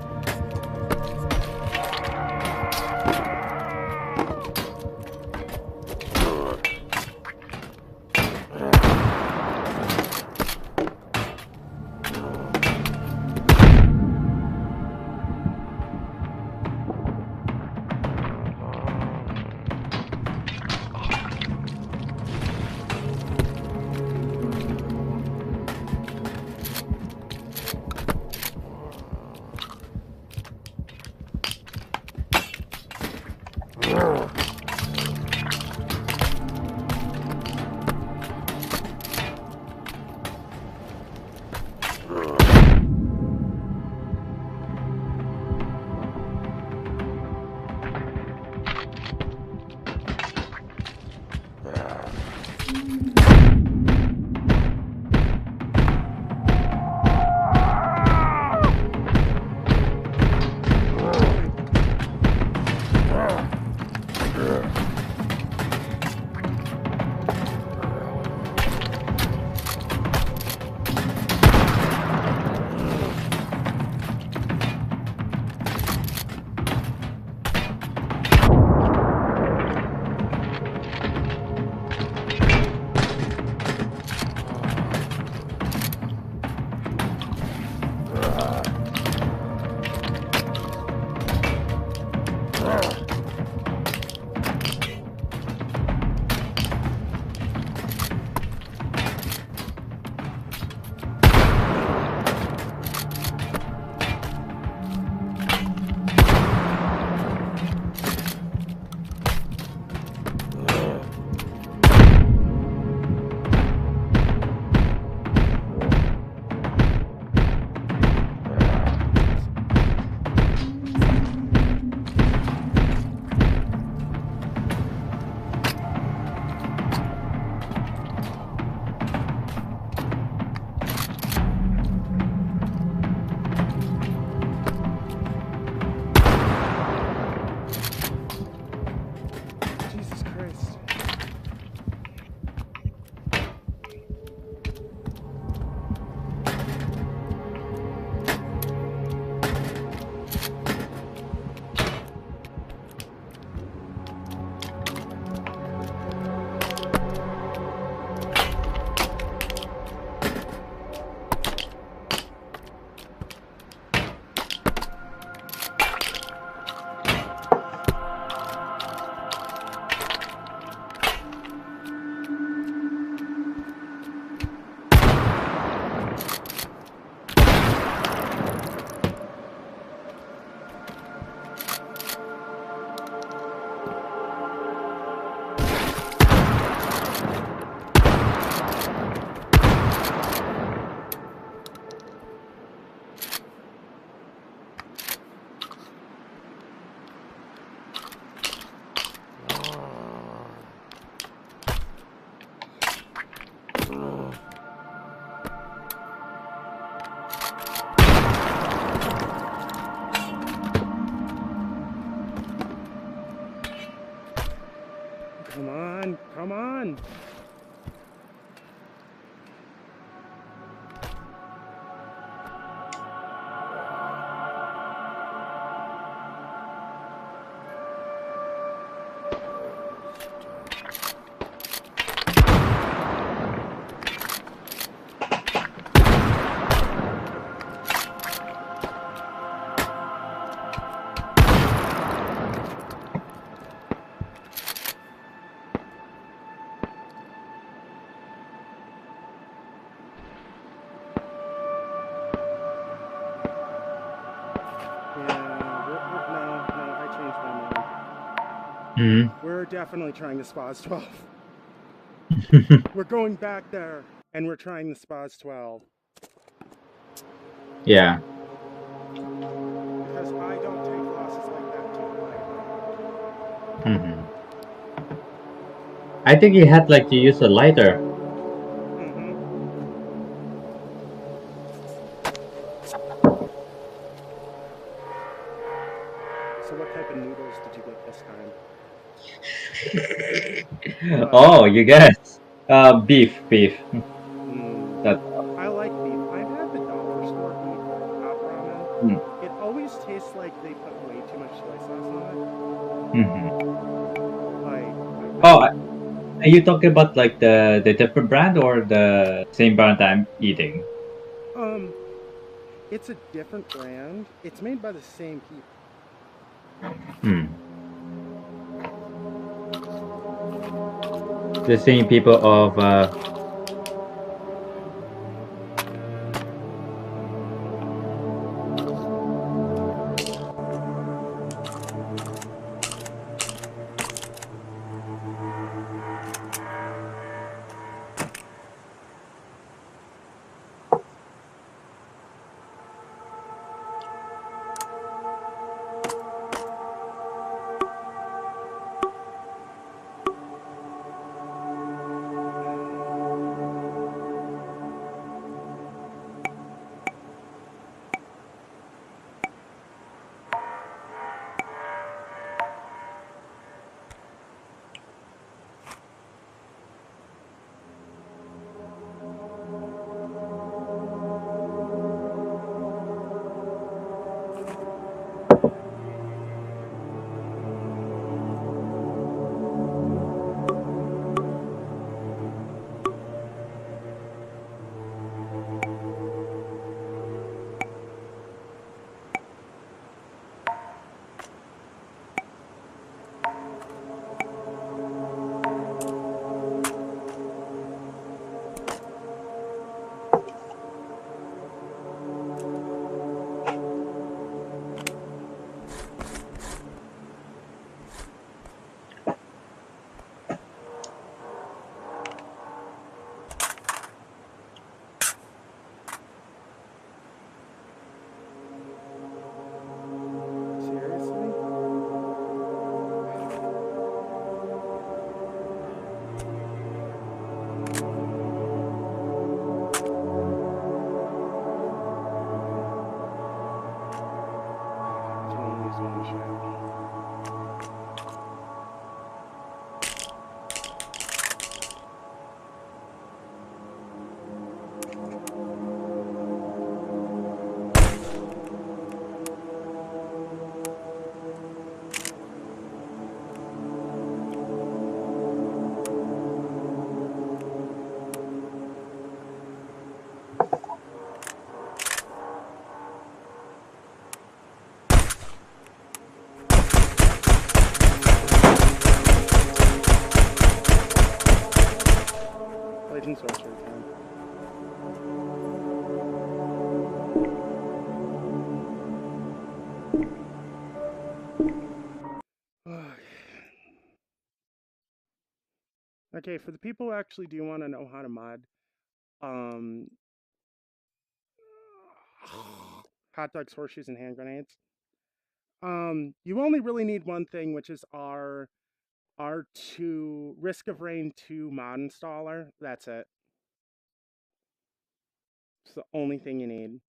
A: Jesus Christ. Come on, come on!
B: Mm.
A: We're definitely trying the Spas 12. We're going back there and we're trying the Spas 12.
B: Yeah.
A: Because I don't take losses like that too lightly.
B: Hmm. I think you had like to use a lighter.
A: Mm-hmm. So what type of noodles did you get this time?
B: Oh, you guess. Beef.
A: Mm.
B: That.
A: I like beef. I've had the dollar store beef top ramen.
B: Mm.
A: It always tastes like they put way too much soy sauce on
B: Hmm.
A: it. Like
B: Oh, are you talking about like the different brand or the same brand I'm eating?
A: um, it's a different brand. It's made by the same people.
B: Hmm. The same people of
A: Seriously? I can only use one shit. Blades and sorcery time. Okay, for the people who actually do want to know how to mod, um, hot dogs, horseshoes, and hand grenades. You only really need one thing, which is our R2 Risk of Rain 2 mod installer. That's it. It's the only thing you need.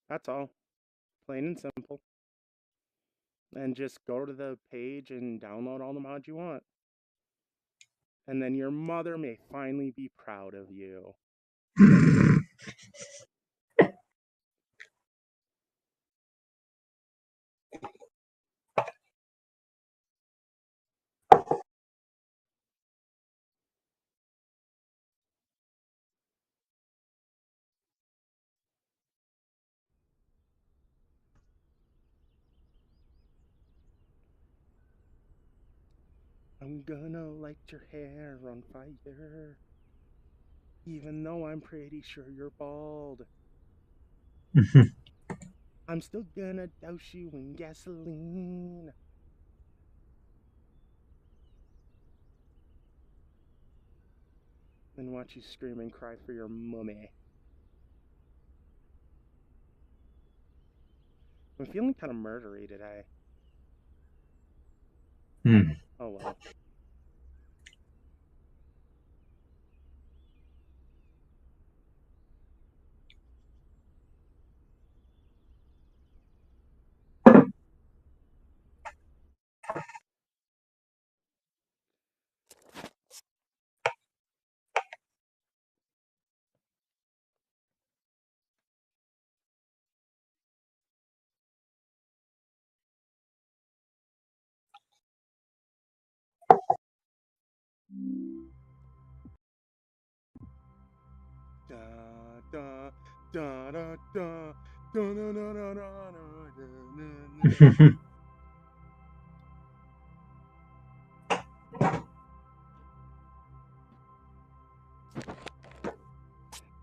A: That's all. Plain and simple. And just go to the page and download all the mods you want. And then your mother may finally be proud of you. I'm gonna light your hair on fire. Even though I'm pretty sure you're bald, I'm still gonna douse you in gasoline. Then watch you scream and cry for your mummy. I'm feeling kind of murdery today.
B: Hmm.
A: Oh well. Da da da da da da da da da da da.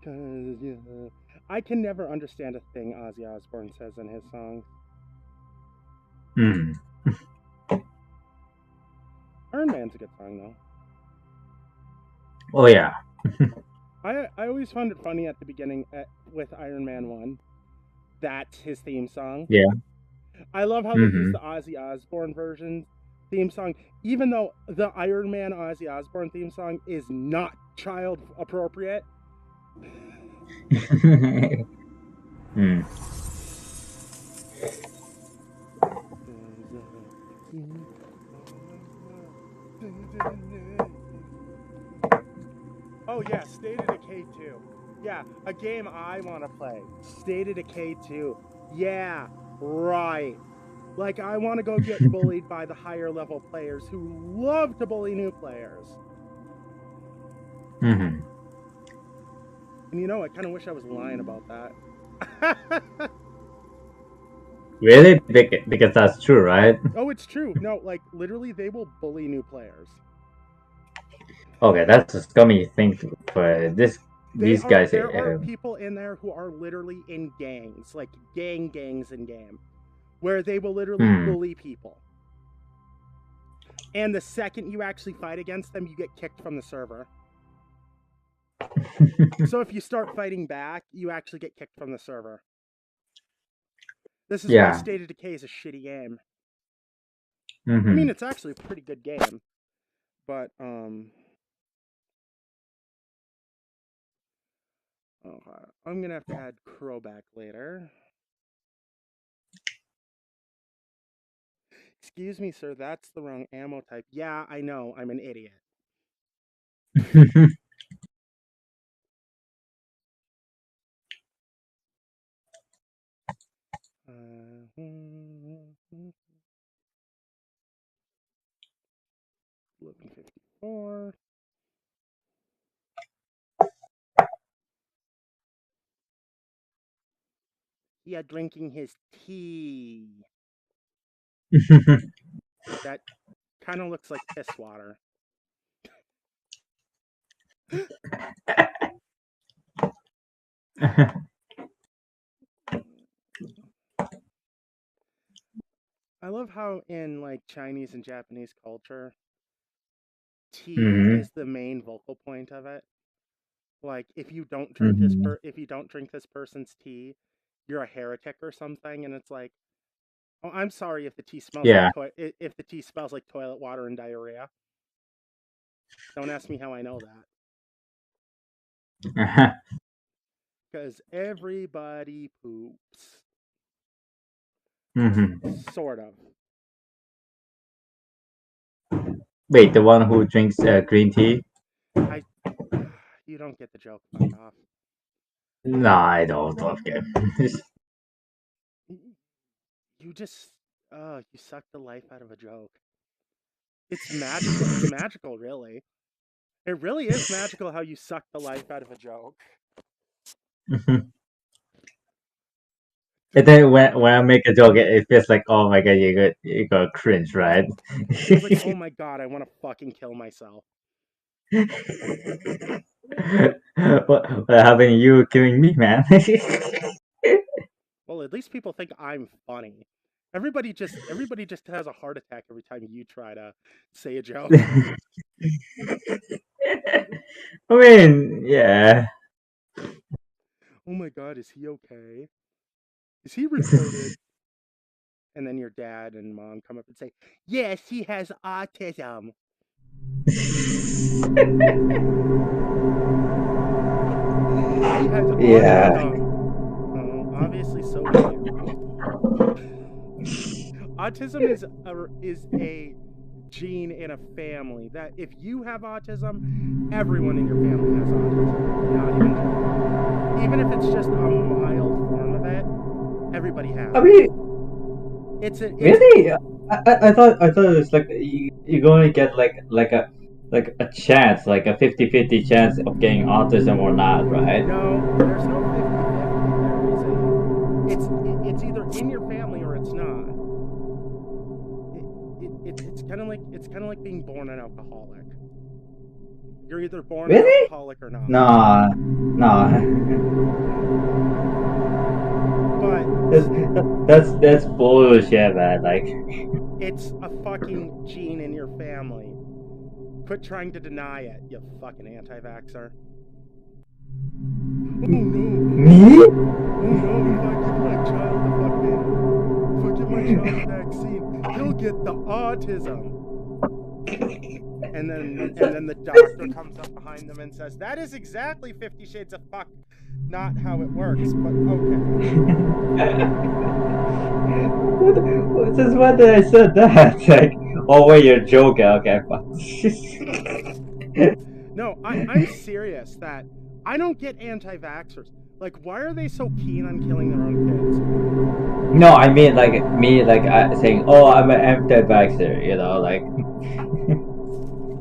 A: Cause yeah, I can never understand a thing Ozzy Osbourne says in his songs.
B: Hmm.
A: Iron Man's a good song though.
B: Oh yeah.
A: I always found it funny at the beginning with Iron Man 1. That's his theme song.
B: Yeah.
A: I love how they use
B: Hmm.
A: the Ozzy Osbourne version theme song, even though the Iron Man Ozzy Osbourne theme song is not child appropriate.
B: Hmm.
A: Oh yeah, State of Decay 2. Yeah, a game I want to play. State of Decay 2. Yeah, right. Like I want to go get bullied by the higher level players who love to bully new players.
B: Hmm.
A: And you know, I kind of wish I was lying about that.
B: Really? Because that's true, right?
A: Oh, it's true. No, like literally, they will bully new players.
B: Okay, that's a scummy thing for these guys.
A: There are people in there who are literally in gangs, like gangs in game, where they will literally
B: Hmm.
A: bully people. And the second you actually fight against them, you get kicked from the server. So if you start fighting back, you actually get kicked from the server. This is why
B: Yeah.
A: State of Decay is a shitty game. I
B: Hmm.
A: mean, it's actually a pretty good game, but okay. I'm gonna have to add Crow back later. Excuse me, sir, that's the wrong ammo type. Yeah, I know, I'm an idiot. Uh, 1154. Yeah, drinking his tea. That kind of looks like piss water. I love how in like Chinese and Japanese culture, tea
B: Hmm.
A: is the main vocal point of it. Like
B: Hmm.
A: if you don't drink this person's tea, you're a heretic or something, and it's like, oh, I'm sorry if the tea smells like
B: Yeah.
A: if the tea smells like toilet water and diarrhea. Don't ask me how I know that, because everybody poops,
B: Hmm.
A: sort of.
B: Wait, the one who drinks green tea?
A: I, you don't get the joke. Fuck off.
B: No, I don't. Okay.
A: You just, you suck the life out of a joke. It's magical. It's magical, really. It really is magical how you suck the life out of a joke.
B: And then when I make a joke, it feels like, oh my god, you got cringe, right?
A: It feels like, oh my god, I want to fucking kill myself.
B: what happened to you killing me, man?
A: Well, at least people think I'm funny. Everybody just has a heart attack every time you try to say a joke.
B: I mean, yeah.
A: Oh my god, is he okay? Is he retarded? And then your dad and mom come up and say, "Yes, he has autism." He has
B: Yeah.
A: autism. Oh, obviously so do you. Autism is a gene in a family that if you have autism, everyone in your family has autism. Not even joking. Even if it's just a mild form of it, everybody has
B: I
A: it.
B: mean,
A: It's
B: really? I thought it was like you're going to get like a chance, like a 50-50 chance of getting autism or not, right?
A: No, there's no 50-50. It's either in your family or it's not. It's kind of like being born an alcoholic. You're either born an
B: Really?
A: alcoholic or not.
B: Nah.
A: But
B: that's bullshit, man. Like,
A: it's a fucking gene in your family. Quit trying to deny it, you fucking anti-vaxxer. Oh no.
B: me?
A: Oh no, if I give my child the vaccine, he'll get the autism. And then the doctor comes up behind them and says, "That is exactly 50 Shades of Fuck, not how it works, but okay."
B: Since when did I said that? Like, oh wait, you're joking. Okay, fine.
A: No, I'm serious that I don't get anti-vaxxers. Like, why are they so keen on killing their own kids?
B: No, I mean like me, like saying, "Oh, I'm an anti-vaxxer," you know, like.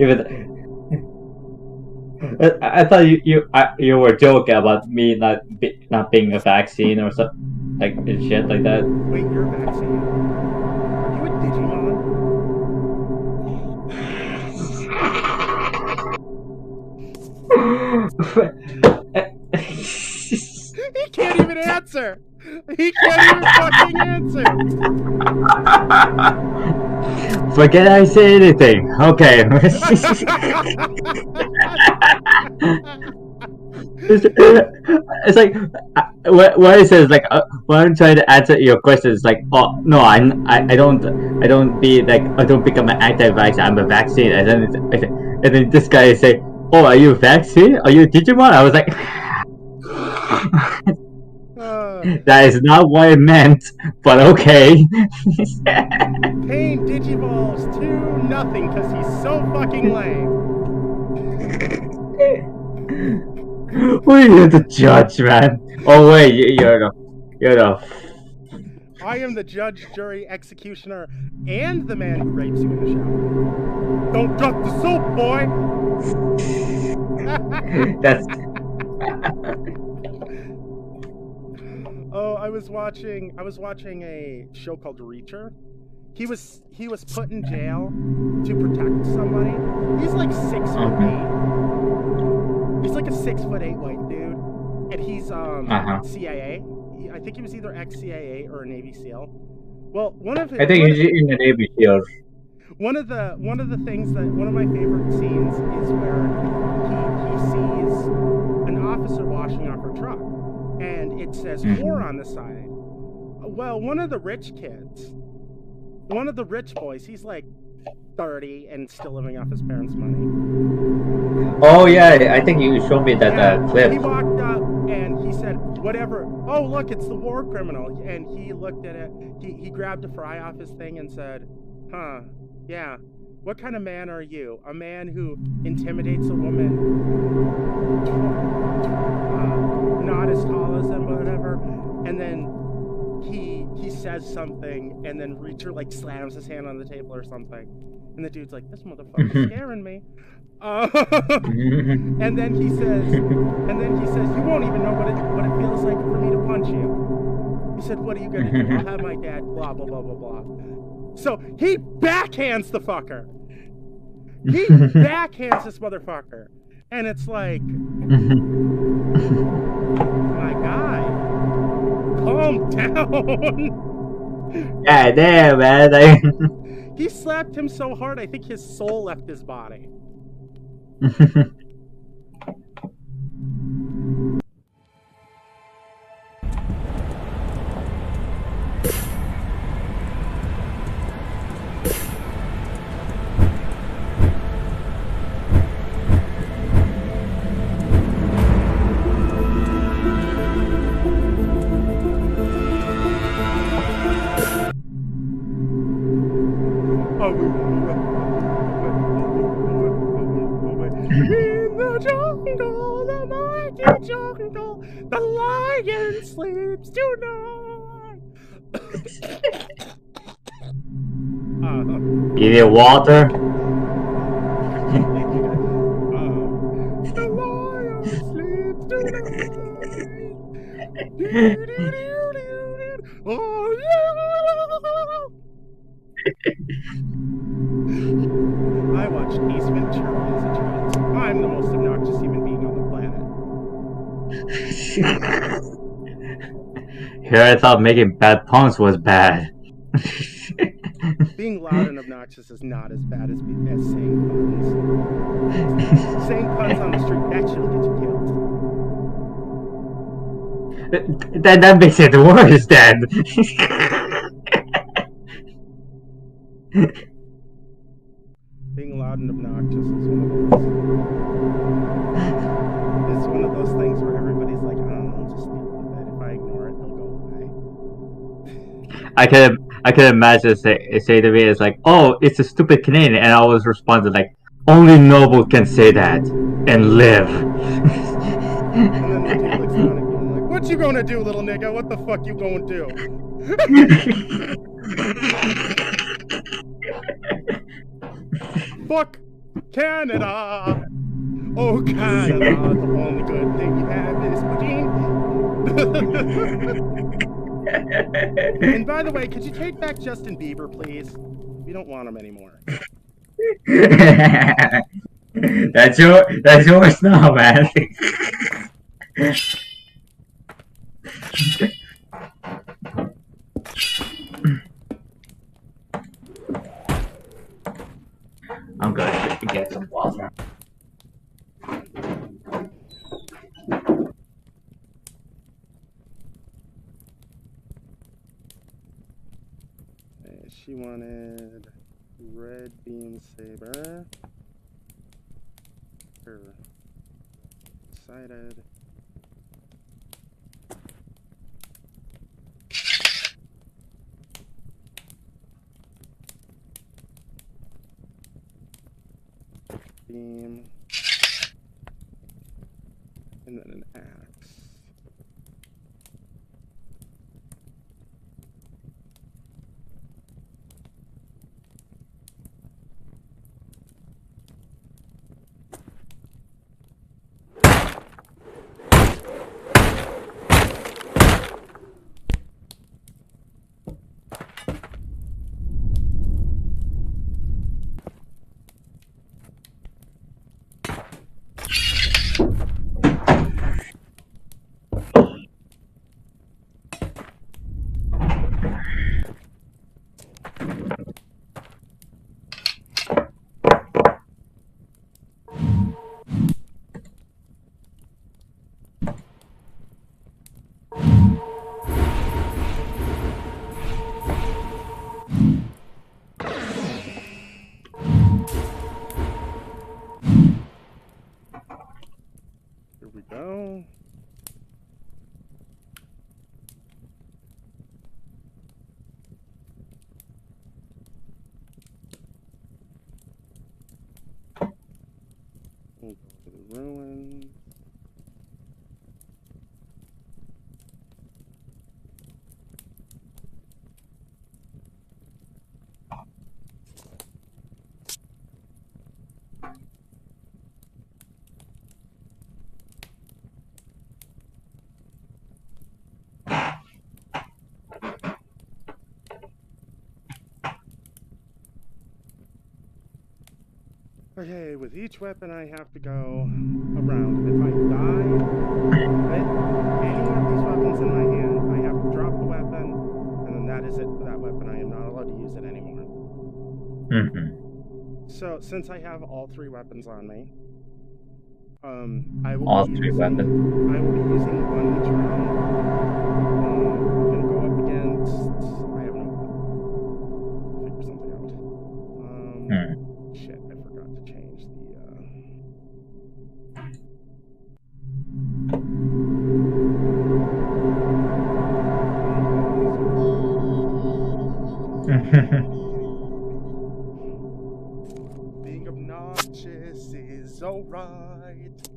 B: Even I thought you were joking about me not being a vaccine or something like shit like that.
A: Wait, you're a vaccine? Are you a Digimon? He can't even answer. He can't even fucking answer.
B: Forget I say anything. Okay. It's like what it says like when I'm trying to answer your question, it's like, oh no, I don't become an anti-vax. I'm a vaccine, and then this guy is saying, oh, are you a vaccine? Are you a Digimon? I was like. That is not what it meant, but okay.
A: Pain digivolves to nothing because he's so fucking lame.
B: Who are you to judge, man? Oh wait, you're the.
A: I am the judge, jury, executioner, and the man who rapes you in the shower. Don't drop the soap, boy.
B: That's.
A: Oh, I was watching a show called Reacher. He was put in jail to protect somebody. He's like 6'8". He's like a 6'8" white dude, and he's CIA. I think he was either ex-CIA or a Navy SEAL. Well,
B: I think he's in the Navy SEAL.
A: One of the things that one of my favorite scenes is where he sees an officer washing off her truck, and it says "whore" on the side. Well, one of the rich boys, he's like 30 and still living off his parents' money.
B: Oh yeah, I think you showed me that clip.
A: He walked up and he said, "Whatever. Oh look, it's the war criminal." And he looked at it. He grabbed a fry off his thing and said, "Huh, yeah. What kind of man are you? A man who intimidates a woman, not as tall as him, whatever." And then he says something, and then Reacher like slams his hand on the table or something, and the dude's like, "This motherfucker's scaring me." And then he says, "You won't even know what it feels like for me to punch you." He said, "What are you gonna do? I'll have my dad blah blah blah blah blah." So he backhands the fucker. He backhands this motherfucker. And it's like, my guy, calm down.
B: Yeah, damn, man.
A: He slapped him so hard, I think his soul left his body. In the jungle, the mighty jungle, the lion sleeps tonight.
B: You need water?
A: The lion sleeps tonight. Oh, I watched Ace Ventura as a child. I'm the most obnoxious human being on the planet.
B: Here I thought making bad puns was bad.
A: Being loud and obnoxious is not as bad as saying puns. Saying puns on the street, that shit'll get you killed.
B: That makes it worse then.
A: Being loud and obnoxious is one of those things where everybody's like, I don't know, just deal with it. If I ignore it, it'll go away.
B: I can imagine say to me, it's like, oh, it's a stupid Canadian, and I always responded like, only noble can say that and live.
A: And then the dude looks down at you and like, what you gonna do, little nigga? What the fuck you gonna do? Fuck Canada! Oh, Canada, the only good thing you have is poutine. And by the way, could you take back Justin Bieber, please? We don't want him anymore.
B: That's yours now, man. I'm gonna get some water.
A: She wanted red bean saber. Her decided. Beam. And then an axe. Here we go. We'll go to the ruins. Okay, with each weapon I have to go around. If I die with any of these weapons in my hand, I have to drop the weapon, and then that is it for that weapon. I am not allowed to use it anymore. So, since I have all 3 weapons on me, I will be using one each round. I'm gonna go up against. I have no figure something out. Shit, I forgot to change the. Being obnoxious is alright.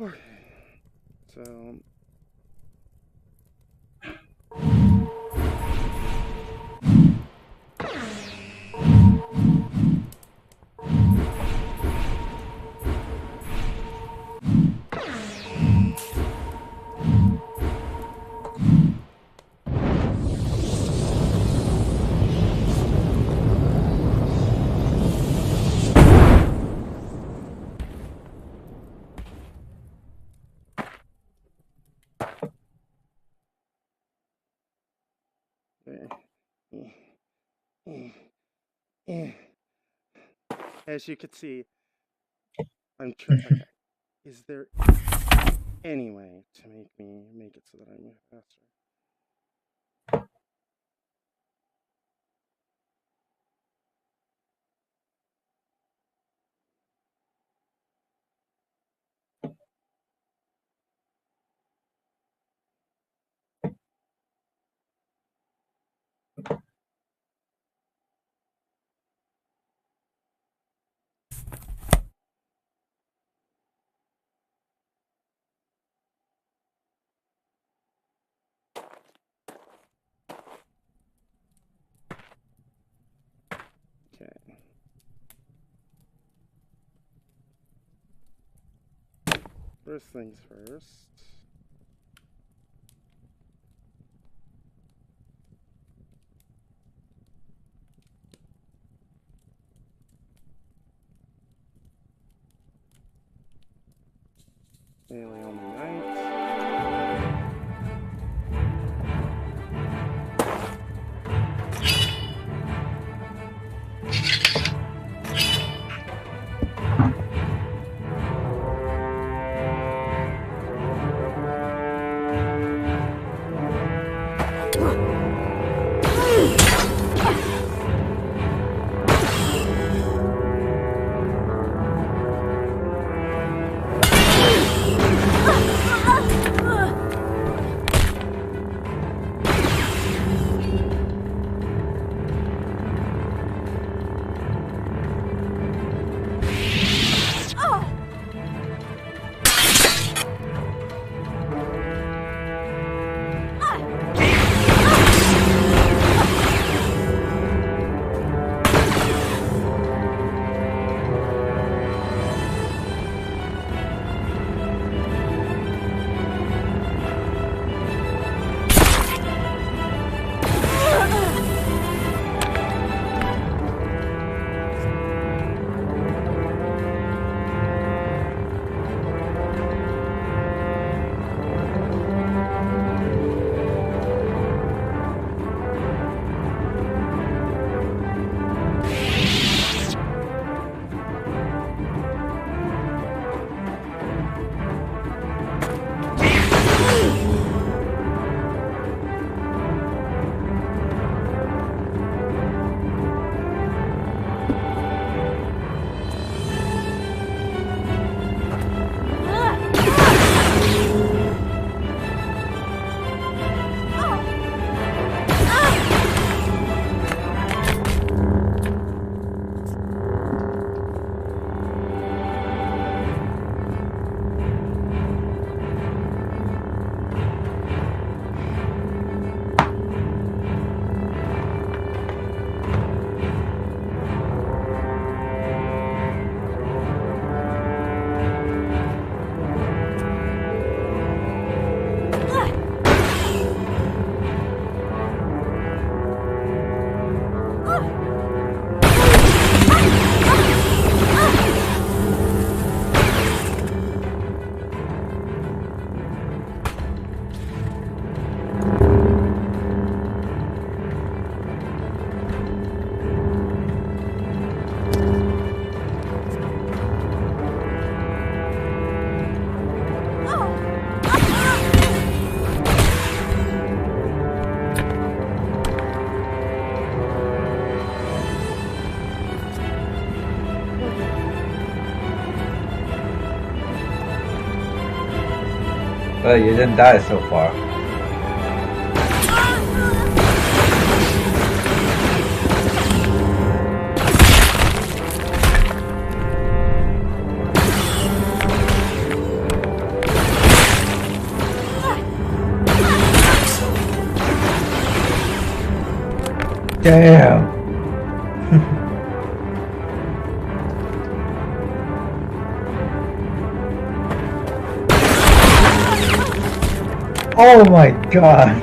A: Okay, so. As you can see, I'm trying. Okay. Is there any way to make it so that I move faster? Okay. First things first. Daily only nights.
B: Well, you didn't die so far. Damn. Oh my god.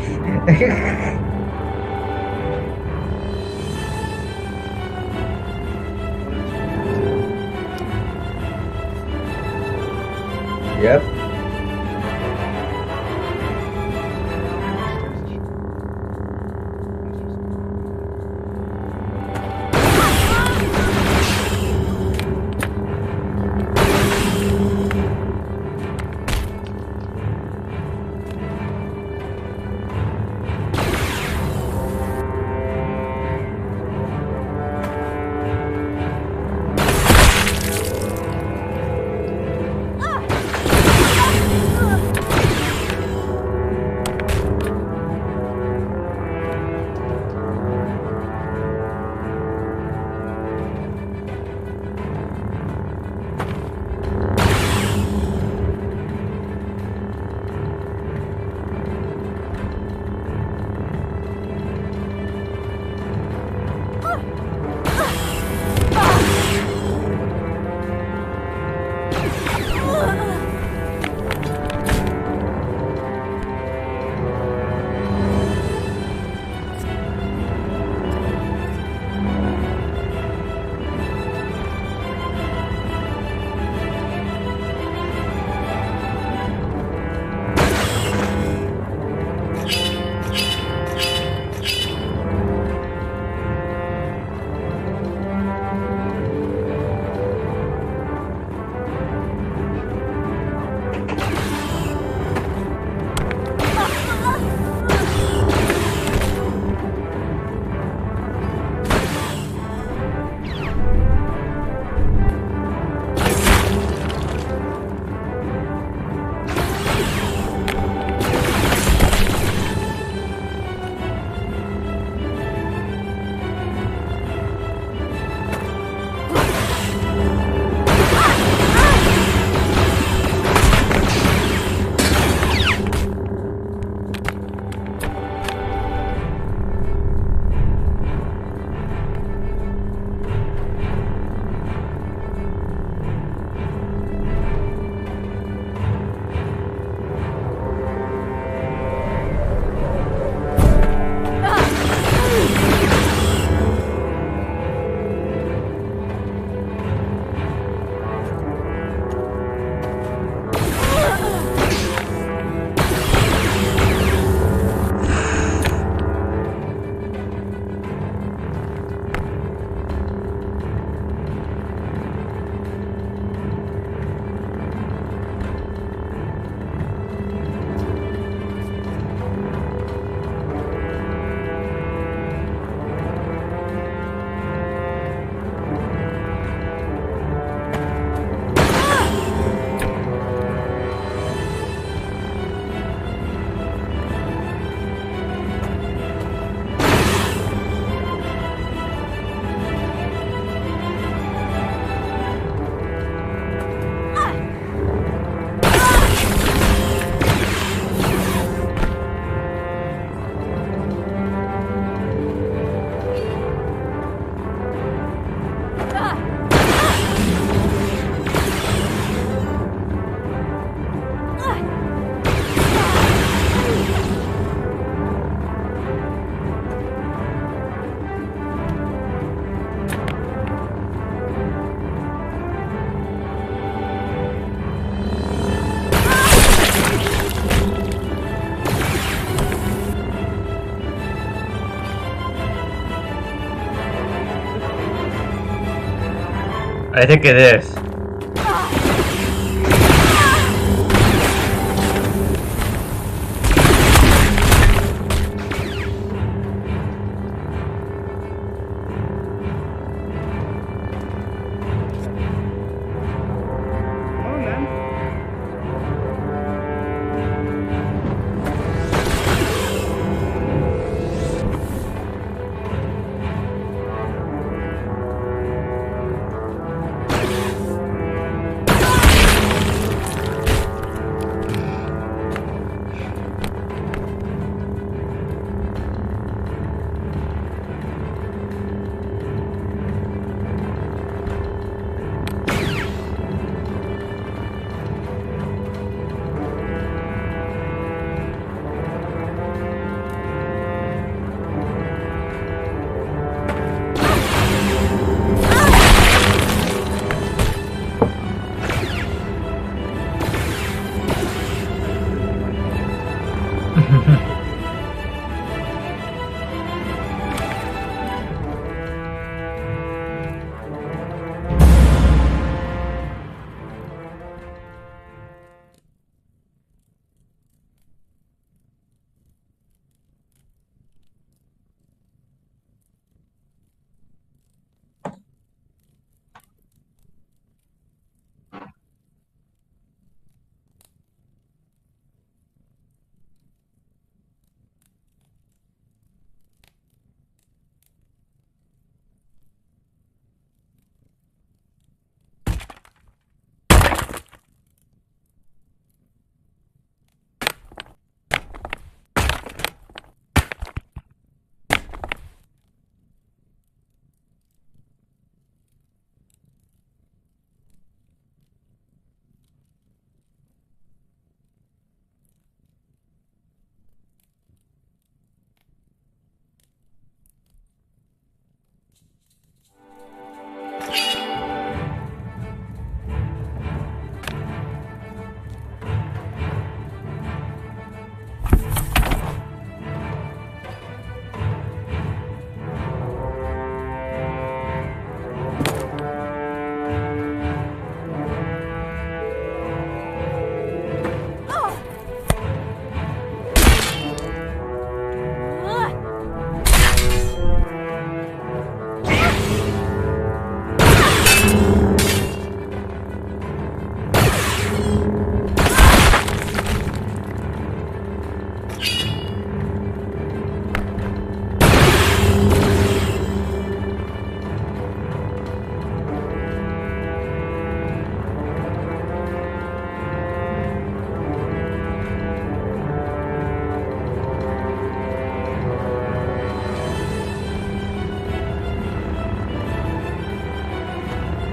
B: Yep. I think it is.
A: Come on, then.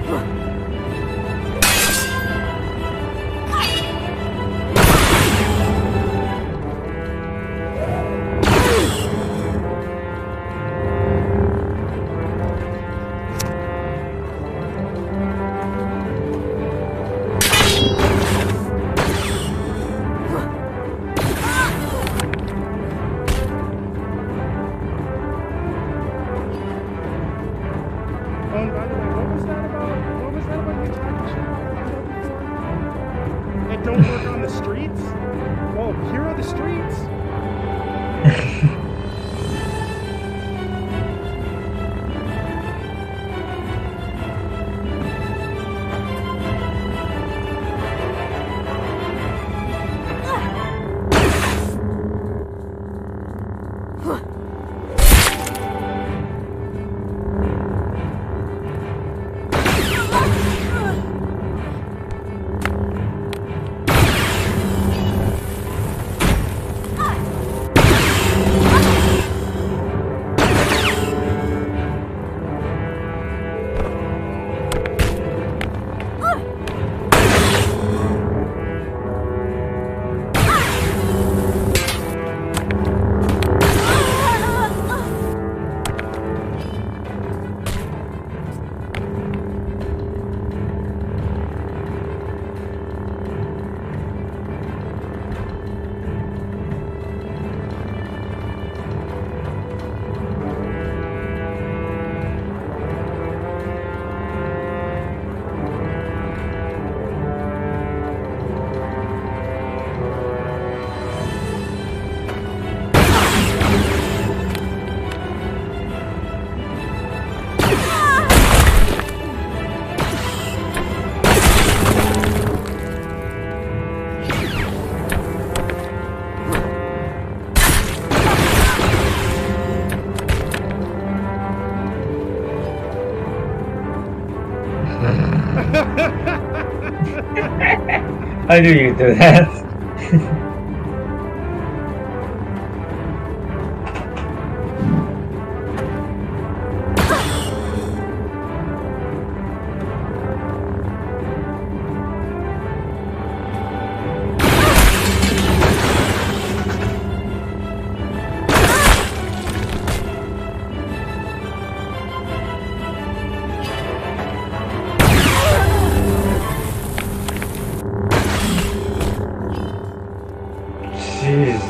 A: Oh, and by the way, what was that about? What was that about you talking shit about Honda before? It don't work on the streets? Well, here are the streets.
B: How do you do that? Jeez.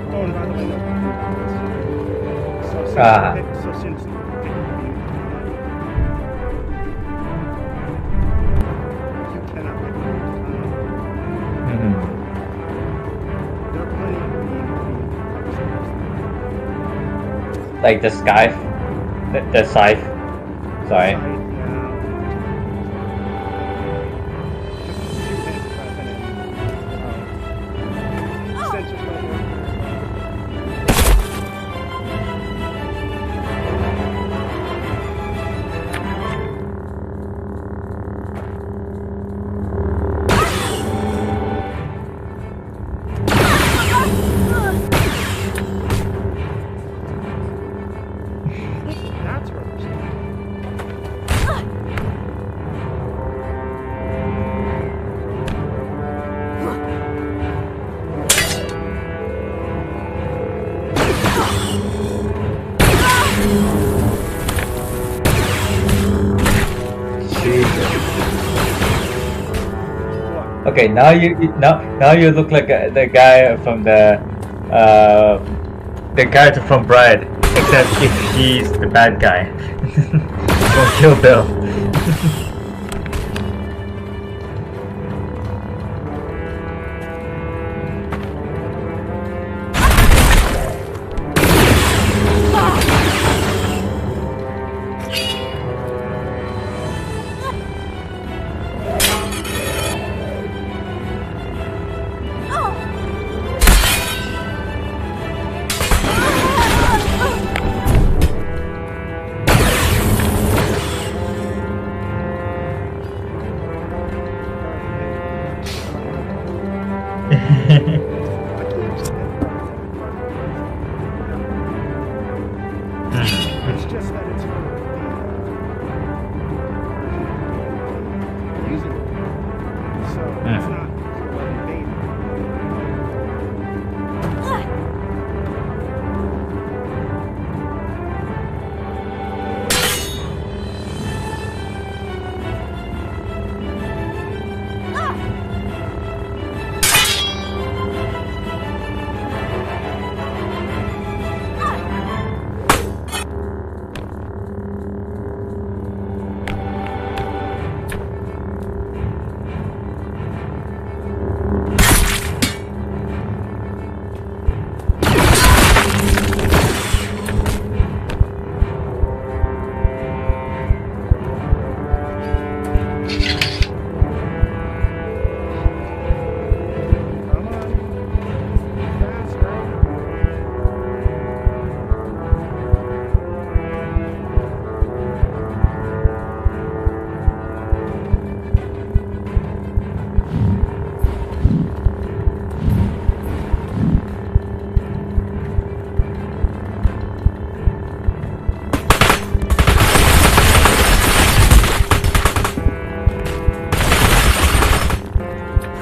A: Oh, and by the way, no. So since
B: Ah.
A: you cannot pick the
B: Mhm.
A: There are plenty of episode.
B: Like the scythe, the scythe. Sorry.
A: That's what I'm saying.
B: Okay, now you look like the guy from the character from Bride, except if he's the bad guy from Kill Bill.
A: It's just that it's using it, so it's not invading. Come on, faster.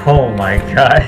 B: Oh my god.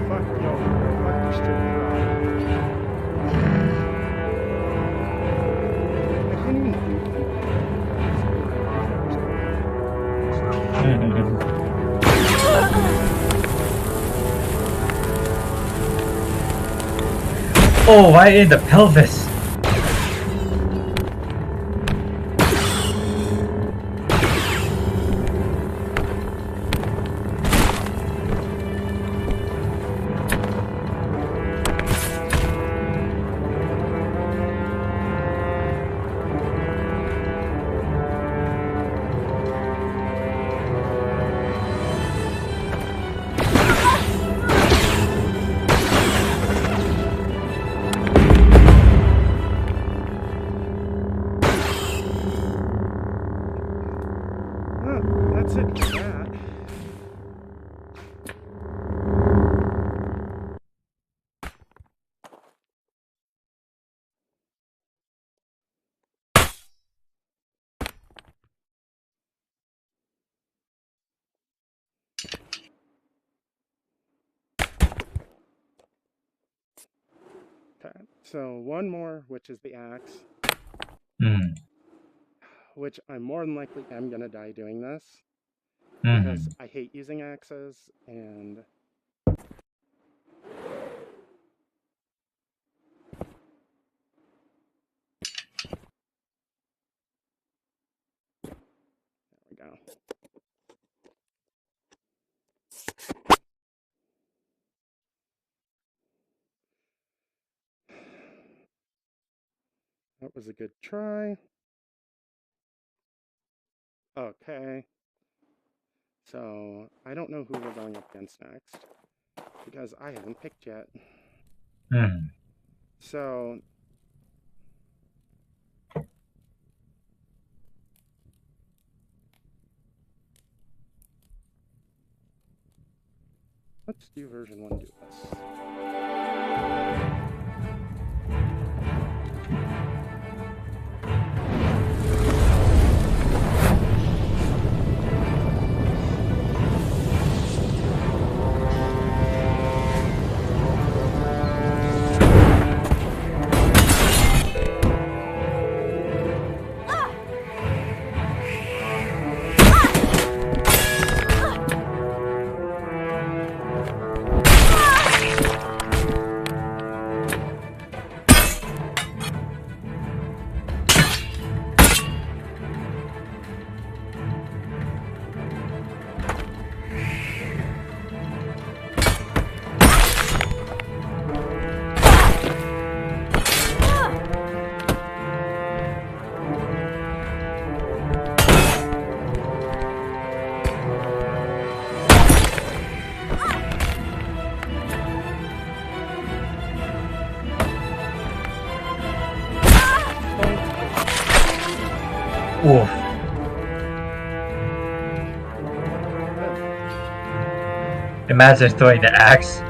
B: Fuck yo, fuck your straight rod. I couldn't even Oh, right in the pelvis.
A: that's it for that. Okay, so one more, which is the axe.
B: Mm.
A: which I more than likely am going to die doing this.
B: Mhm.
A: Because I hate using axes, and... There we go. That was a good try. Okay. So, I don't know who we're going up against next, because I haven't picked yet.
B: Mhm.
A: So... let's do version 1 do this.
B: Oof. Imagine throwing the axe.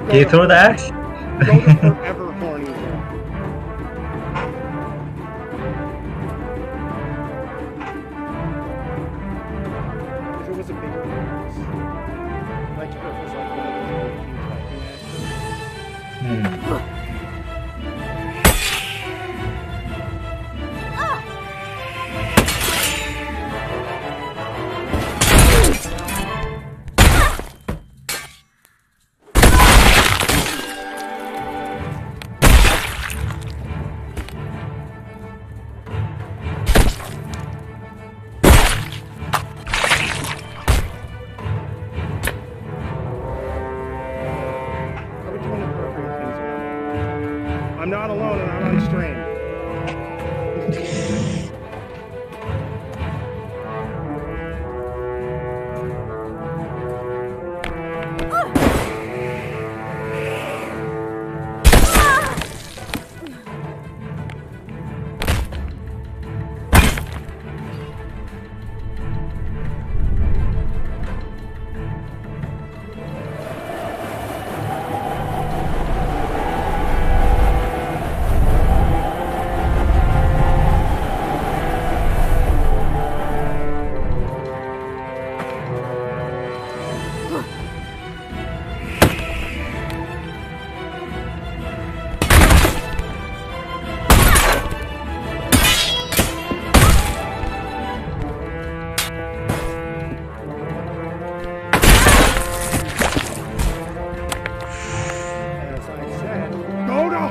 B: Can you throw the axe?
A: Go to forever horny. If it was a bigger axe, like if it was like one of those big huge hiking axes. I'm not alone and I'm on stream.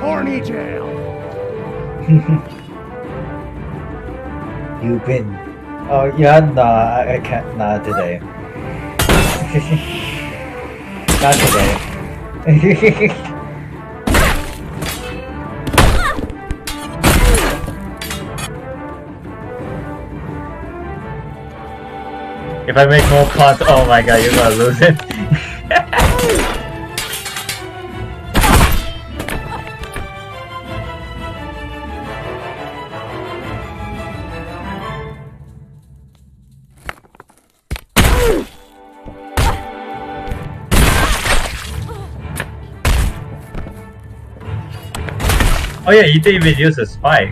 A: Horny jail.
B: You've been. Oh yeah, nah, I can't. Not today. Not today. If I make more cunt, oh my god, you're gonna lose it. Oh yeah, you didn't even use a spike.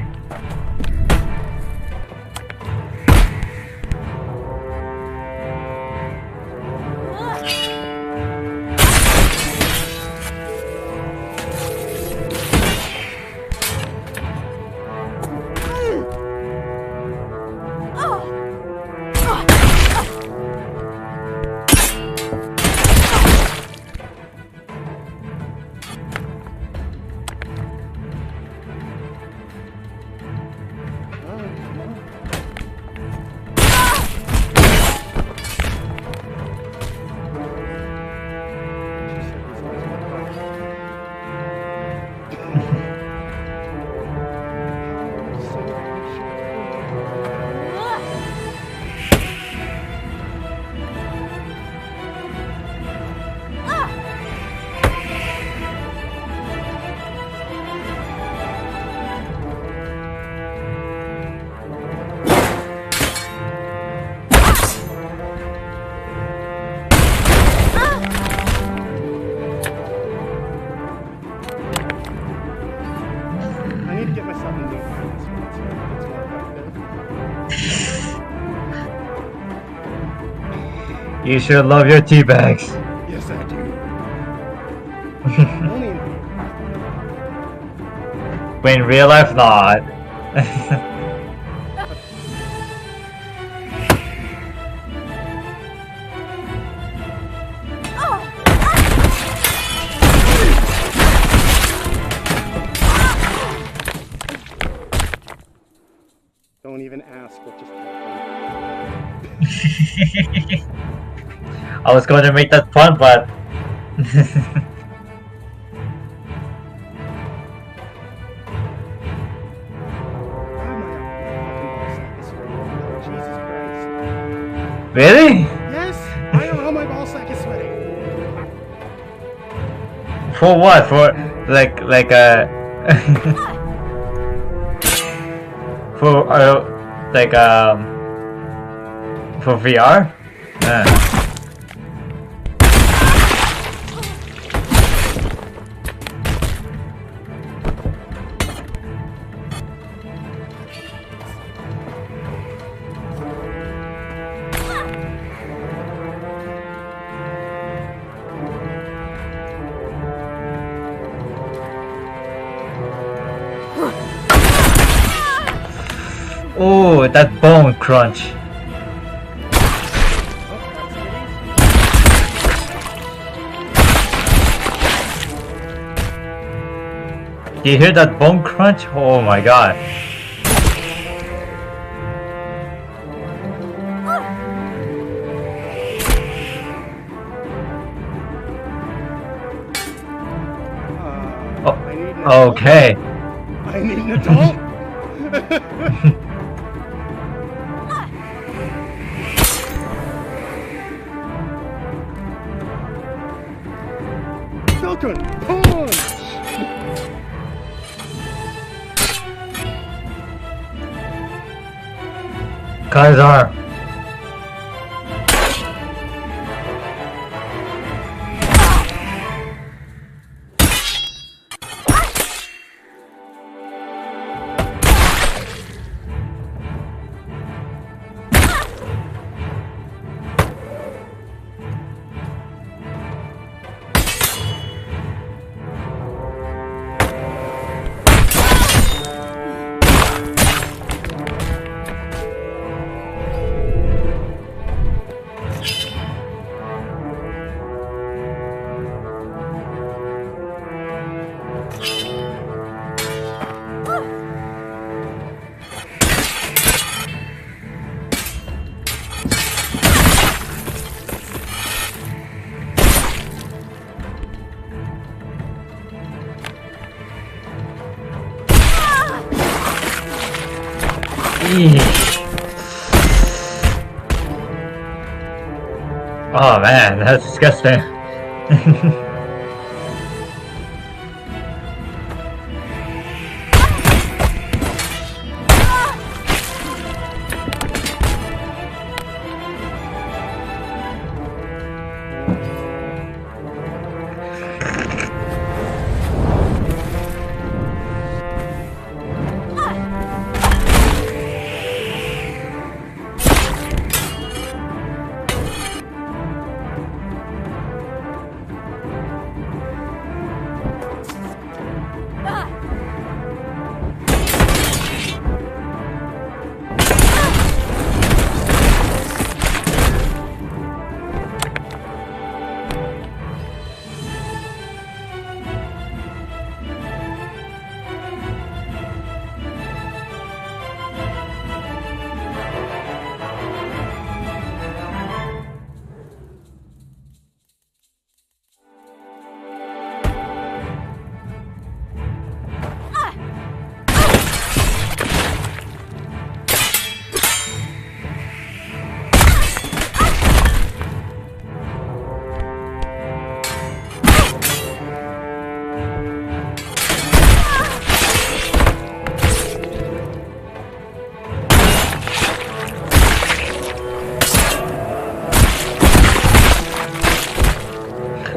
B: You should love your tea bags.
A: Yes, I do. Only
B: But in real life, not.
A: don't even ask what just happened.
B: I was going to make that fun, but
A: Jesus Christ.
B: really?
A: Yes, I know how my ball sack is sweating.
B: For what? For like for for VR? Oh, that bone crunch. Do you hear that bone crunch? Oh my god. Oh, okay.
A: I need an adult. Falcon, punch!
B: Kaiser. Oh man, that's disgusting.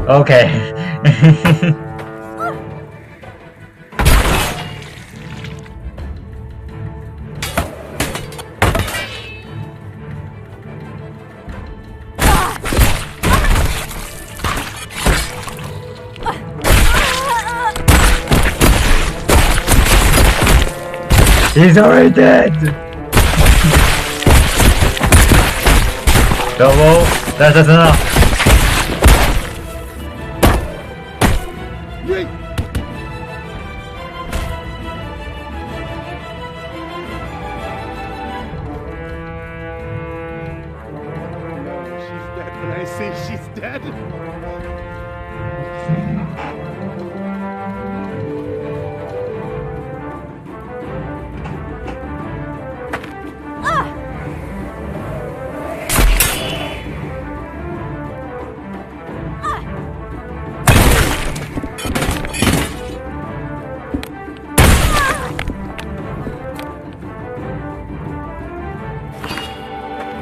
B: Okay. He's already dead! Double! That's enough!
A: Yeet! No, she's dead when I say she's dead.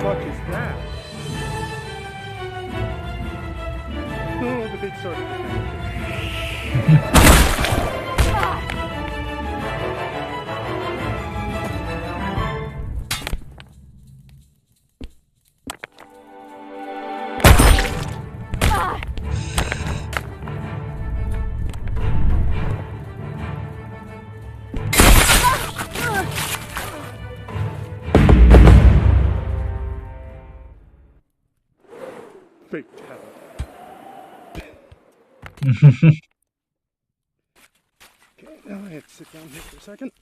A: What is that? Oh, the big sword. Big Okay, now I have to sit down here for a second.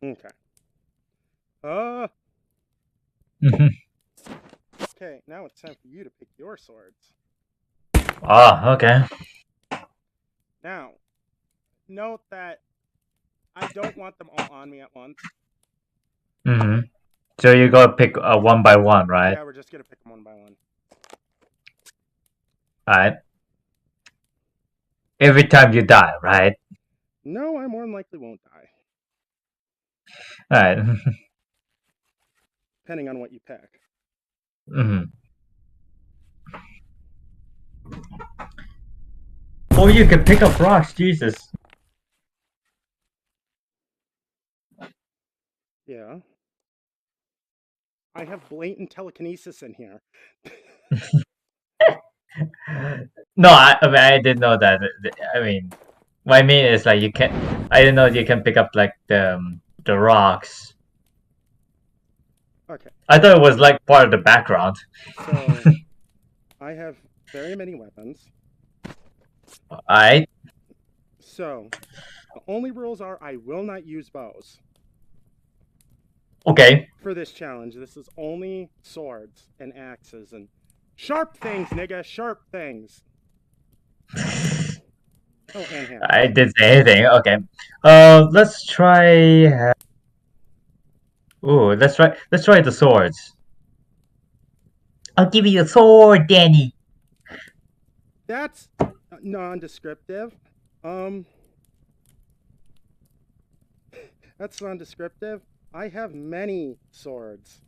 A: Okay. Okay, now it's time for you to pick your swords.
B: Ah, okay.
A: Now, note that I don't want them all on me at once.
B: Mm-hmm. So you gotta pick one by one, right?
A: Yeah, we're just gonna pick them one by one.
B: Alright. Every time you die, right?
A: No, I more than likely won't die,
B: Alright.
A: depending on what you pick.
B: Mm-hmm. Oh, you can pick up rocks, Jesus.
A: Yeah. I have blatant telekinesis in here.
B: No, I mean, I didn't know that. I mean, what I mean is like you can. I didn't know you can pick up like the rocks.
A: Okay.
B: I thought it was like part of the background.
A: So, I have very many weapons.
B: Alright.
A: So, the only rules are I will not use bows
B: Okay.
A: for this challenge. This is only swords and axes and sharp things, nigga. Sharp things. Oh, and hammers.
B: I didn't say anything. Okay. Let's try. Ooh, let's try the swords. I'll give you a sword, Danny.
A: That's non-descriptive. That's non-descriptive. I have many swords.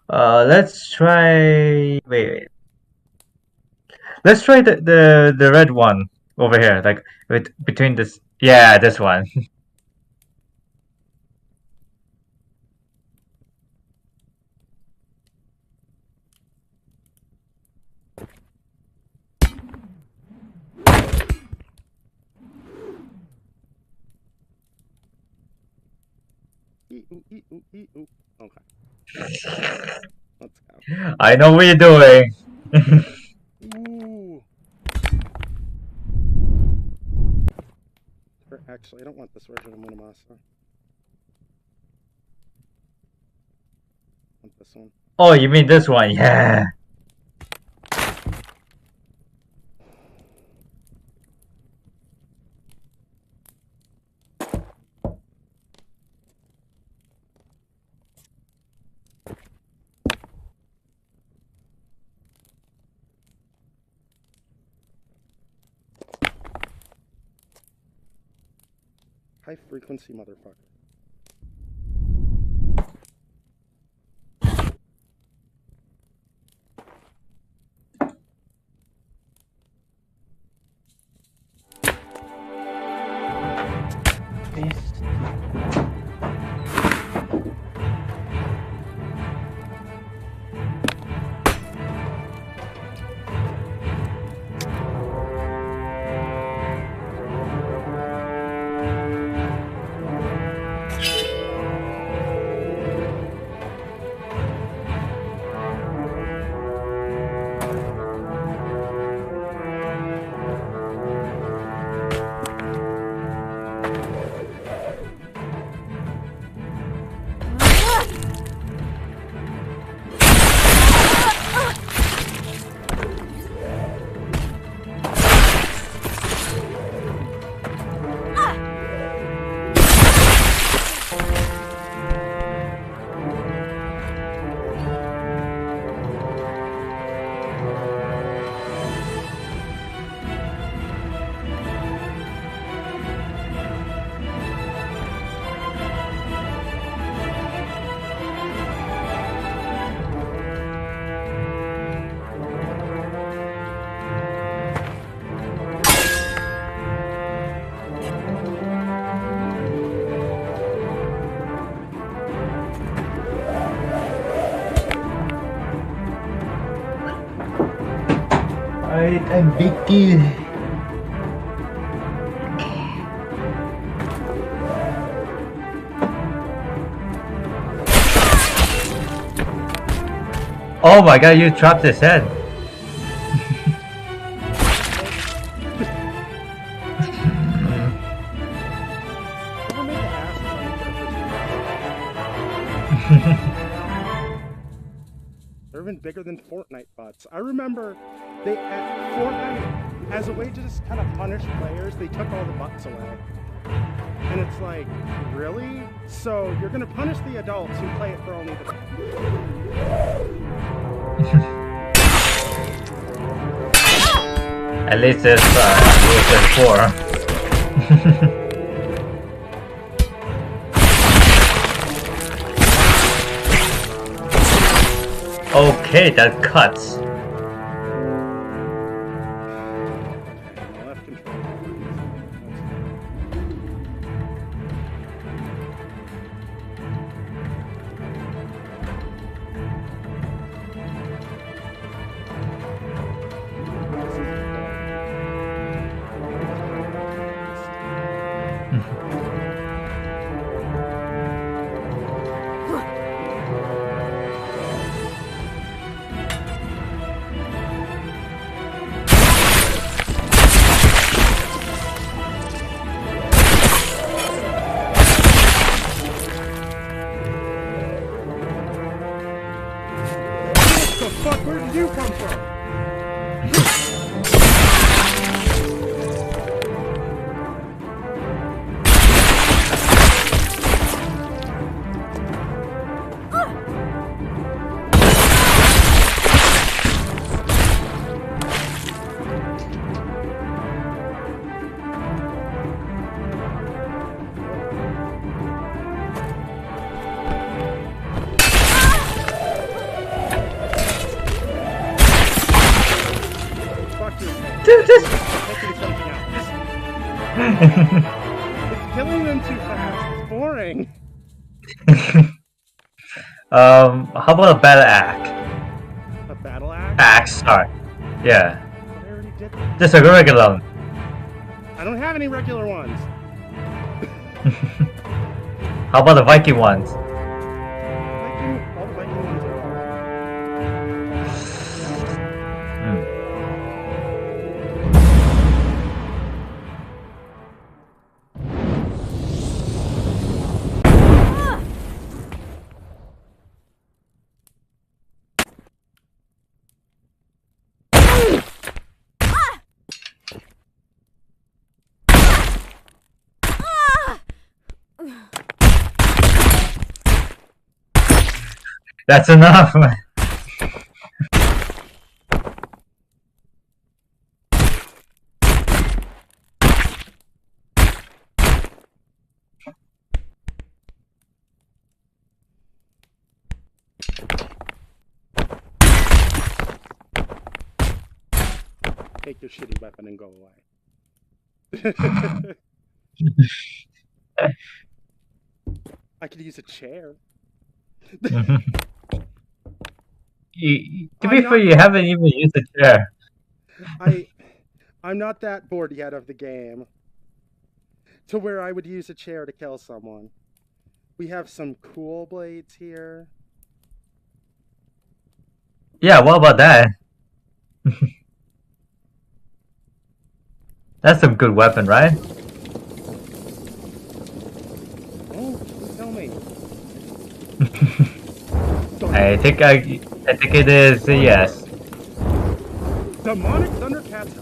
B: Let's try. Wait. Let's try the red one over here, like between this. Yeah, this one.
A: Okay. Let's go.
B: I know what you're doing.
A: Ooh. Actually, I don't want this version of Muramasa. I want this one.
B: Oh, you mean this one? Yeah.
A: High frequency motherfucker.
B: Alright, I'm Vicky. Oh my god, you dropped his head.
A: They're even bigger than Fortnite bots. I remember they at Fortnite, as a way to just kind of punish players, they took all the bots away. And it's like, really? So you're gonna punish the adults who play it for only the
B: At least it's four. Okay, that cuts.
A: left control. Fuck, where did you come from?
B: Dude, this...
A: Taking something else. It's killing them too fast. It's boring.
B: How about a battle axe?
A: A battle axe?
B: Axe, sorry. Yeah.
A: I already did that.
B: Just a regular one.
A: I don't have any regular ones.
B: How about the Viking ones?
A: All the Viking ones are all.
B: That's enough.
A: take your shitty weapon and go away. I could use a chair.
B: To be fair, you haven't even used a chair.
A: I'm not that bored yet of the game to where I would use a chair to kill someone. We have some cool blades here.
B: Yeah, what about that? That's some good weapon, right?
A: Oh, tell me.
B: I think it is a yes.
A: Demonic Thundercats.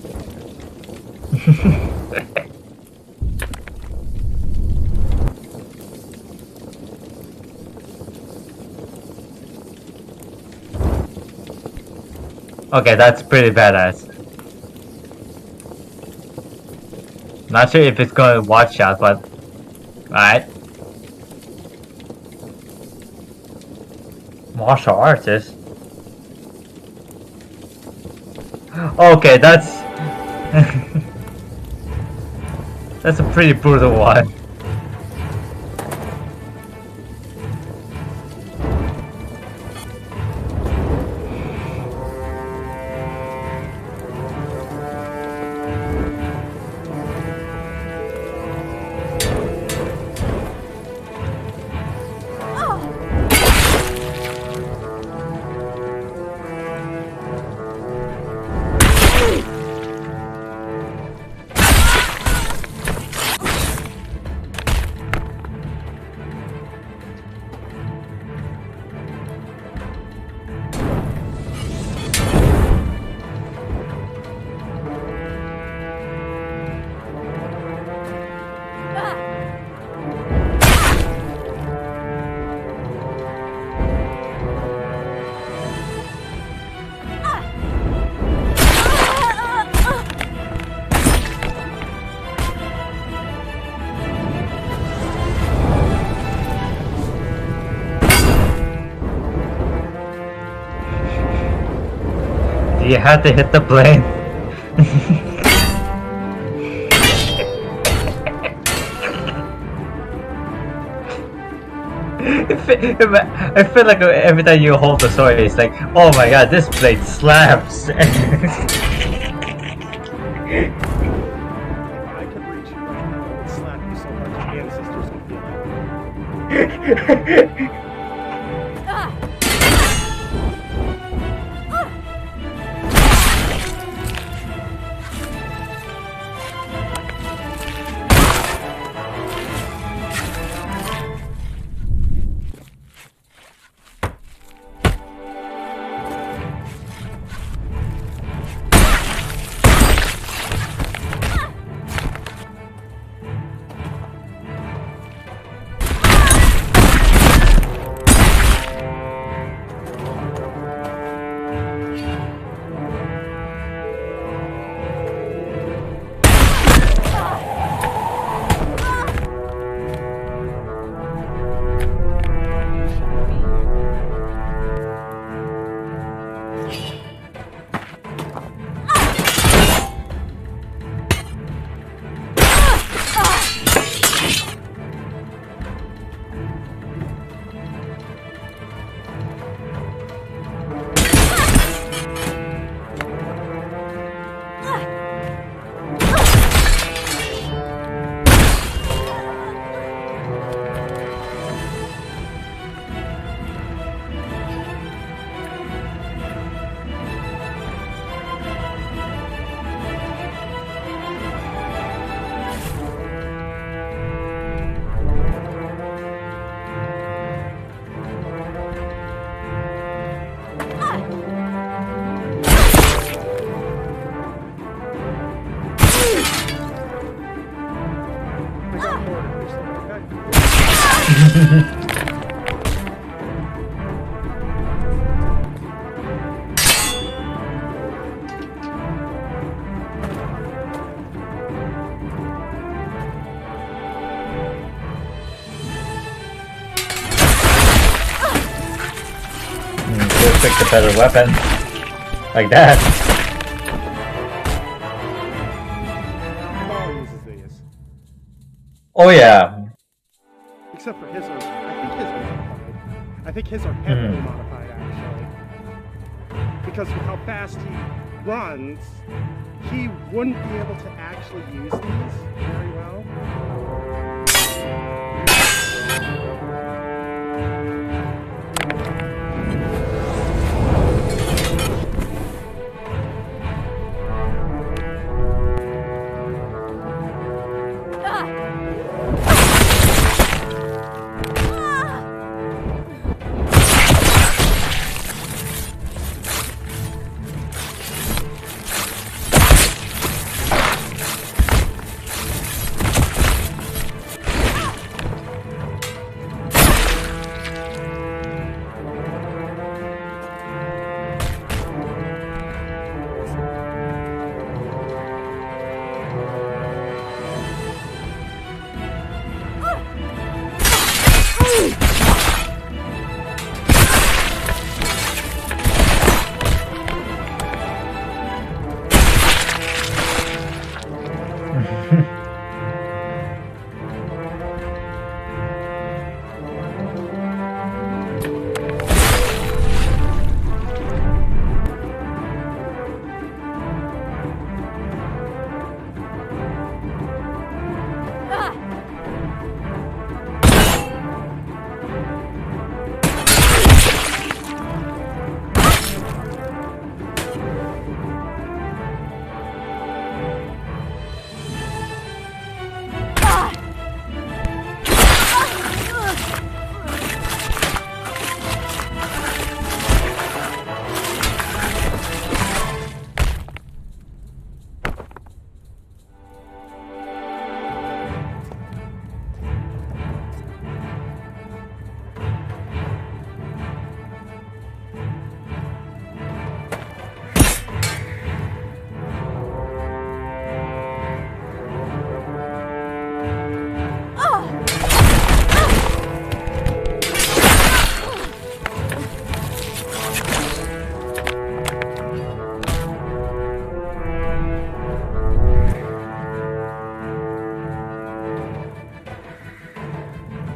B: Okay, that's pretty badass. Not sure if it's going to watch out, but alright. Martial artist. Okay, that's that's a pretty brutal one. You had to hit the plane. I feel like every time you hold the sword, it's like, oh my god, this blade slaps.
A: I could reach you right now and slap you so hard your ancestors would feel it.
B: Pick a better weapon. Like that. Oh yeah.
A: Except for his are, I think his are modified. I think his are heavily
B: Hmm.
A: modified, actually. Because with how fast he runs, he wouldn't be able to actually use these very well.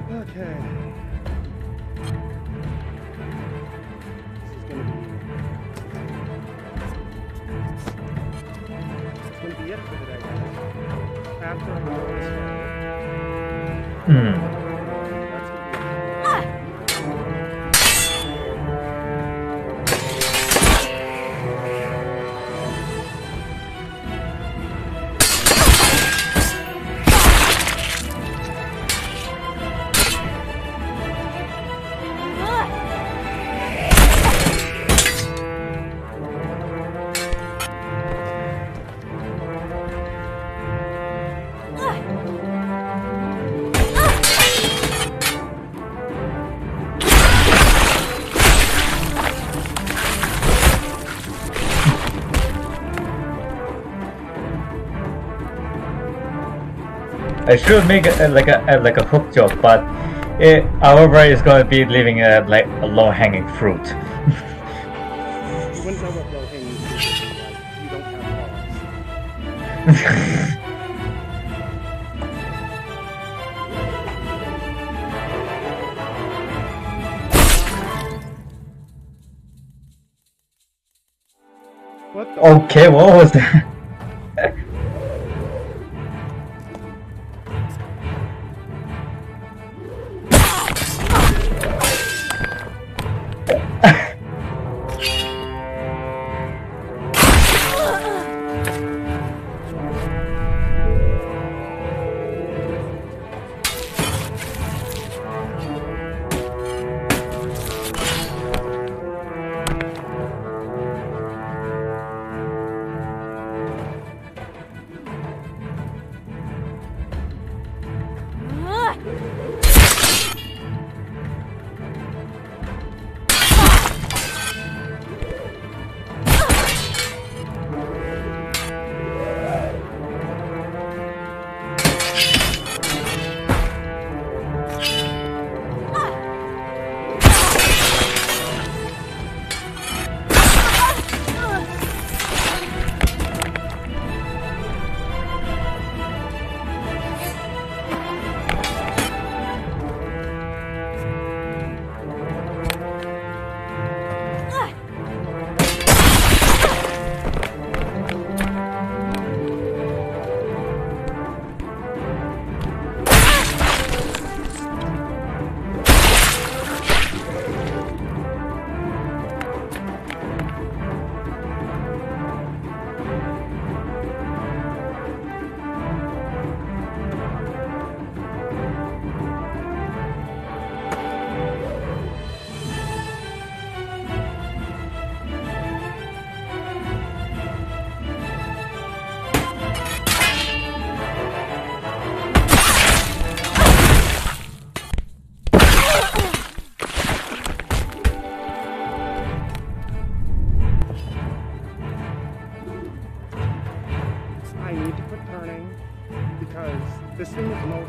A: Okay. This is gonna be it for today, guys. After I go this way,
B: Hmm.
A: that's gonna be it.
B: I should make like a hook joke, but however, it's going to be leaving like a low hanging fruit.
A: You wouldn't know what low-hanging fruit would be like. You don't have balls. What the?
B: Okay, what was that?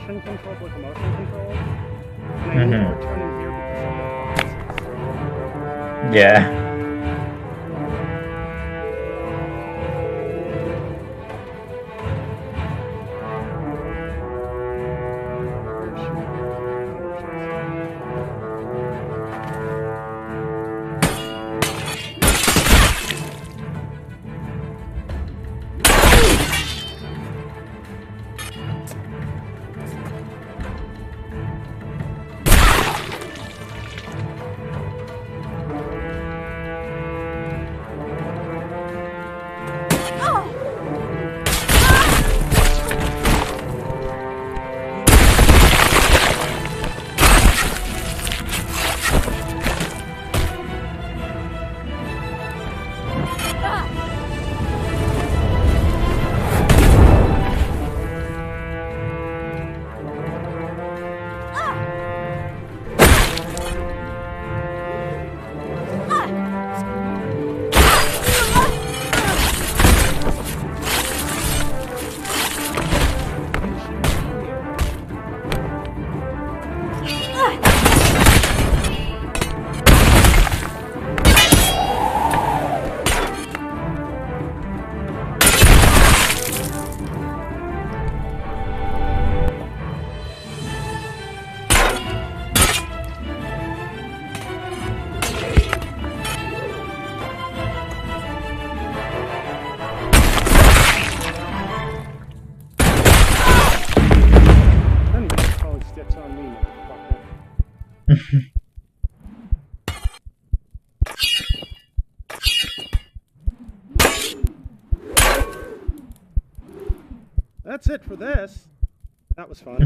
A: motion controls, like emotion controls. And I need to return in here because of the boxes.
B: Yeah.
C: That's it for this. That was fun.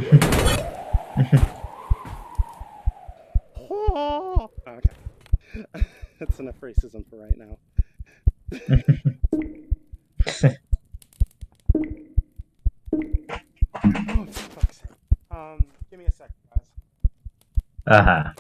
C: Okay. That's enough racism for right now. Oh, for fuck's sake. Give me a second, guys.
B: Uh-huh.